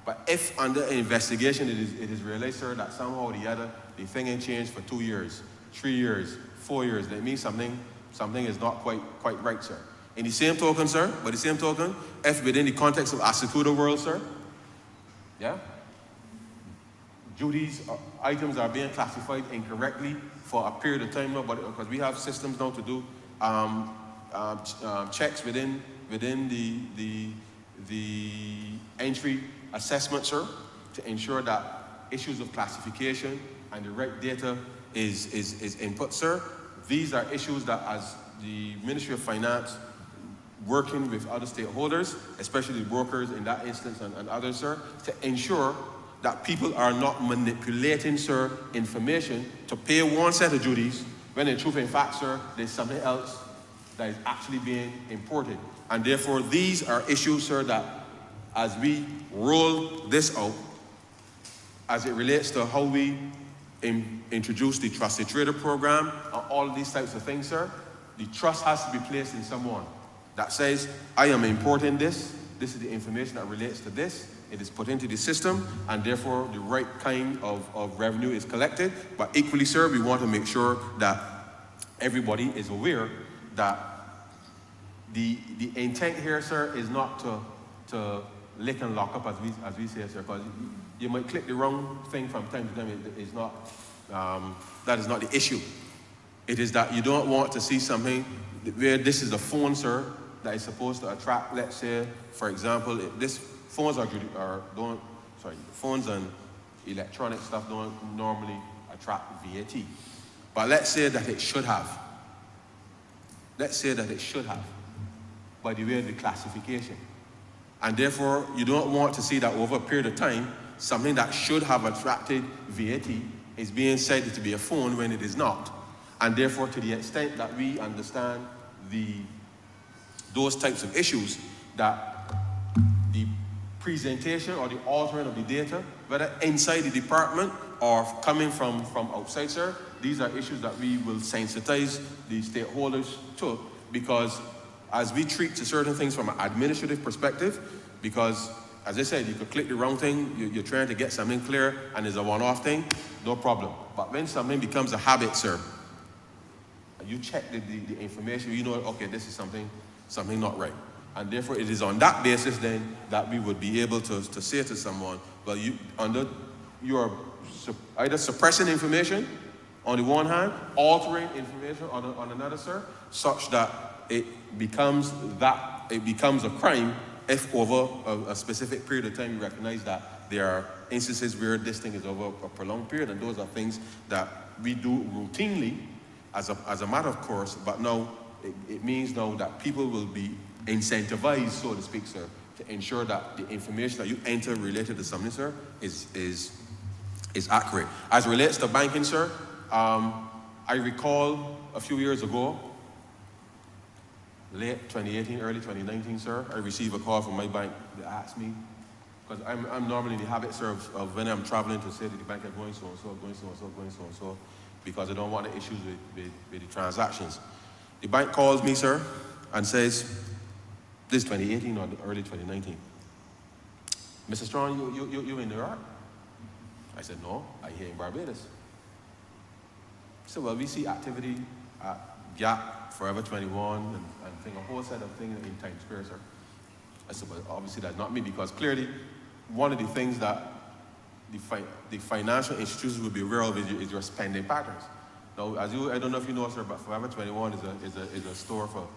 But if under investigation it is realized, sir, that somehow or the other the thing ain't changed for 2 years, 3 years, 4 years, that means something is not quite right, sir. In the same token, sir, if within the context of our security world, sir, yeah, duties or items are being classified incorrectly for a period of time now, but because we have systems now to do checks within the entry assessment, sir, to ensure that issues of classification and the right data is input, sir. These are issues that, as the Ministry of Finance, working with other stakeholders, especially the brokers in that instance and others, sir, to ensure that people are not manipulating, sir, information to pay one set of duties when in truth, in fact, sir, there's something else that is actually being imported. And therefore, these are issues, sir, that as we roll this out, as it relates to how we introduce the Trusted Trader program and all of these types of things, sir, the trust has to be placed in someone that says, I am importing this is the information that relates to this, it is put into the system, and therefore the right kind of revenue is collected. But equally, sir, we want to make sure that everybody is aware that the intent here, sir, is not to lick and lock up, as we say, sir, because you might click the wrong thing from time to time. It is not, that is not the issue. It is that you don't want to see something where this is a phone, sir, that is supposed to attract, let's say, for example, phones and electronic stuff don't normally attract VAT. But let's say that it should have. Let's say that it should have, by the way of the classification. And therefore, you don't want to see that over a period of time, something that should have attracted VAT is being said to be a phone when it is not. And therefore, to the extent that we understand those types of issues, that the presentation or the altering of the data, whether inside the department or coming from outside, sir, these are issues that we will sensitize the stakeholders to, because as we treat to certain things from an administrative perspective, because as I said, you could click the wrong thing, you're trying to get something clear and it's a one-off thing, no problem. But when something becomes a habit, sir, you check the information, you know, okay, this is something not right. And therefore, it is on that basis then that we would be able to say to someone, well, you are either suppressing information on the one hand, altering information on another, sir, such that it becomes a crime if over a specific period of time you recognize that there are instances where this thing is over a prolonged period, and those are things that we do routinely as a matter of course, but now it means now that people will be incentivized, so to speak, sir, to ensure that the information that you enter related to something, sir, is accurate. As it relates to banking, sir, I recall a few years ago, late 2018, early 2019, sir, I received a call from my bank that asked me, because I'm normally in the habit, sir, of when I'm traveling to say to the bank, I'm going so and so, going so and so, going so and so, because I don't want the issues with the transactions. The bank calls me, sir, and says, this is 2018 or early 2019. Mr. Straughn, you in New York? I said, no, I'm here in Barbados. He said, well, we see activity at Gap, Forever 21, and a whole set of things in Times Square, sir. I said, well, obviously that's not me, because clearly one of the things that the financial institutions will be aware of is your spending patterns. Now, I don't know if you know, sir, but Forever 21 is a store for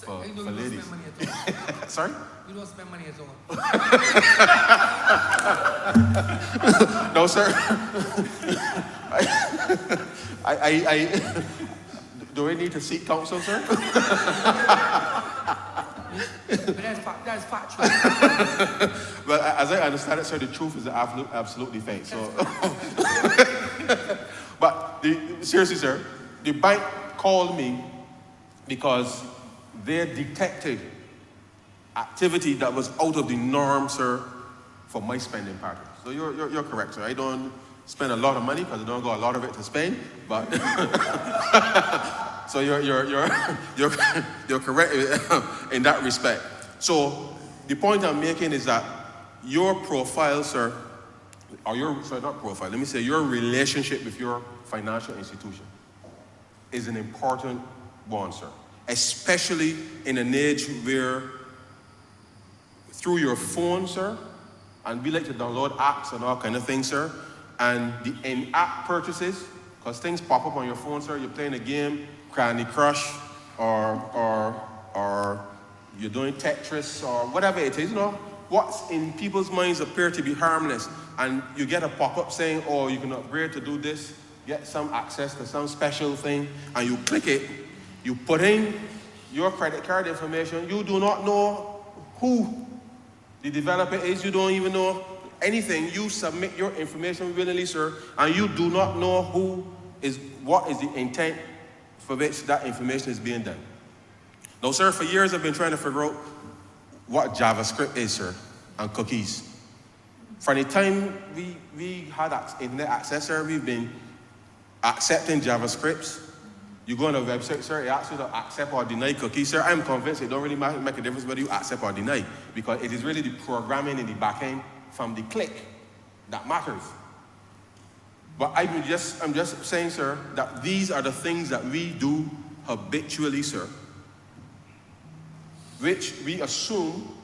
ladies. Don't spend money at all. Sorry? You don't spend money at all. No, sir. Do we need to seek counsel, sir? But that's factual. Well, as I understand it, sir, the truth is absolutely fake. So, but seriously, sir, the bank called me because they detected activity that was out of the norm, sir, for my spending patterns. So you're correct, sir. I don't spend a lot of money because I don't got a lot of it to spend, but so you're correct in that respect. So the point I'm making is that your profile, sir, or let me say your relationship with your financial institution is an important one, sir. Especially in an age where through your phone, sir, and we like to download apps and all kind of things, sir, and the in-app purchases, because things pop up on your phone, sir, you're playing a game, Candy Crush, or you're doing Tetris, or whatever it is, you know, what's in people's minds appear to be harmless, and you get a pop-up saying, oh, you can upgrade to do this, get some access to some special thing, and you click it, you put in your credit card information, you do not know who the developer is, you don't even know anything, you submit your information willingly, sir, and you do not know what is the intent for which that information is being done. Now, sir, for years I've been trying to figure out what JavaScript is, sir, and cookies. From the time we had internet access, sir, we've been accepting JavaScripts. You go on a website, sir, it asks you to accept or deny cookies, sir. I'm convinced it don't really make a difference whether you accept or deny, because it is really the programming in the back end from the click that matters. But I'm just saying, sir, that these are the things that we do habitually, sir, which we assume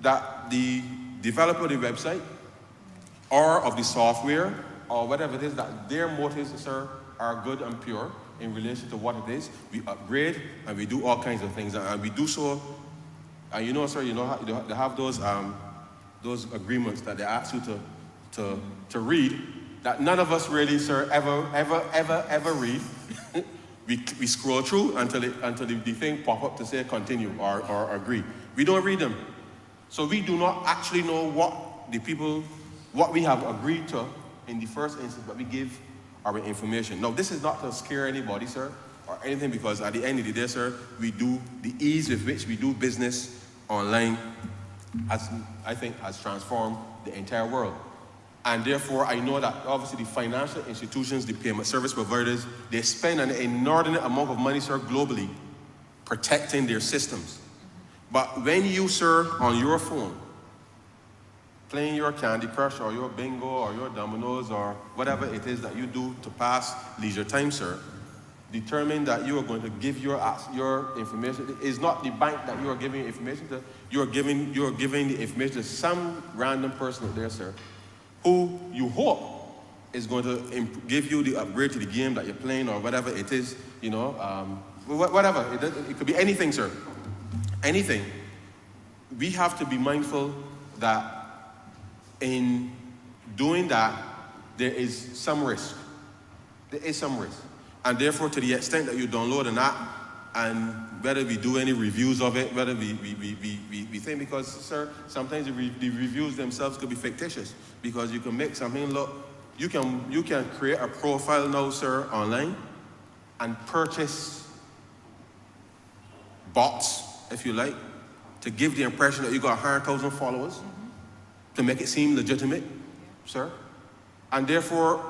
that the developer of the website or of the software or whatever it is, that their motives, sir, are good and pure in relation to what it is. We upgrade and we do all kinds of things, and we do so. And you know, sir, you know they have those agreements that they ask you to read, that none of us really, sir, ever read. we scroll through until the thing pop up to say continue or agree. We don't read them, so we do not actually know what we have agreed to in the first instance, but we give our information. Now, this is not to scare anybody, sir, or anything, because at the end of the day, sir, we do the ease with which we do business online, I think has transformed the entire world. And therefore, I know that obviously the financial institutions, the payment service providers, they spend an inordinate amount of money, sir, globally, protecting their systems. But when you, sir, on your phone, playing your Candy Crush or your bingo or your dominoes or whatever it is that you do to pass leisure time, sir, determine that you are going to give your information. It's not the bank that you are giving information to. You are giving the information to some random person out there, sir, who you hope is going to give you the upgrade to the game that you're playing or whatever it is, you know, whatever. It could be anything, sir. Anything. We have to be mindful that in doing that, there is some risk. There is some risk. And therefore, to the extent that you download an app, and whether we do any reviews of it, whether we think, because, sir, sometimes the reviews themselves could be fictitious, because you can make something look, you can create a profile now, sir, online, and purchase bots, if you like, to give the impression that you got 100,000 followers, to make it seem legitimate, sir. And therefore,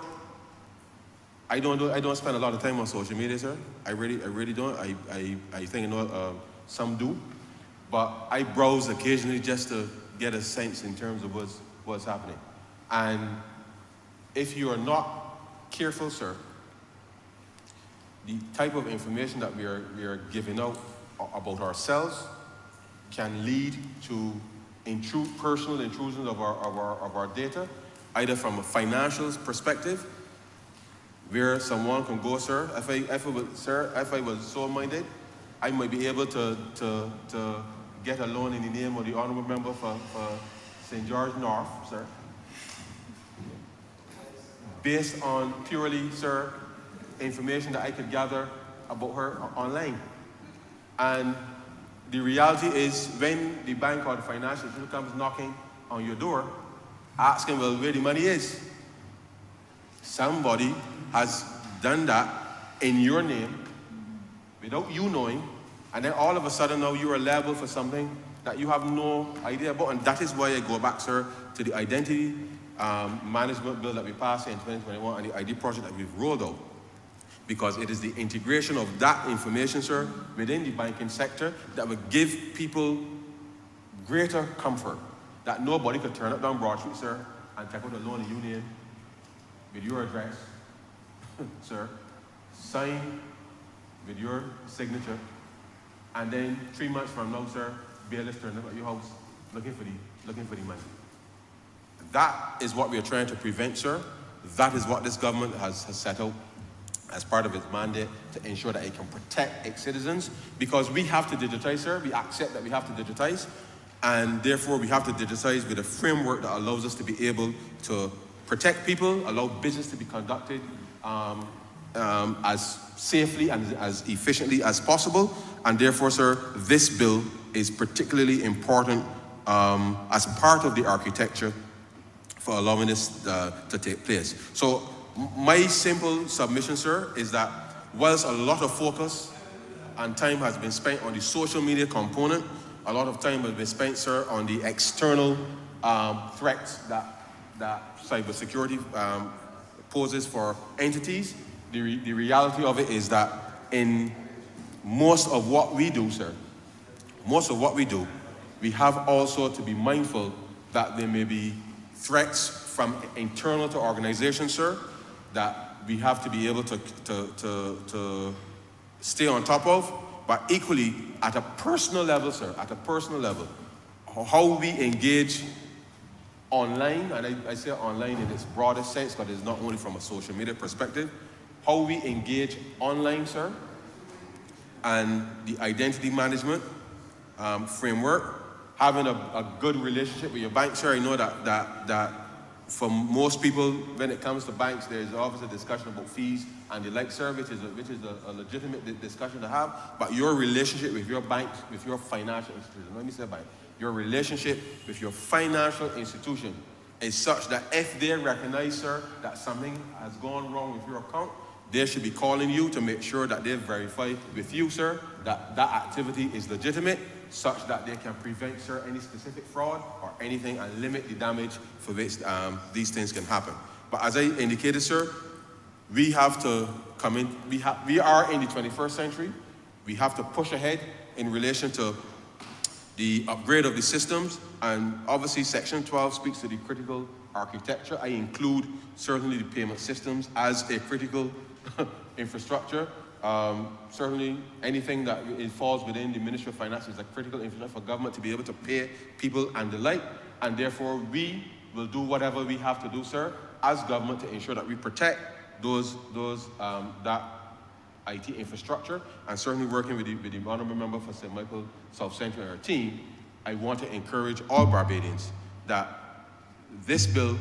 I don't spend a lot of time on social media, sir. I really don't. I think some do, but I browse occasionally just to get a sense in terms of what's happening. And if you are not careful, sir, the type of information that we are giving out about ourselves can lead to personal intrusions of our data, either from a financial perspective, where someone can go, sir. If I was so minded, I might be able to get a loan in the name of the Honourable Member for St. George North, sir, based on purely, sir, information that I could gather about her online. And the reality is, when the bank or the financial institution comes knocking on your door, asking, well, where the money is, somebody has done that in your name without you knowing, and then all of a sudden now you are liable for something that you have no idea about. And that is why I go back, sir, to the identity management bill that we passed in 2021 and the ID project that we've rolled out. Because it is the integration of that information, sir, within the banking sector that will give people greater comfort that nobody could turn up down Broad Street, sir, and take out a loan in your name with your address, sir, sign with your signature, and then 3 months from now, sir, bailiffs turn up at your house looking for the money. That is what we are trying to prevent, sir. That is what this government has set out as part of its mandate, to ensure that it can protect its citizens, because we have to digitize, sir. We accept that we have to digitize, and therefore we have to digitize with a framework that allows us to be able to protect people, allow business to be conducted as safely and as efficiently as possible. And therefore, sir, this bill is particularly important as part of the architecture for allowing this to take place. So my simple submission, sir, is that whilst a lot of focus and time has been spent on the social media component, a lot of time has been spent, sir, on the external threats that cybersecurity poses for entities. The reality of it is that in most of what we do, sir, we have also to be mindful that there may be threats from internal to organizations, sir, that we have to be able to stay on top of, but equally at a personal level, sir, how we engage online, and I say online in its broadest sense because it's not only from a social media perspective, how we engage online, sir, and the identity management framework, having a good relationship with your bank, sir. I know that for most people, when it comes to banks, there's obviously a discussion about fees and the like, sir, which is a legitimate discussion to have. But your relationship with your bank, with your financial institution, let me say bank, your relationship with your financial institution is such that if they recognize, sir, that something has gone wrong with your account, they should be calling you to make sure that they verify with you, sir, that that activity is legitimate, such that they can prevent, sir, any specific fraud or anything and limit the damage for which these things can happen. But as I indicated, sir, we have to come in, we are in the 21st century. We have to push ahead in relation to the upgrade of the systems, and obviously Section 12 speaks to the critical architecture. I include certainly the payment systems as a critical infrastructure. Certainly anything that it falls within the Ministry of Finance is a critical infrastructure for government to be able to pay people and the like, and therefore we will do whatever we have to do, sir, as government to ensure that we protect that IT infrastructure, and certainly working with the Honourable Member for St. Michael South Central and our team. I want to encourage all Barbadians that this bill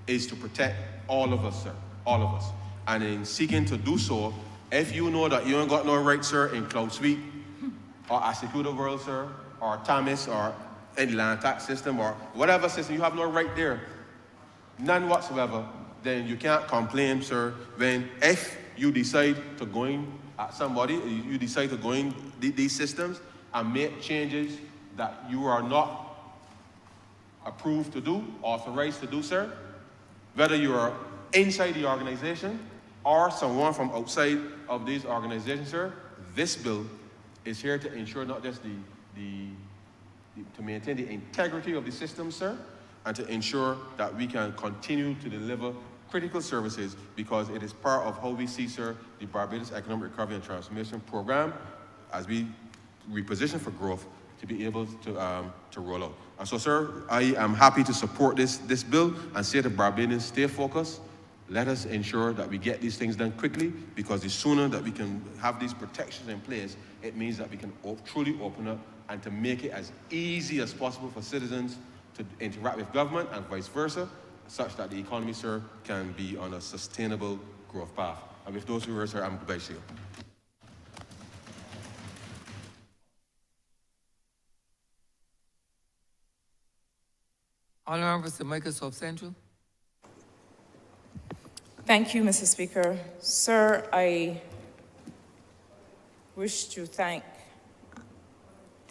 is to protect all of us, sir, all of us. And in seeking to do so, if you know that you ain't got no right, sir, in Cloud Suite, or Asicuda World, sir, or TAMIS, or any land tax system, or whatever system, you have no right there, none whatsoever, then you can't complain, sir, if you decide to go in at somebody, you decide to go in these systems and make changes that you are not approved to do, authorized to do, sir, whether you are inside the organization or someone from outside of these organizations, sir, this bill is here to ensure not just to maintain the integrity of the system, sir, and to ensure that we can continue to deliver critical services, because it is part of how we see, sir, the Barbados Economic Recovery and Transformation Program as we reposition for growth to be able to roll out. And so, sir, I am happy to support this bill and say to Barbadians, stay focused. Let us ensure that we get these things done quickly, because the sooner that we can have these protections in place, it means that we can truly open up and to make it as easy as possible for citizens to interact with government and vice versa, such that the economy, sir, can be on a sustainable growth path. And with those words, sir, I'm goodbye to you. Honourable St. Michael South Central. Thank you, Mr. Speaker. Sir, I wish to thank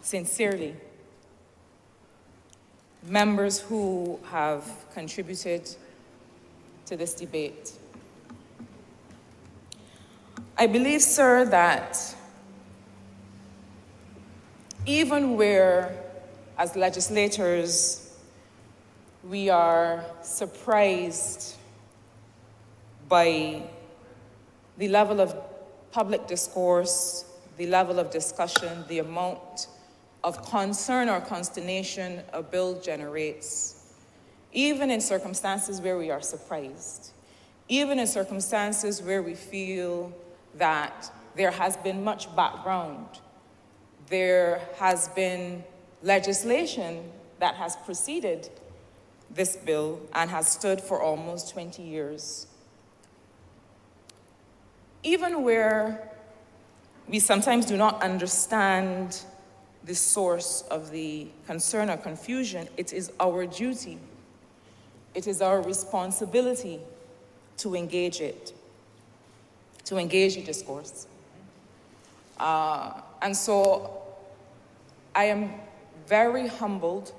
sincerely members who have contributed to this debate. I believe, sir, that even where, as legislators, we are surprised by the level of public discourse, the level of discussion, the amount of concern or consternation a bill generates, even in circumstances where we are surprised, even in circumstances where we feel that there has been much background, there has been legislation that has preceded this bill and has stood for almost 20 years. Even where we sometimes do not understand the source of the concern or confusion, it is our duty, it is our responsibility to engage it, to engage the discourse. And so I am very humbled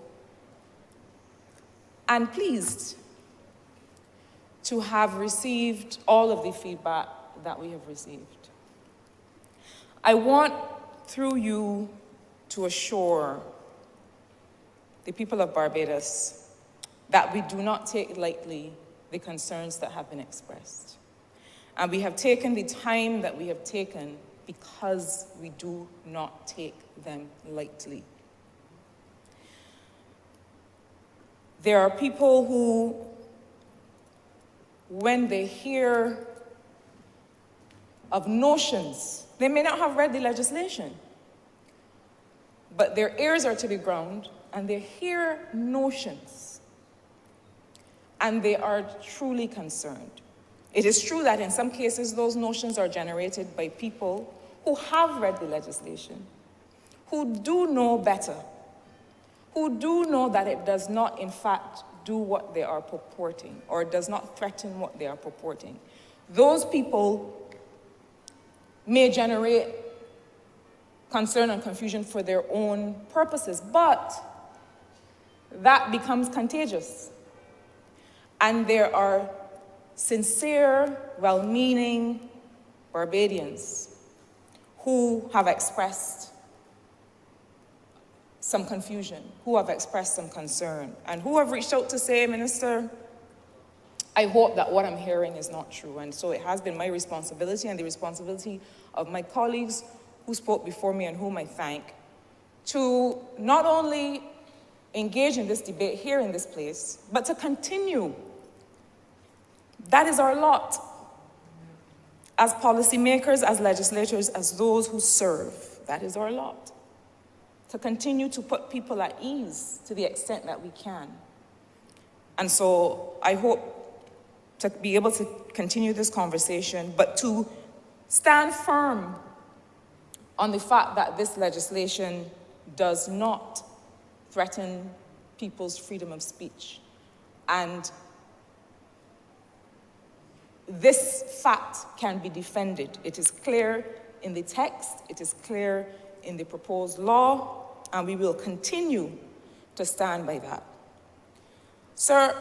and pleased to have received all of the feedback that we have received. I want, through you, to assure the people of Barbados that we do not take lightly the concerns that have been expressed. And we have taken the time that we have taken because we do not take them lightly. There are people who, when they hear of notions, they may not have read the legislation, but their ears are to the ground and they hear notions and they are truly concerned. It is true that in some cases those notions are generated by people who have read the legislation, who do know better, who do know that it does not in fact do what they are purporting or does not threaten what they are purporting. Those people may generate concern and confusion for their own purposes, but that becomes contagious. And there are sincere, well-meaning Barbadians who have expressed some confusion, who have expressed some concern, and who have reached out to say, Minister, I hope that what I'm hearing is not true. And so it has been my responsibility and the responsibility of my colleagues who spoke before me and whom I thank, to not only engage in this debate here in this place, but to continue. That is our lot as policymakers, as legislators, as those who serve. That is our lot. To continue to put people at ease to the extent that we can. And so I hope to be able to continue this conversation, but to stand firm on the fact that this legislation does not threaten people's freedom of speech. And this fact can be defended. It is clear in the text, it is clear in the proposed law, and we will continue to stand by that. Sir,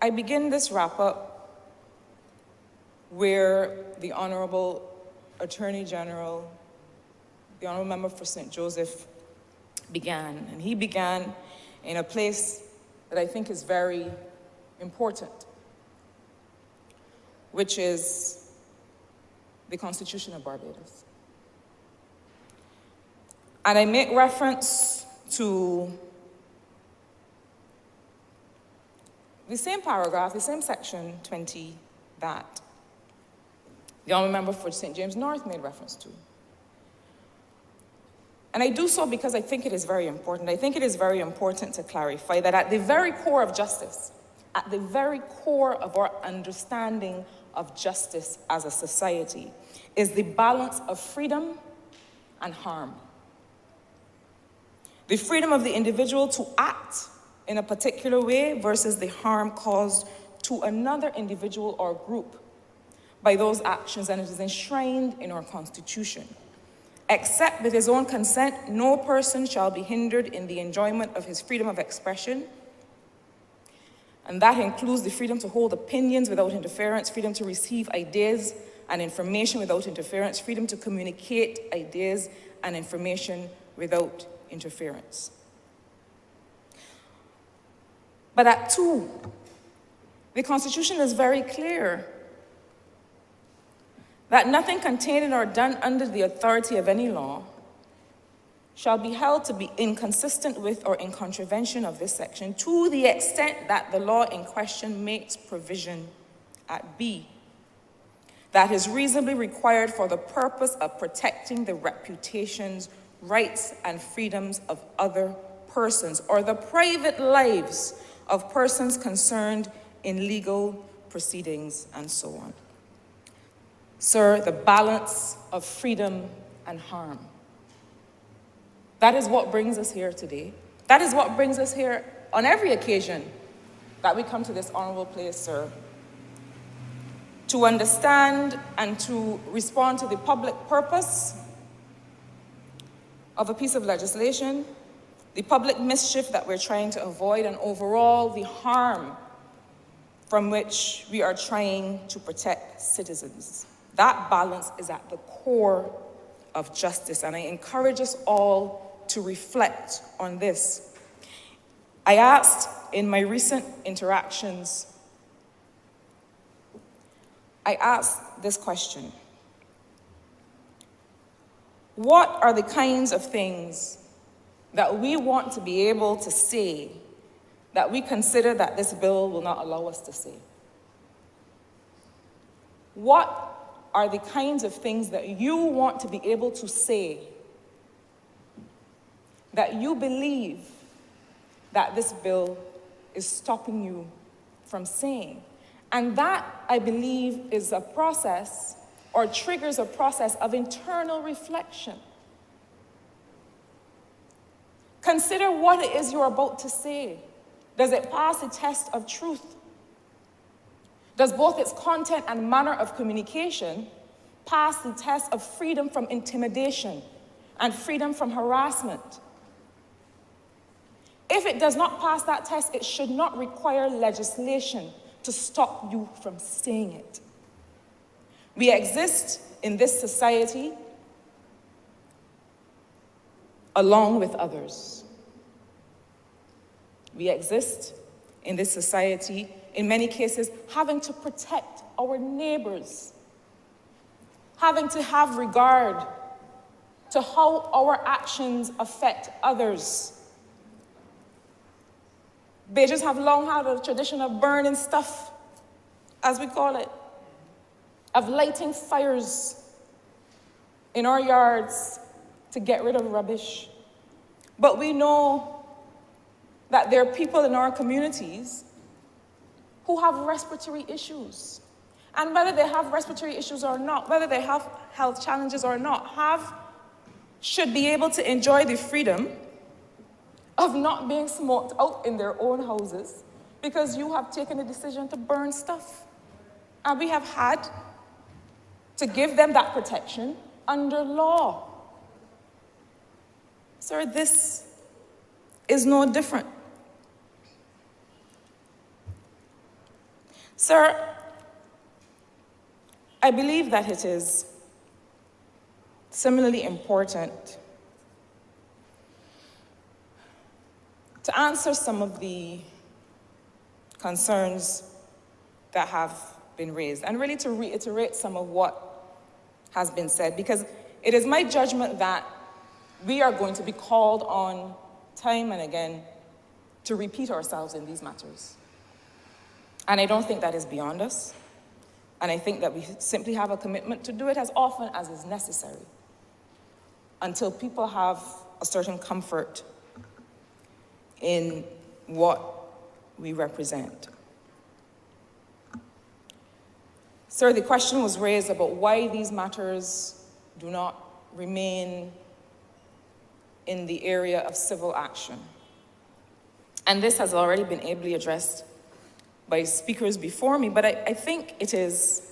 I begin this wrap-up where the Honourable Attorney General, the Honourable Member for St. Joseph, began. And he began in a place that I think is very important, which is the Constitution of Barbados. And I make reference to the same paragraph, the same section 20 that the Honourable Member for St. James North made reference to. And I do so because I think it is very important. I think it is very important to clarify that at the very core of justice, at the very core of our understanding of justice as a society, is the balance of freedom and harm. The freedom of the individual to act in a particular way versus the harm caused to another individual or group by those actions, and it is enshrined in our Constitution. Except with his own consent, no person shall be hindered in the enjoyment of his freedom of expression, and that includes the freedom to hold opinions without interference, freedom to receive ideas and information without interference, freedom to communicate ideas and information without interference. But at 2, the Constitution is very clear that nothing contained in or done under the authority of any law shall be held to be inconsistent with or in contravention of this section to the extent that the law in question makes provision at B that is reasonably required for the purpose of protecting the reputations, rights, and freedoms of other persons or the private lives of persons concerned in legal proceedings and so on. Sir, the balance of freedom and harm. That is what brings us here today. That is what brings us here on every occasion that we come to this honorable place, sir, to understand and to respond to the public purpose of a piece of legislation, the public mischief that we're trying to avoid, and overall the harm from which we are trying to protect citizens. That balance is at the core of justice, and I encourage us all to reflect on this. I asked in my recent interactions, I asked this question: what are the kinds of things that we want to be able to say that we consider that this bill will not allow us to say? What are the kinds of things that you want to be able to say that you believe that this bill is stopping you from saying? And that, I believe, is a process or triggers a process of internal reflection. Consider what it is you're about to say. Does it pass the test of truth? Does both its content and manner of communication pass the test of freedom from intimidation and freedom from harassment? If it does not pass that test, it should not require legislation to stop you from saying it. We exist in this society along with others. We exist in this society, in many cases, having to protect our neighbors, having to have regard to how our actions affect others. Beijers have long had a tradition of burning stuff, as we call it, of lighting fires in our yards to get rid of rubbish. But we know that there are people in our communities who have respiratory issues. And whether they have respiratory issues or not, whether they have health challenges or not, should be able to enjoy the freedom of not being smoked out in their own houses because you have taken the decision to burn stuff. And we have had to give them that protection under law. Sir, this is no different. Sir, I believe that it is similarly important to answer some of the concerns that have been raised, and really to reiterate some of what has been said, because it is my judgment that we are going to be called on time and again to repeat ourselves in these matters. And I don't think that is beyond us. And I think that we simply have a commitment to do it as often as is necessary until people have a certain comfort in what we represent. Sir, the question was raised about why these matters do not remain in the area of civil action. And this has already been ably addressed by speakers before me, but I think it is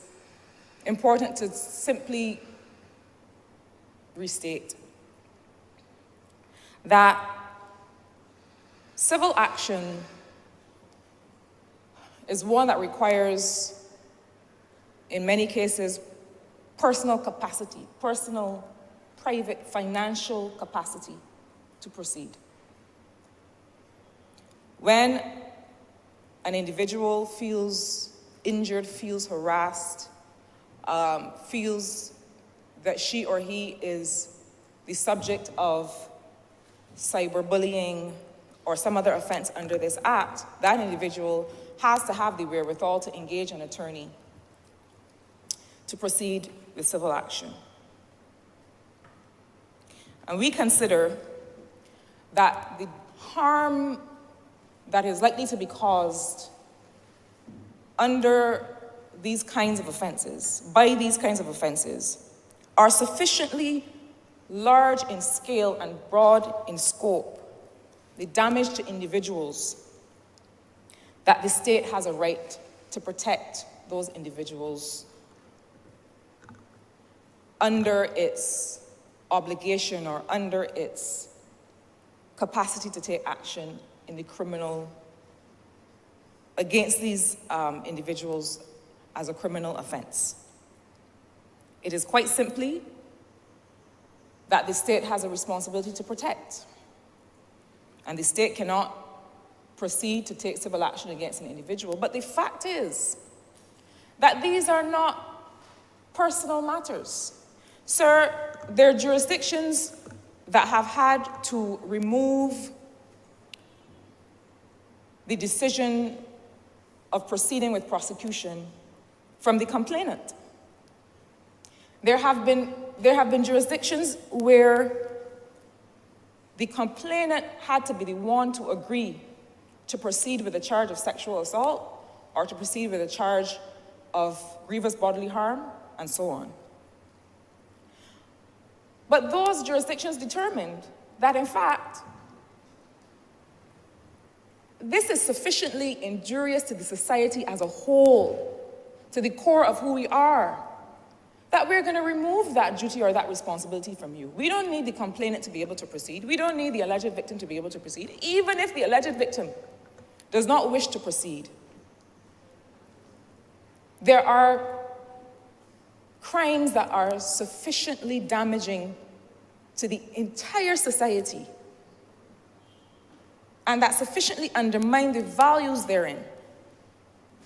important to simply restate that civil action is one that requires, in many cases, personal capacity, personal, private, financial capacity to proceed. When an individual feels injured, feels harassed, feels that she or he is the subject of cyberbullying or some other offense under this act, that individual has to have the wherewithal to engage an attorney to proceed with civil action. And we consider that the harm that is likely to be caused under these kinds of offenses, by these kinds of offenses, are sufficiently large in scale and broad in scope, the damage to individuals, that the state has a right to protect those individuals under its obligation or under its capacity to take action in the criminal, against these individuals as a criminal offense. It is quite simply that the state has a responsibility to protect, and the state cannot proceed to take civil action against an individual. But the fact is that these are not personal matters. Sir, there are jurisdictions that have had to remove the decision of proceeding with prosecution from the complainant. There have been jurisdictions where the complainant had to be the one to agree to proceed with a charge of sexual assault or to proceed with a charge of grievous bodily harm, and so on. But those jurisdictions determined that, in fact, this is sufficiently injurious to the society as a whole, to the core of who we are, that we're going to remove that duty or that responsibility from you. We don't need the complainant to be able to proceed. We don't need the alleged victim to be able to proceed. Even if the alleged victim does not wish to proceed, there are crimes that are sufficiently damaging to the entire society and that sufficiently undermine the values therein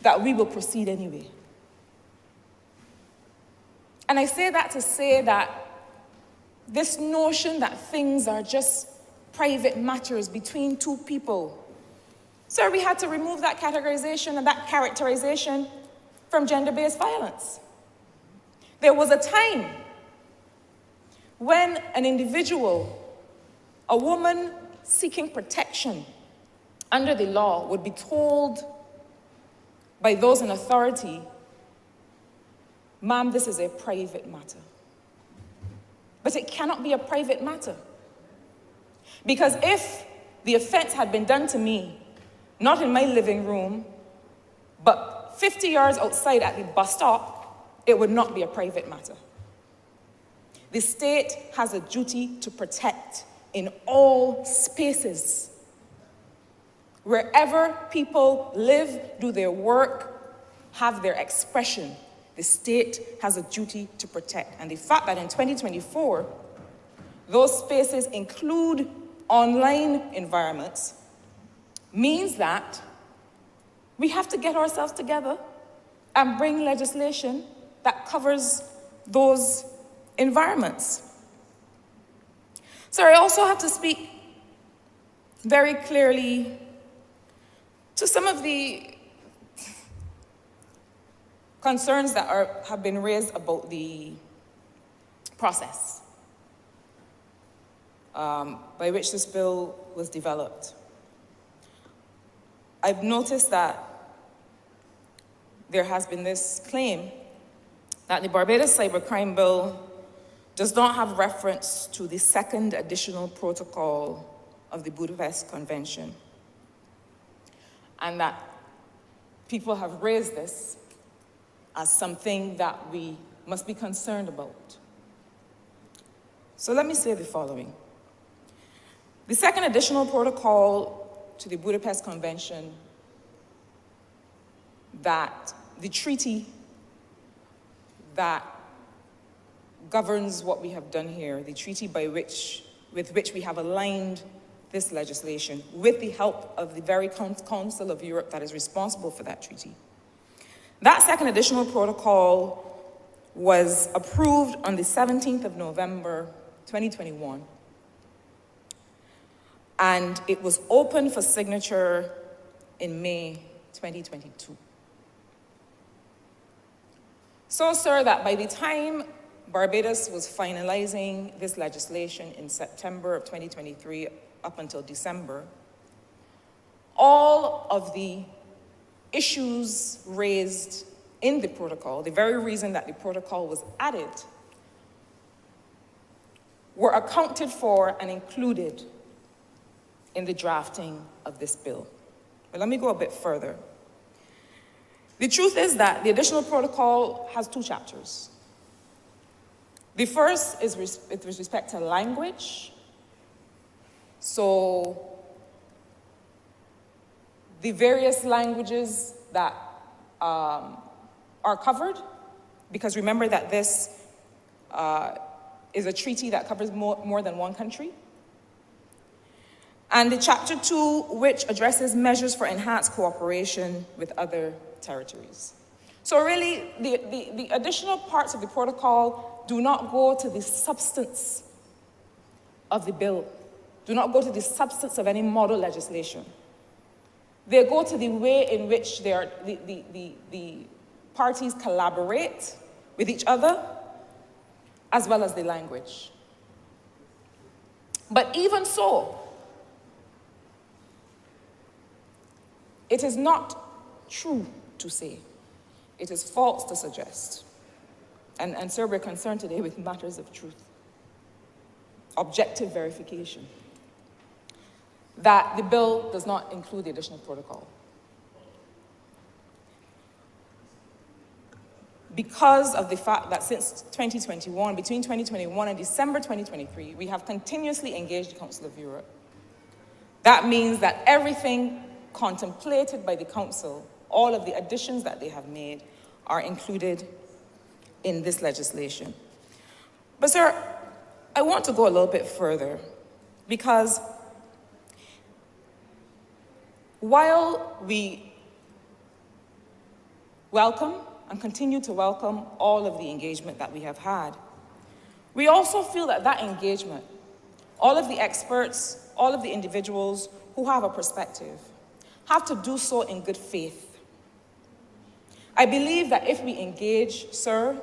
that we will proceed anyway. And I say that to say that this notion that things are just private matters between two people, sir, we had to remove that categorization and that characterization from gender-based violence. There was a time when an individual, a woman seeking protection under the law, would be told by those in authority, ma'am, this is a private matter. But it cannot be a private matter. Because if the offense had been done to me, not in my living room, but 50 yards outside at the bus stop, it would not be a private matter. The state has a duty to protect in all spaces. Wherever people live, do their work, have their expression, the state has a duty to protect. And the fact that in 2024, those spaces include online environments means that we have to get ourselves together and bring legislation that covers those environments. So I also have to speak very clearly to some of the concerns that have been raised about the process by which this bill was developed. I've noticed that there has been this claim that the Barbados Cybercrime Bill does not have reference to the second additional protocol of the Budapest Convention, and that people have raised this as something that we must be concerned about. So let me say the following. The second additional protocol to the Budapest Convention, that the treaty that governs what we have done here, the treaty with which we have aligned this legislation with the help of the very Council of Europe that is responsible for that treaty. That second additional protocol was approved on the 17th of November, 2021. And it was open for signature in May 2022. So, sir, that by the time Barbados was finalizing this legislation in September of 2023 up until December, all of the issues raised in the protocol, the very reason that the protocol was added, were accounted for and included in the drafting of this bill. But let me go a bit further. The truth is that the additional protocol has 2 chapters. The first is with respect to language. So the various languages that are covered, because remember that this is a treaty that covers more than one country. And the Chapter 2, which addresses measures for enhanced cooperation with other territories. So really, the additional parts of the protocol do not go to the substance of the bill, do not go to the substance of any model legislation. They go to the way in which the parties collaborate with each other, as well as the language. But even so, it is not true to say, it is false to suggest, and sir, we're concerned today with matters of truth, objective verification, that the bill does not include the additional protocol. Because of the fact that since 2021, between 2021 and December 2023, we have continuously engaged the Council of Europe. That means that everything contemplated by the Council, all of the additions that they have made, are included in this legislation. But sir, I want to go a little bit further, because while we welcome and continue to welcome all of the engagement that we have had, we also feel that that engagement, all of the experts, all of the individuals who have a perspective, have to do so in good faith. I believe that if we engage, sir,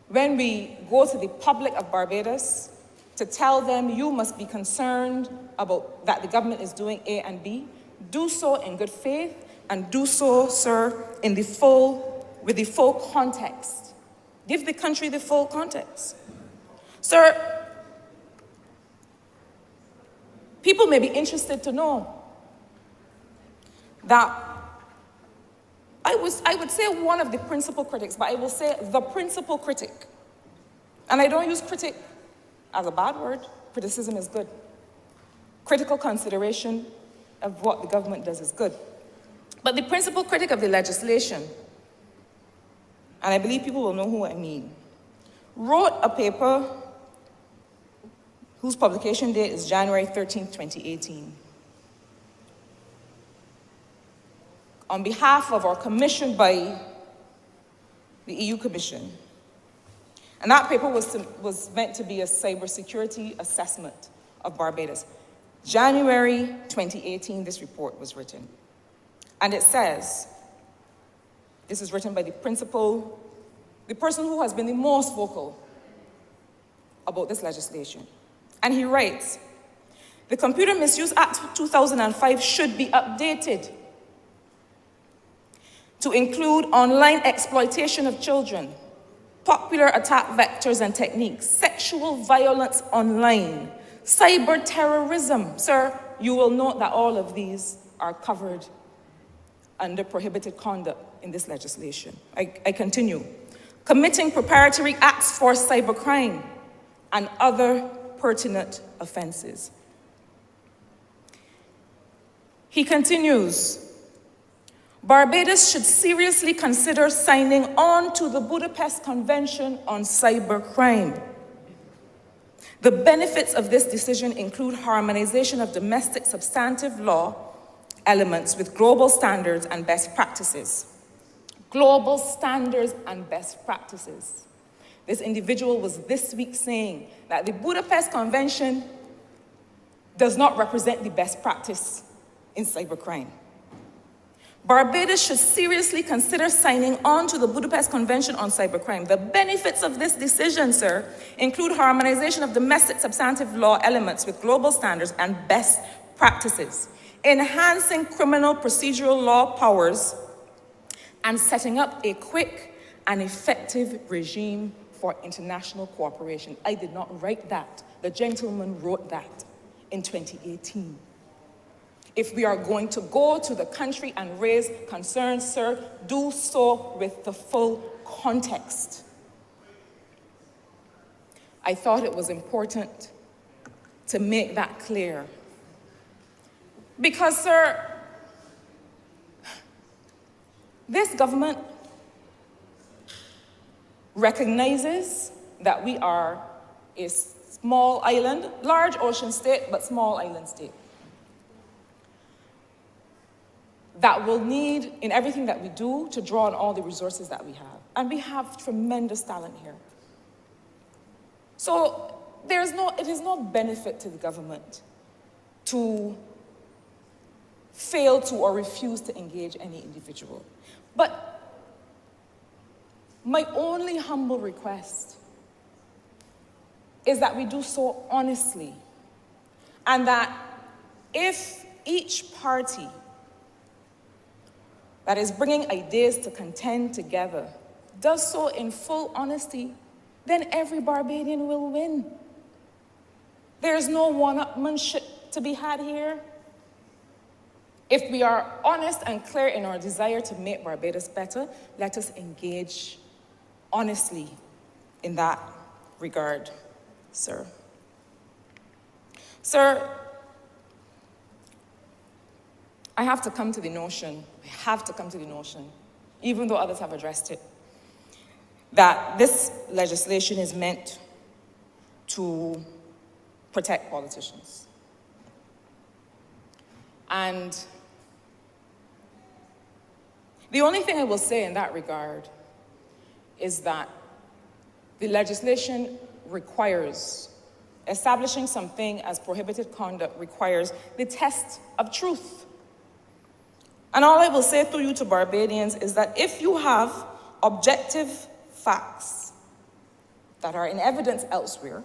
when we go to the public of Barbados to tell them you must be concerned about that the government is doing A and B, do so in good faith, and do so, sir, with the full context. Give the country the full context. Sir, people may be interested to know that I would say one of the principal critics, but I will say the principal critic. And I don't use critic as a bad word. Criticism is good. Critical consideration of what the government does is good. But the principal critic of the legislation, and I believe people will know who I mean, wrote a paper whose publication date is January 13th, 2018. On behalf of or commissioned by the EU Commission. And that paper was meant to be a cybersecurity assessment of Barbados. January 2018, this report was written. And it says, this is written by the person who has been the most vocal about this legislation. And he writes, the Computer Misuse Act 2005 should be updated to include online exploitation of children, popular attack vectors and techniques, sexual violence online, cyber terrorism. Sir, you will note that all of these are covered under prohibited conduct in this legislation. I continue. Committing preparatory acts for cybercrime and other pertinent offenses. He continues, Barbados should seriously consider signing on to the Budapest Convention on Cybercrime. The benefits of this decision include harmonization of domestic substantive law elements with global standards and best practices. Global standards and best practices. This individual was this week saying that the Budapest Convention does not represent the best practice in cybercrime. Barbados should seriously consider signing on to the Budapest Convention on Cybercrime. The benefits of this decision, sir, include harmonization of domestic substantive law elements with global standards and best practices, enhancing criminal procedural law powers, and setting up a quick and effective regime for international cooperation. I did not write that. The gentleman wrote that in 2018. If we are going to go to the country and raise concerns, sir, do so with the full context. I thought it was important to make that clear. Because, sir, this government recognizes that we are a small island, large ocean state, but small island state, that will need, in everything that we do, to draw on all the resources that we have. And we have tremendous talent here. So it is no benefit to the government to fail to or refuse to engage any individual. But my only humble request is that we do so honestly, and that if each party that is bringing ideas to contend together does so in full honesty, then every Barbadian will win. There is no one-upmanship to be had here. If we are honest and clear in our desire to make Barbados better, let us engage honestly in that regard, sir. Sir, I have to come to the notion, even though others have addressed it, that this legislation is meant to protect politicians. And the only thing I will say in that regard is that the legislation requires, establishing something as prohibited conduct requires the test of truth. And all I will say to you, to Barbadians, is that if you have objective facts that are in evidence elsewhere,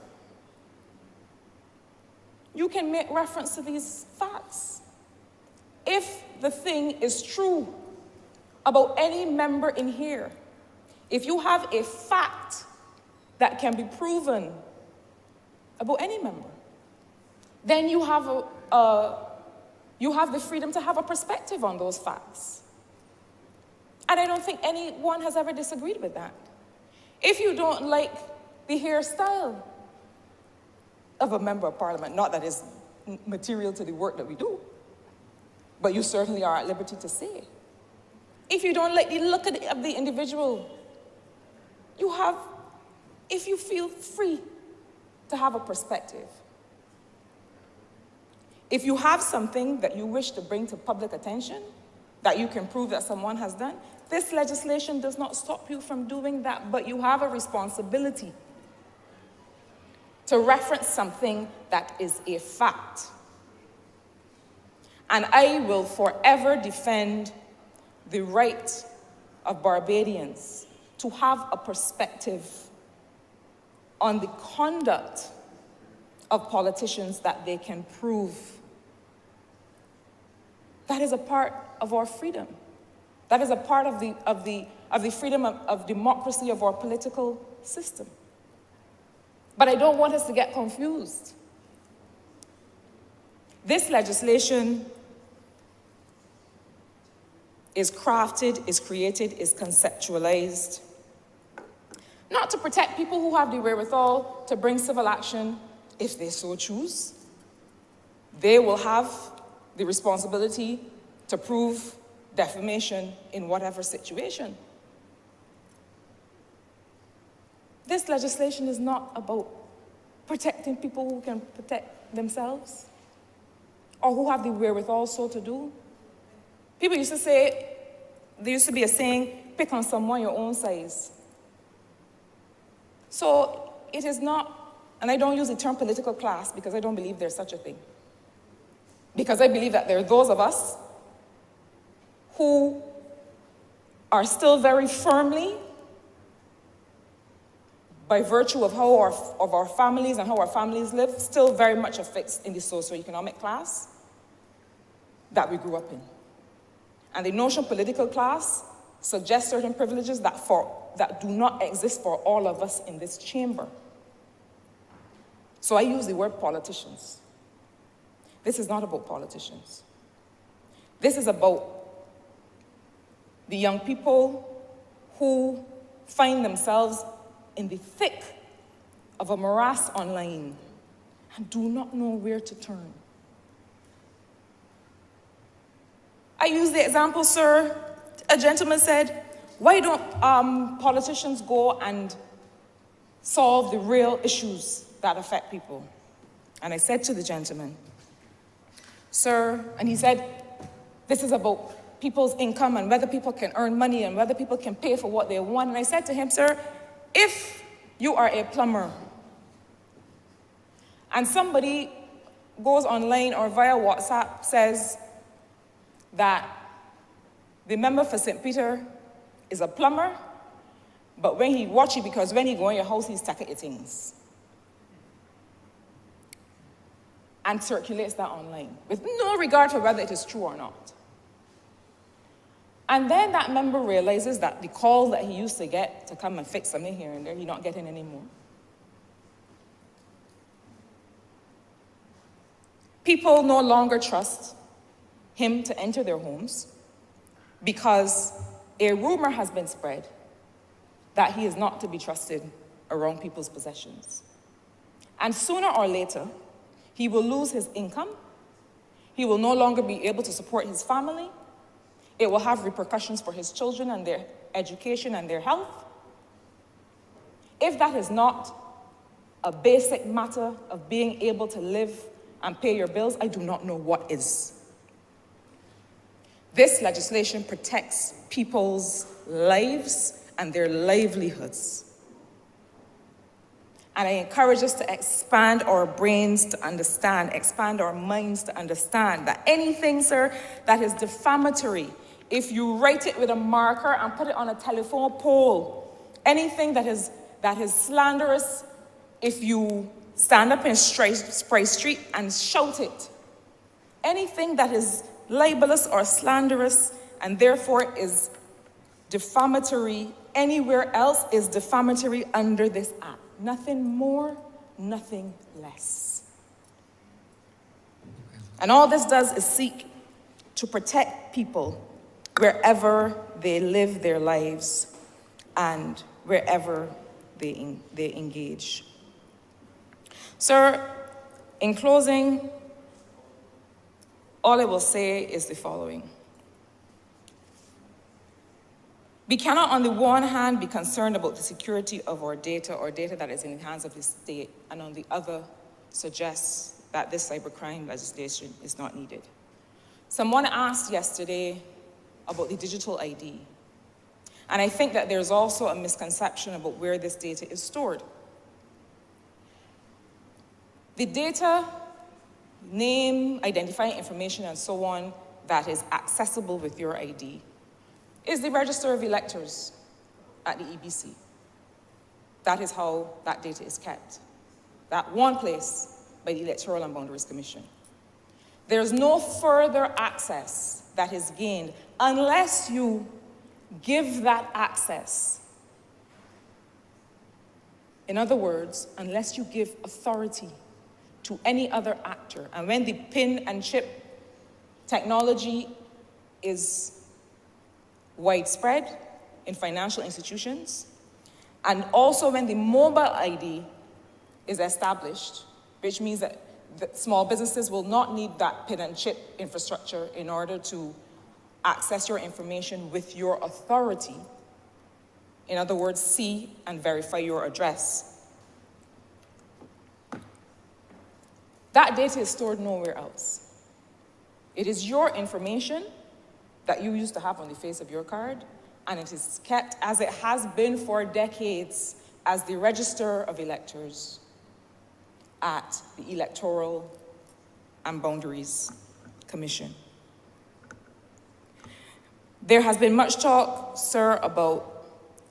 you can make reference to these facts. If the thing is true about any member in here, if you have a fact that can be proven about any member, then you have the freedom to have a perspective on those facts. And I don't think anyone has ever disagreed with that. If you don't like the hairstyle of a member of parliament, not that is material to the work that we do, but you certainly are at liberty to say. If you don't like the look of the individual, if you feel free to have a perspective. If you have something that you wish to bring to public attention, that you can prove that someone has done, this legislation does not stop you from doing that, but you have a responsibility to reference something that is a fact. And I will forever defend the right of Barbadians to have a perspective on the conduct of politicians that they can prove. That is a part of our freedom. That is a part of the freedom of democracy of our political system. But I don't want us to get confused. This legislation is crafted, is created, is conceptualized, not to protect people who have the wherewithal to bring civil action if they so choose. They will have the responsibility to prove defamation in whatever situation. This legislation is not about protecting people who can protect themselves or who have the wherewithal so to do. People used to say, there used to be a saying, pick on someone your own size. So it is not, and I don't use the term political class because I don't believe there's such a thing. Because I believe that there are those of us who are still very firmly, by virtue of our families and how our families live, still very much affixed in the socioeconomic class that we grew up in. And the notion of political class suggests certain privileges that do not exist for all of us in this chamber. So I use the word politicians. This is not about politicians. This is about the young people who find themselves in the thick of a morass online and do not know where to turn. I use the example, sir. A gentleman said, why don't politicians go and solve the real issues that affect people? And I said to the gentleman, sir, and he said, this is about people's income and whether people can earn money and whether people can pay for what they want. And I said to him, sir, if you are a plumber and somebody goes online or via WhatsApp says that the member for St. Peter is a plumber, but when he watch it, because when he go in your house, he's taking your things. And circulates that online with no regard for whether it is true or not. And then that member realizes that the calls that he used to get to come and fix something here and there, he's not getting anymore. People no longer trust him to enter their homes because a rumor has been spread that he is not to be trusted around people's possessions. And sooner or later, he will lose his income. He will no longer be able to support his family. It will have repercussions for his children and their education and their health. If that is not a basic matter of being able to live and pay your bills, I do not know what is. This legislation protects people's lives and their livelihoods. And I encourage us to expand our brains to understand, expand our minds to understand that anything, sir, that is defamatory, if you write it with a marker and put it on a telephone pole, anything that is slanderous, if you stand up in Spry Street and shout it, anything that is libelous or slanderous and therefore is defamatory anywhere else is defamatory under this act. Nothing more, nothing less. And all this does is seek to protect people wherever they live their lives and wherever they engage. Sir, in closing, all I will say is the following. We cannot, on the one hand, be concerned about the security of our data or data that is in the hands of the state, and on the other, suggest that this cybercrime legislation is not needed. Someone asked yesterday about the digital ID, and I think that there's also a misconception about where this data is stored. The data, name, identifying information, and so on, that is accessible with your ID is the Register of Electors at the EBC. That is how that data is kept. That one place by the Electoral and Boundaries Commission. There's no further access that is gained unless you give that access. In other words, unless you give authority to any other actor. And when the pin and chip technology is widespread in financial institutions, and also when the mobile ID is established, which means that small businesses will not need that pin and chip infrastructure in order to access your information with your authority. In other words, see and verify your address. That data is stored nowhere else. It is your information that you used to have on the face of your card, and it is kept as it has been for decades as the Register of Electors at the Electoral and Boundaries Commission. There has been much talk, sir, about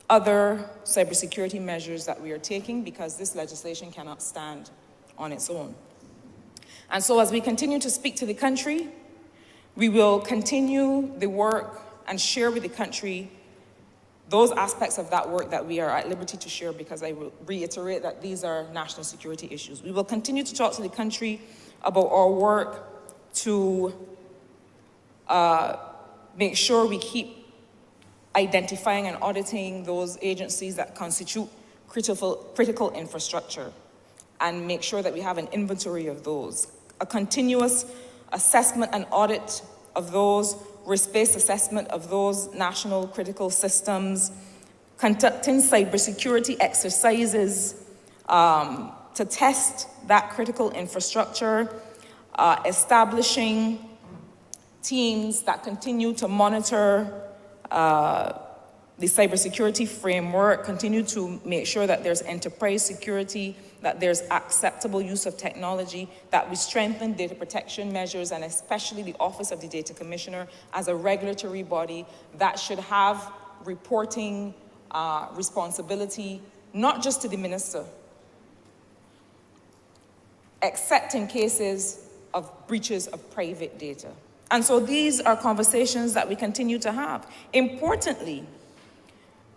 other cybersecurity measures that we are taking because this legislation cannot stand on its own. And so as we continue to speak to the country, we will continue the work and share with the country those aspects of that work that we are at liberty to share, because I will reiterate that these are national security issues. We will continue to talk to the country about our work to make sure we keep identifying and auditing those agencies that constitute critical infrastructure and make sure that we have an inventory of those, a continuous assessment and audit of those, risk-based assessment of those national critical systems, conducting cybersecurity exercises to test that critical infrastructure, establishing teams that continue to monitor the cybersecurity framework, continue to make sure that there's enterprise security, that there's acceptable use of technology, that we strengthen data protection measures, and especially the Office of the Data Commissioner as a regulatory body that should have reporting responsibility, not just to the minister, except in cases of breaches of private data. And so these are conversations that we continue to have. Importantly,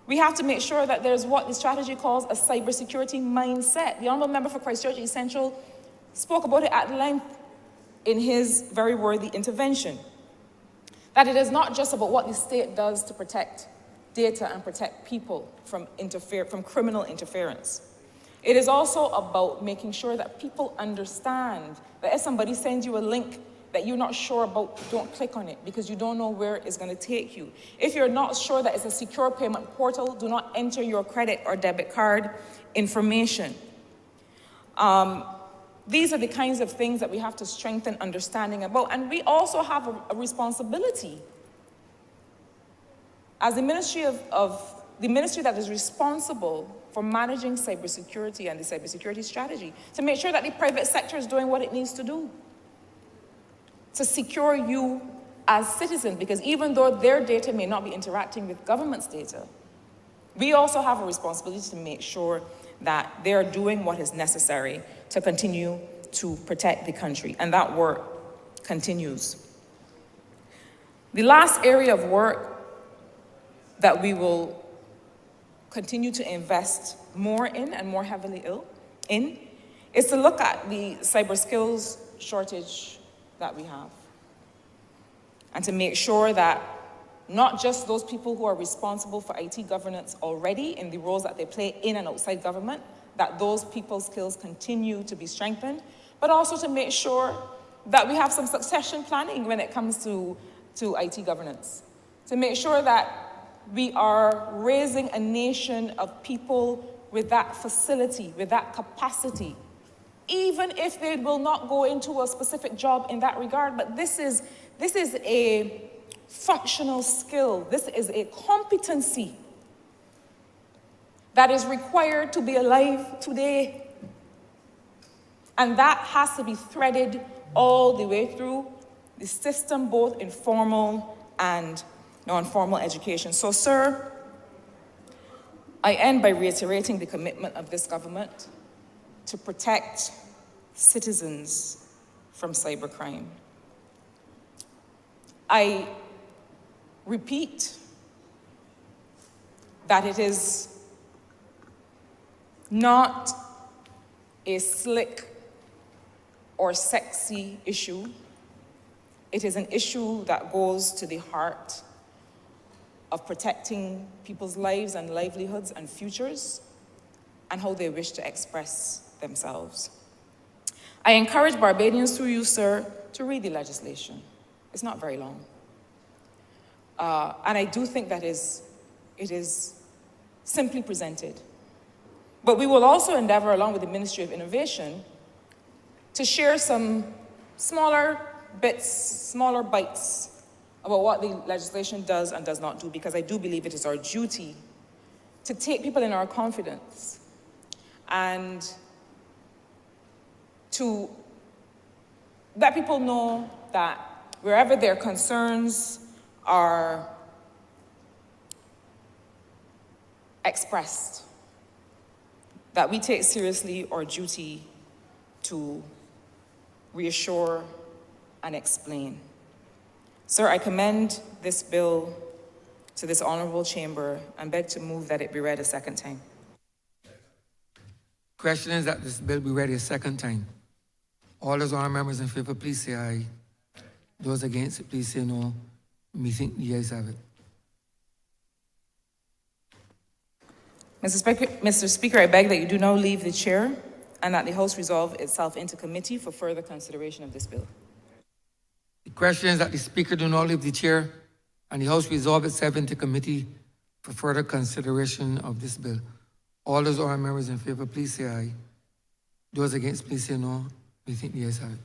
we have to make sure that there's what the strategy calls a cybersecurity mindset. The Honourable Member for Christchurch East Central spoke about it at length in his very worthy intervention. That it is not just about what the state does to protect data and protect people from criminal interference. It is also about making sure that people understand that if somebody sends you a link that you're not sure about, don't click on it because you don't know where it's going to take you. If you're not sure that it's a secure payment portal, do not enter your credit or debit card information. These are the kinds of things that we have to strengthen understanding about. And we also have a responsibility as the ministry the ministry that is responsible for managing cybersecurity and the cybersecurity strategy to make sure that the private sector is doing what it needs to do to secure you as citizens, because even though their data may not be interacting with government's data, we also have a responsibility to make sure that they are doing what is necessary to continue to protect the country, and that work continues. The last area of work that we will continue to invest more in and more heavily in is to look at the cyber skills shortage that we have, and to make sure that not just those people who are responsible for IT governance already in the roles that they play in and outside government, that those people's skills continue to be strengthened, but also to make sure that we have some succession planning when it comes to IT governance, to make sure that we are raising a nation of people with that facility, with that capacity, even if they will not go into a specific job in that regard. But this is a functional skill. This is a competency that is required to be alive today. And that has to be threaded all the way through the system, both in formal and non-formal education. So, sir, I end by reiterating the commitment of this government to protect citizens from cybercrime. I repeat that it is not a slick or sexy issue. It is an issue that goes to the heart of protecting people's lives and livelihoods and futures and how they wish to express themselves. I encourage Barbadians through you, sir, to read the legislation. It's not very long. And I do think that it is simply presented. But we will also endeavor, along with the Ministry of Innovation, to share some smaller bits, smaller bites about what the legislation does and does not do, because I do believe it is our duty to take people in our confidence and to let people know that wherever their concerns are expressed, that we take seriously our duty to reassure and explain. Sir, I commend this bill to this honourable chamber and beg to move that it be read a second time. Question is that this bill be read a second time. All those honourable members in favour, please say aye. Those against it, please say no. Me think the ayes have it. Mr. Speaker, I beg that you do not leave the chair and that the House resolve itself into committee for further consideration of this bill. The question is that the Speaker do not leave the chair and the House resolve itself into committee for further consideration of this bill. All those honourable members in favour, please say aye. Those against, please say no. We think the ayes have it.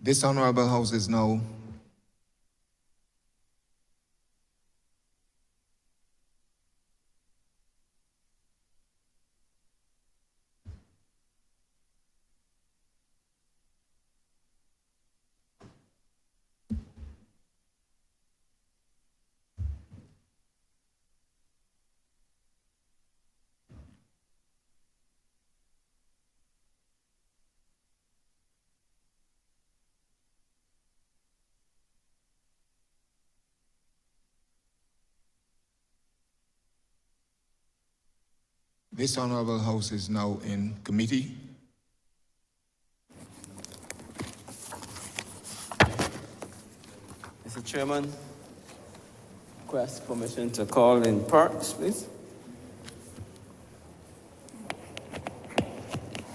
This Honourable House is now This Honourable House is now in committee. Mr. Chairman, request permission to call in parts, please.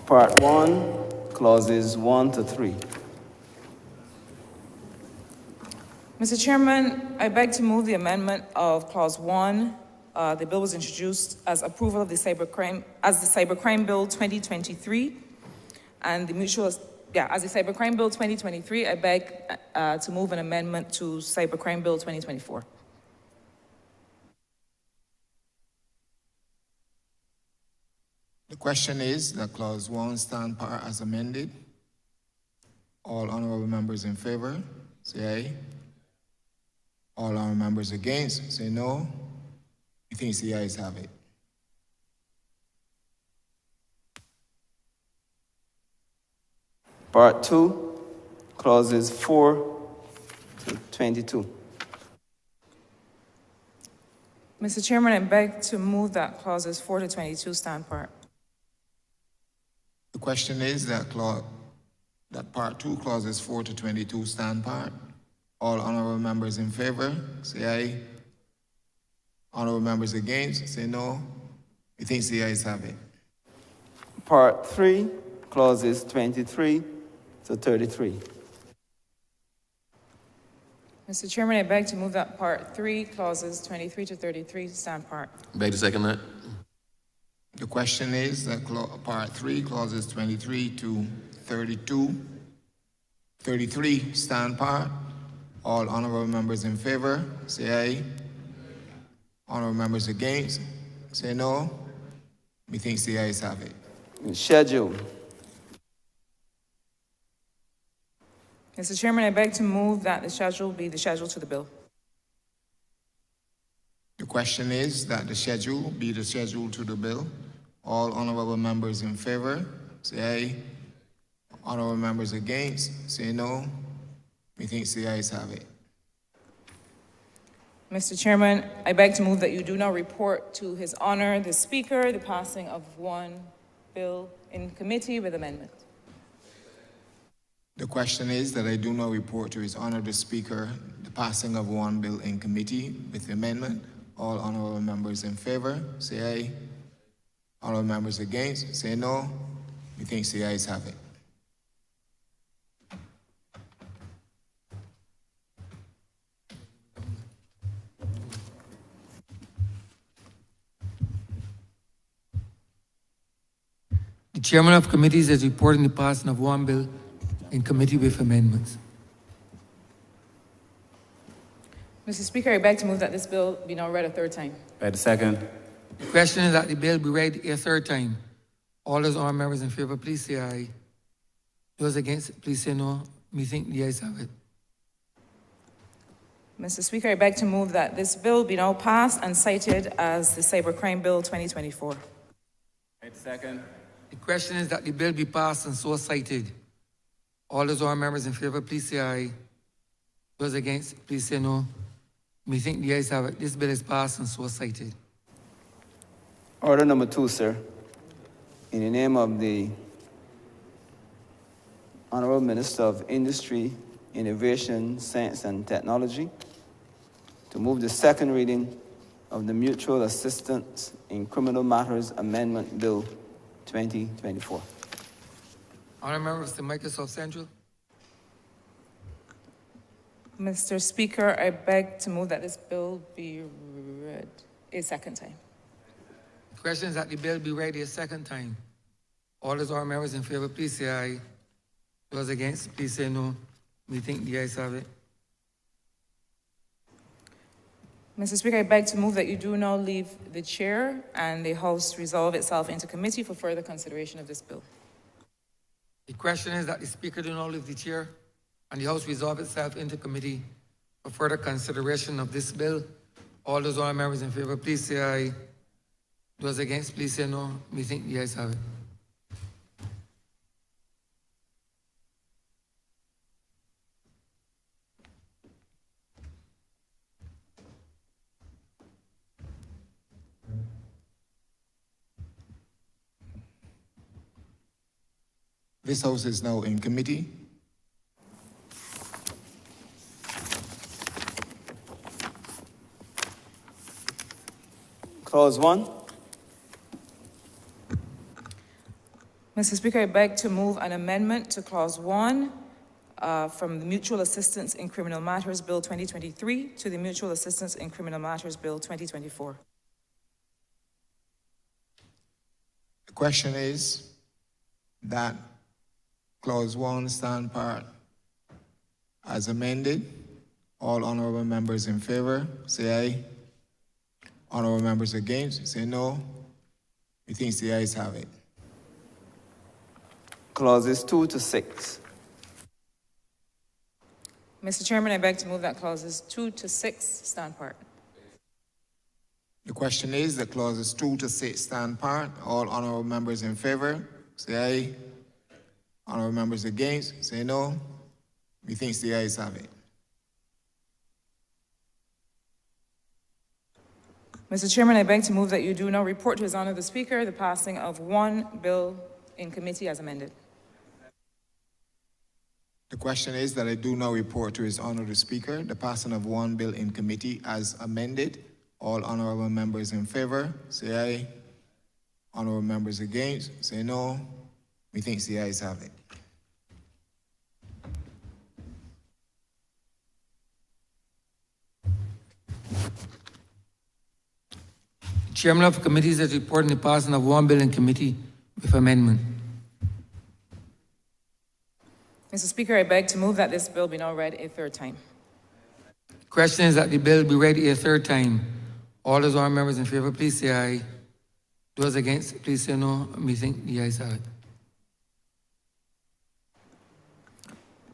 Part 1, clauses 1 to 3. Mr. Chairman, I beg to move the amendment of Clause 1. The bill was introduced as approval of the Cybercrime Bill 2023 and the as the Cybercrime Bill 2023. I beg to move an amendment to Cybercrime Bill 2024. The question is that Clause 1 stand par as amended. All honourable members in favour, say aye. All honourable members against, say no. I think the ayes have it. Part 2, clauses 4 to 22. Mr. Chairman, I beg to move that clauses 4 to 22 stand part. The question is that Part 2, clauses 4 to 22 stand part. All honourable members in favour, say aye. Honourable members against, say no. I think the ayes have it. Part 3, clauses 23 to 33. Mr. Chairman, I beg to move that Part 3, clauses 23 to 33 stand part. Beg to second that. The question is that Part 3, clauses 23 to 33 stand part. All honourable members in favour, say aye. Honourable members against, say no. Methinks the ayes have it. Schedule. Mr. Chairman, I beg to move that the schedule be the schedule to the bill. The question is that the schedule be the schedule to the bill. All honourable members in favour, say aye. Honourable members against, say no. Methinks the ayes have it. Mr. Chairman, I beg to move that you do not report to His Honour the Speaker the passing of one bill in committee with amendment. The question is that I do not report to His Honour the Speaker the passing of one bill in committee with amendment. All honourable members in favour, say aye. Honourable members against, say no. Methinks the ayes have it. The chairman of committees is reporting the passing of one bill in committee with amendments. Mr. Speaker, I beg to move that this bill be now read a third time. By the second. The question is that the bill be read a third time. All those honourable members in favour, please say aye. Those against, please say no. Methinks the ayes have it. Mr. Speaker, I beg to move that this bill be now passed and cited as the Cybercrime Bill 2024. By the second. The question is that the bill be passed and so cited. All those honourable members in favour, please say aye. Those against, please say no. We think the ayes have it. This bill is passed and so cited. Order number 2, sir. In the name of the Honourable Minister of Industry, Innovation, Science and Technology, to move the second reading of the Mutual Assistance in Criminal Matters Amendment Bill 2024. Honourable members to Microsoft Central. Mr. Speaker, I beg to move that this bill be read a second time. The question is that the bill be read a second time. All those honourable members in favour, please say aye. Those against, please say no. We think the ayes have it. Mr. Speaker, I beg to move that you do now leave the chair and the House resolve itself into committee for further consideration of this bill. The question is that the Speaker do not leave the chair and the House resolve itself into committee for further consideration of this bill. All those honourable members in favour, please say aye. Those against, please say no. We think the ayes have it. This House is now in committee. Clause 1. Mr. Speaker, I beg to move an amendment to Clause 1 from the Mutual Assistance in Criminal Matters Bill 2023 to the Mutual Assistance in Criminal Matters Bill 2024. The question is that Clause 1 stand part as amended. All honourable members in favour, say aye. Honourable members against, say no. We think the ayes have it. Clauses 2 to 6. Mr. Chairman, I beg to move that clauses 2 to 6 stand part. The question is that clauses 2 to 6 stand part. All honourable members in favour, say aye. Honourable members against, say no. We think the ayes have it. Mr. Chairman, I beg to move that you do now report to His Honour the Speaker the passing of one bill in committee as amended. The question is that I do now report to His Honour the Speaker the passing of one bill in committee as amended. All honourable members in favour, say aye. Honourable members against, say no. We think the ayes have it. Chairman of committees is reporting the passing of one bill in committee with amendment. Mr. Speaker, I beg to move that this bill be now read a third time. Question is that the bill be read a third time. All those honourable members in favour, please say aye. Those against, please say no. We think the ayes have it.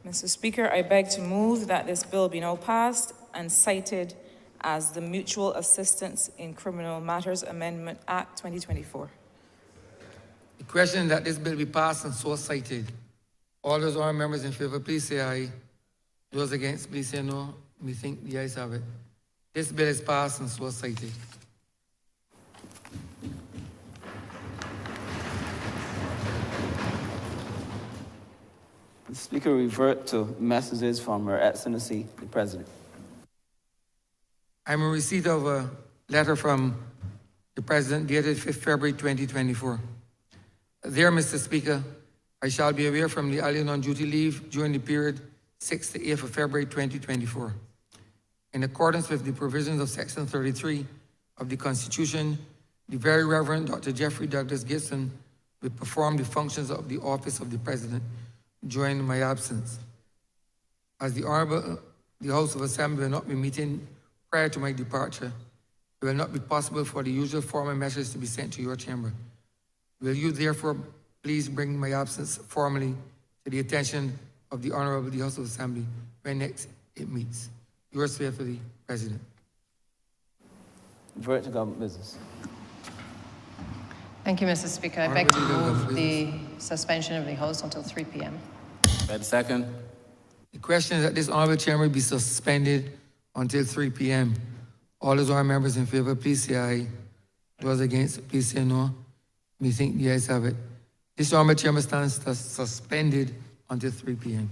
Mr. Speaker, I beg to move that this bill be now passed and cited as the Mutual Assistance in Criminal Matters Amendment Act 2024. The question is that this bill be passed and so cited. All those honourable members in favour, please say aye. Those against, please say no. We think the ayes have it. This bill is passed and so cited. The Speaker revert to messages from Her Excellency, the President. I'm in receipt of a letter from the President dated 5th February 2024. There, Mr. Speaker, I shall be aware from the alien on duty leave during the period 6th to 8th of February 2024. In accordance with the provisions of Section 33 of the Constitution, the Very Reverend Dr. Jeffrey Douglas Gibson will perform the functions of the office of the President during my absence. As the House of Assembly will not be meeting prior to my departure, it will not be possible for the usual formal message to be sent to your chamber. Will you therefore please bring my absence formally to the attention of the Honourable the House of Assembly when next it meets? Yours faithfully, President. Revert to government business. Thank you, Mr. Speaker. I beg to Honourable Leader of move the suspension of the House until 3 p.m. By the second. The question is that this honorable chamber be suspended until 3 p.m. All those honorable members in favor, please say aye. Those against, please say no. Me think the ayes have it. This honorable chamber stands suspended until 3 p.m.